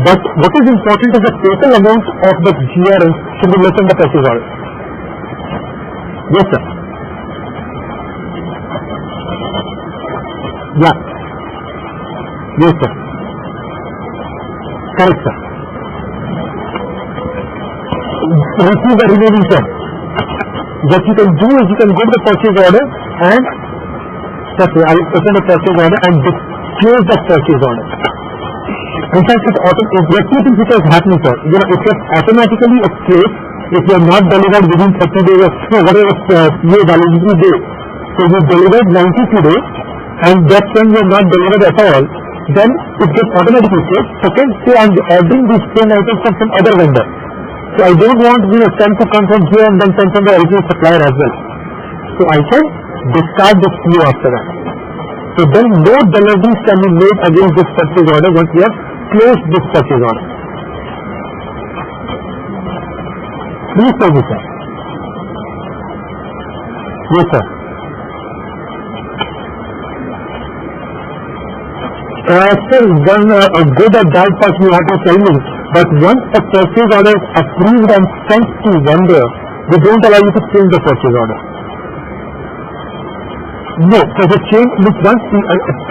But what is important is the total amount of the GRNs should be less than the purchase order. Yes, sir. Yeah. Yes, sir. Correct, sir. Receive the remaining term. What you can do is you can go to the purchase order and I'll open the purchase order and close the purchase order. In fact, what do you think is happening, sir? It gets automatically closed if you are not delivered within 30 days of whatever PO validity day. So you delivered 90 days, and that when you are not delivered at all, then it gets automatically closed. Second, say I am ordering these 10 items from some other vendor. So I don't want 10 to come from here and then 10 from the original supplier as well. So I can discard this PO after that. So then no deliveries can be made against this purchase order once we have closed this purchase order. Please tell me, sir. Yes, sir. Sir, one good or bad part you have to tell me, but once a purchase order is approved and sent to vendor, they don't allow you to change the purchase order. No, so the change, once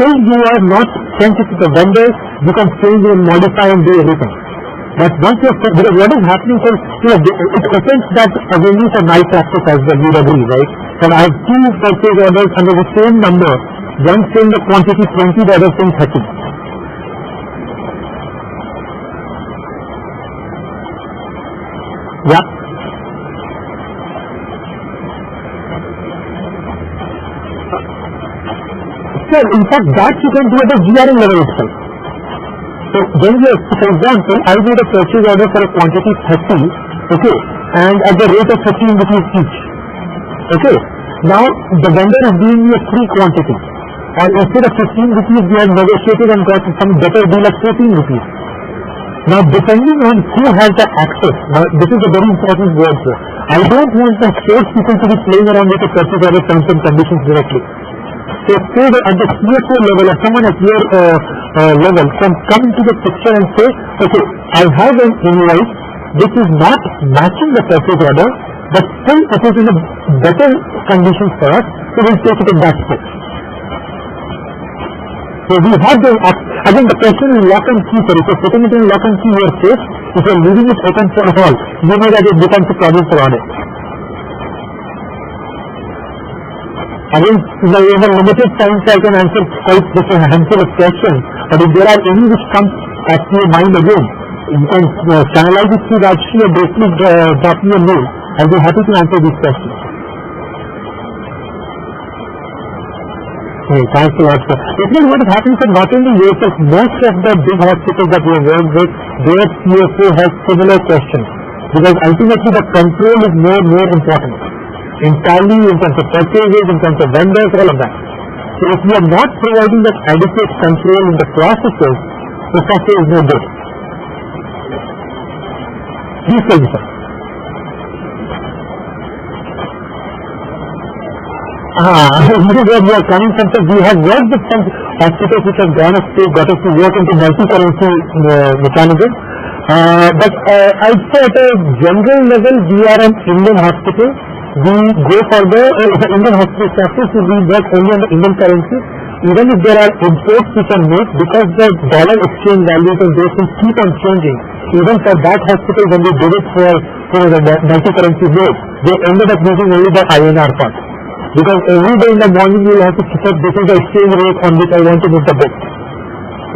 till you are not sent it to the vendor, you can change and modify and do everything. But once you have, because what is happening, sir, it opens that avenue for malpractice as well, you agree, right? And I have 2 purchase orders under the same number, one saying the quantity 20, the other saying 30. Yeah. Sir, in fact, that you can do at the GRN level itself. So when we are, for example, I made a purchase order for a quantity 30, okay, and at the rate of 15 rupees each. Okay. Now the vendor is giving me a free quantity, and instead of 15 rupees we have negotiated and got some better deal at 14 rupees. Now depending on who has the access, now this is a very important word, sir. I don't want the sales people to be playing around with the purchase order terms and conditions directly. So say that at the CFO level or someone at your level can come into the picture and say, okay, I have an invoice which is not matching the purchase order, but still it is in a better condition for us, so we'll take it in that stage. So we have the, again the question is lock and key, sir. If you're putting it in lock and key your safe, if you're leaving it open for all, you know that it becomes a problem for audit. Again, in a limited time so I can answer quite a handful of questions, but if there are any which come at your mind again, you can channelize it through Rajshri or basically drop me a mail. I'll be happy to answer these questions. Okay, thanks a lot, sir. Basically what is happening, sir, not only yourself, most of the big hospitals that we have worked with, their CFO has similar questions. Because ultimately the control is more important. Entirely in terms of purchases, in terms of vendors, all of that. So if we are not providing that adequate control in the processes, the software is no good. Please tell me, sir. Where we are coming from, sir, we have worked with some hospitals which have got us to work into multi-currency mechanism. But I'd say at a general level, we are an Indian hospital. We go for the Indian hospital practice, we work only on the Indian currency. Even if there are imports which are made, because the dollar exchange values and those things keep on changing, even for that hospital when they did it for the multi-currency rate, they ended up using only the INR part. Because every day in the morning you will have to check this is the exchange rate on which I want to make the book.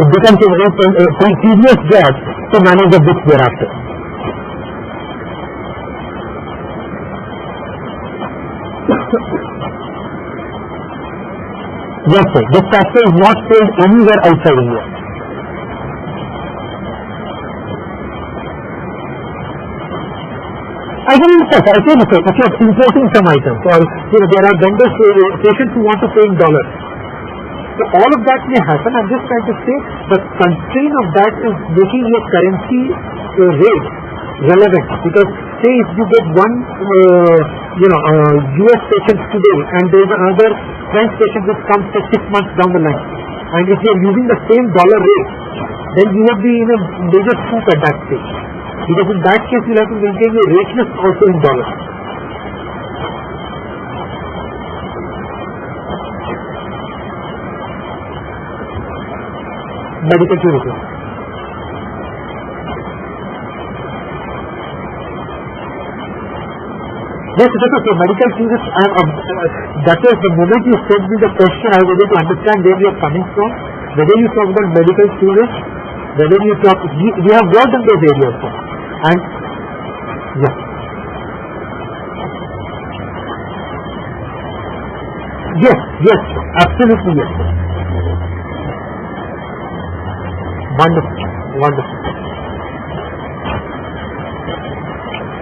It becomes a very tedious job to manage the books thereafter. Yes, sir. This software is not sold anywhere outside India. I can understand, I can understand. If you're importing some items, or there are vendors, patients who want to pay in dollars. So all of that may happen. I'm just trying to say the constraint of that is making your currency rate relevant. Because say if you get one US patient today and there is another French patient which comes 6 months down the line, and if you are using the same dollar rate, then you will be in a major scoop at that stage. Because in that case you will have to maintain your rateness also in dollars. Medical tourism. Yes, so medical tourism, that is the moment you sent me the question, I was able to understand where you are coming from. Whether you talk about medical tourism, whether you talk, we have worked in those areas. And yes. Yes, absolutely yes. Wonderful.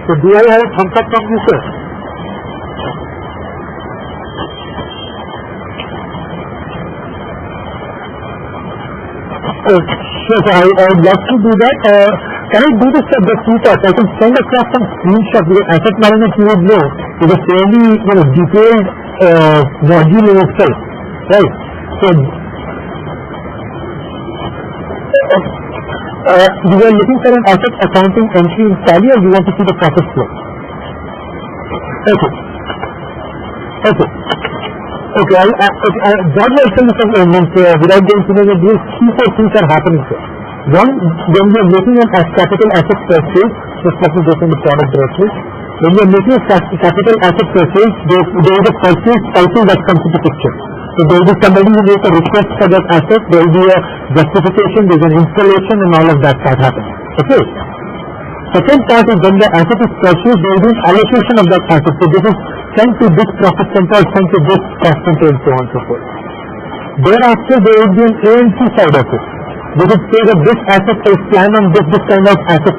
So do I have a thumbs up from you, sir? Sure, I would love to do that. Can I do this at the two parts? I can send across some screenshots because asset management you would know is a fairly detailed module in itself, right? So you are looking for an asset accounting entry in Tally, or you want to see the process flow? Okay, broadly I'll tell you some without going to the these 3-4 things are happening here. One, when we are making an capital asset purchase, just let me go from the product directly. When we are making a capital asset purchase, there is a purchase cycle that comes into picture. So there will be somebody who makes a request for that asset, there will be a justification, there is an installation, and all of that happens. Okay. Second part is when the asset is purchased, there will be an allocation of that asset. So this is sent to this profit center, sent to this cost center, and so on and so forth. Thereafter, there will be an A&C side of it. They would say that this asset is planned on this kind of asset,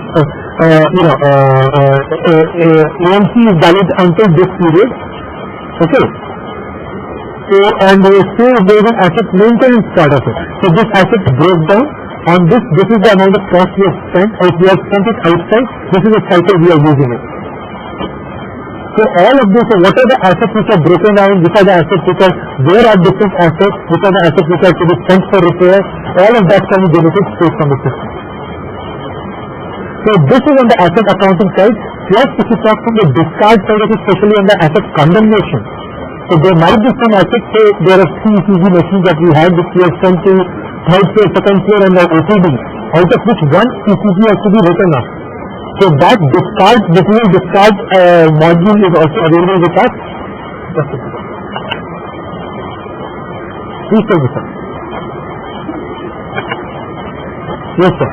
AMC is valid until this period. Okay. So, and they say there is an asset maintenance part of it. So this asset broke down. On this is the amount of cost we have spent. If we have spent it outside, this is the cycle we are using it. So all of this, so what are the assets which are broken down, which are the assets which are, where are different assets, which are the assets which are to be spent for repair, all of that can be generated straight from the system. So this is on the asset accounting side. Plus if you talk from the discharge side of it, especially on the asset condemnation. So there might be some assets, say there are 3 ECG machines that we had which we have sent to third floor, second floor and the OPD, out of which one ECG has to be written off. So that discharge, material discharge module is also available with us. Please tell me, sir. Yes, sir.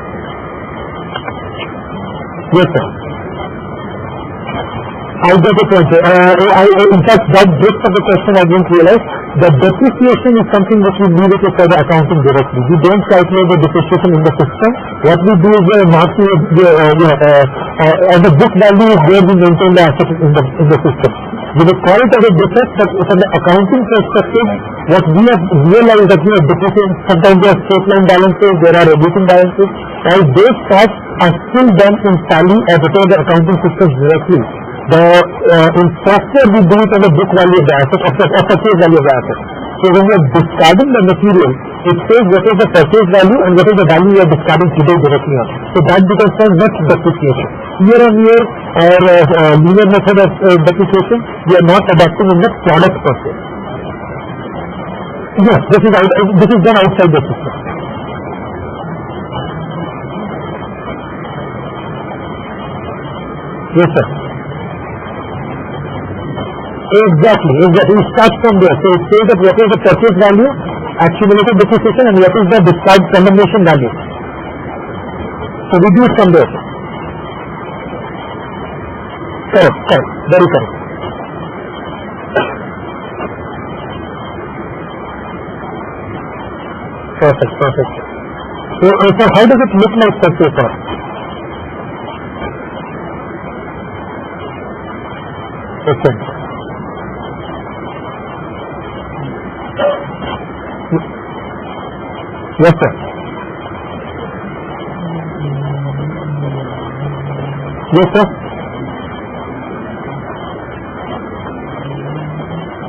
Yes, sir. I get the point, sir. In fact, that bit of the question I didn't realize. The depreciation is something which we leave it for the accounting directly. We don't calculate the depreciation in the system. What we do is marking on the book value is where we maintain the asset in the system. We will call it as a defect, but from the accounting perspective, what we have realized that depreciation, sometimes there are straight line balances, there are reducing balances, all those parts are still done in tally or whatever the accounting system directly. In software we do it on the book value of the asset, or purchase value of the asset. So when we are discarding the material, it says what is the purchase value and what is the value we are discarding today directly on. So that becomes a net depreciation. Year on year, our linear method of depreciation, we are not adapting in the product per se. Yes, this is done outside the system. Yes, sir. Exactly. It starts from there. So it says that what is the purchase value, accumulated depreciation, and what is the discard condemnation value. So we do it from there. Correct. Very correct. Perfect. So how does it look like per se, sir? Okay. Yes, sir. Yes, sir.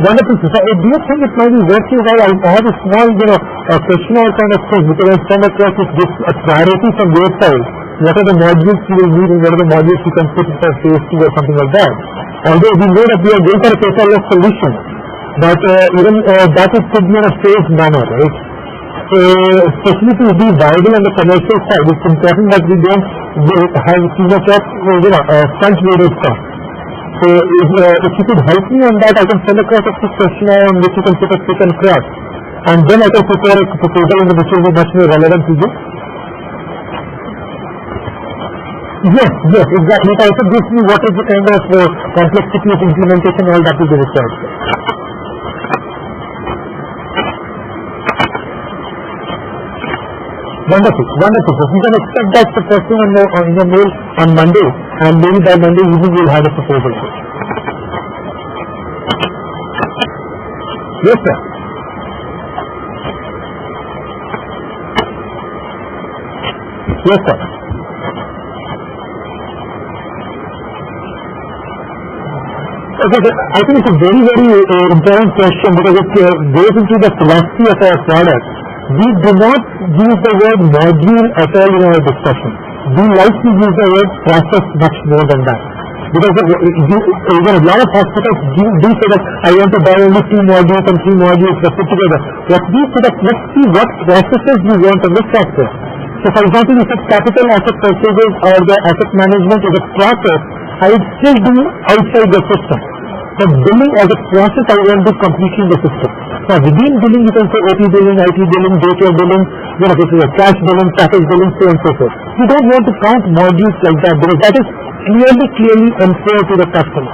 Wonderful, sir. Do you think it might be worth it? I have a small, questionnaire kind of thing, because I send across this a priority from your side. What are the modules you will need and what are the modules you can put in for phase 2 or something like that? Although we know that we are going for a cashless solution, but even that could be in a phased manner, right? So, especially to be viable on the commercial side, it's important that we don't have too much of, front-loaded stuff. So, if you could help me on that, I can send across a quick questionnaire on which you can put a tick and cross. And then I can prepare a proposal in which will be much more relevant to you. Yes, exactly. It also gives me what is the kind of complexity of implementation, all that will be required. Wonderful. So you can expect that the first thing in your mail on Monday, and maybe by Monday evening we will have a proposal. Yes, sir. Yes, sir. Okay, I think it's a very, very important question because it goes into the philosophy of our product. We do not use the word module at all in our discussion. We like to use the word process much more than that. Because even a lot of hospitals do say that I want to buy only 2 modules and 3 modules put together. What we say that let's see what processes we want on this software. So for example, if it's capital asset purchases or the asset management is a process, I would still do outside the system. But billing as a process, I want to do completely in the system. Now within billing, you can say OT billing, IT billing, daycare billing, this is a cash billing, package billing, so on and so forth. You don't want to count modules like that because that is clearly unfair to the customer.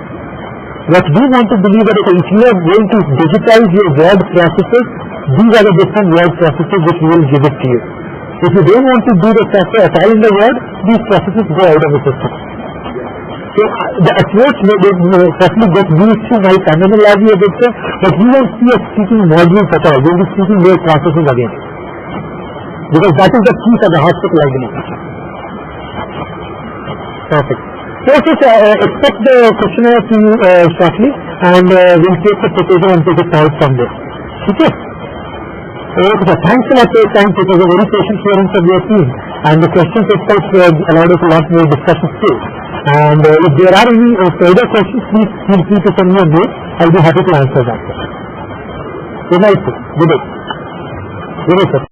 What we want to believe that if you are going to digitize your word processes, these are the different word processes which we will give it to you. If you don't want to do the software at all in the world, these processes go out of the system. So the approach may certainly get used to my terminology a bit, but we won't see us speaking modules at all. We will be speaking more processes again. Because that is the key for the hospital, I believe. Perfect. So expect the questionnaire to you shortly, and we'll take the proposal and take it out from there. Okay? Okay, sir. Thanks a lot for your time. It was a very patient hearing from your team, and the questions itself allowed us a lot more discussion too. And if there are any further questions, please feel free to send me a mail. I'll be happy to answer that. Good night, sir. Good day. Good day, sir.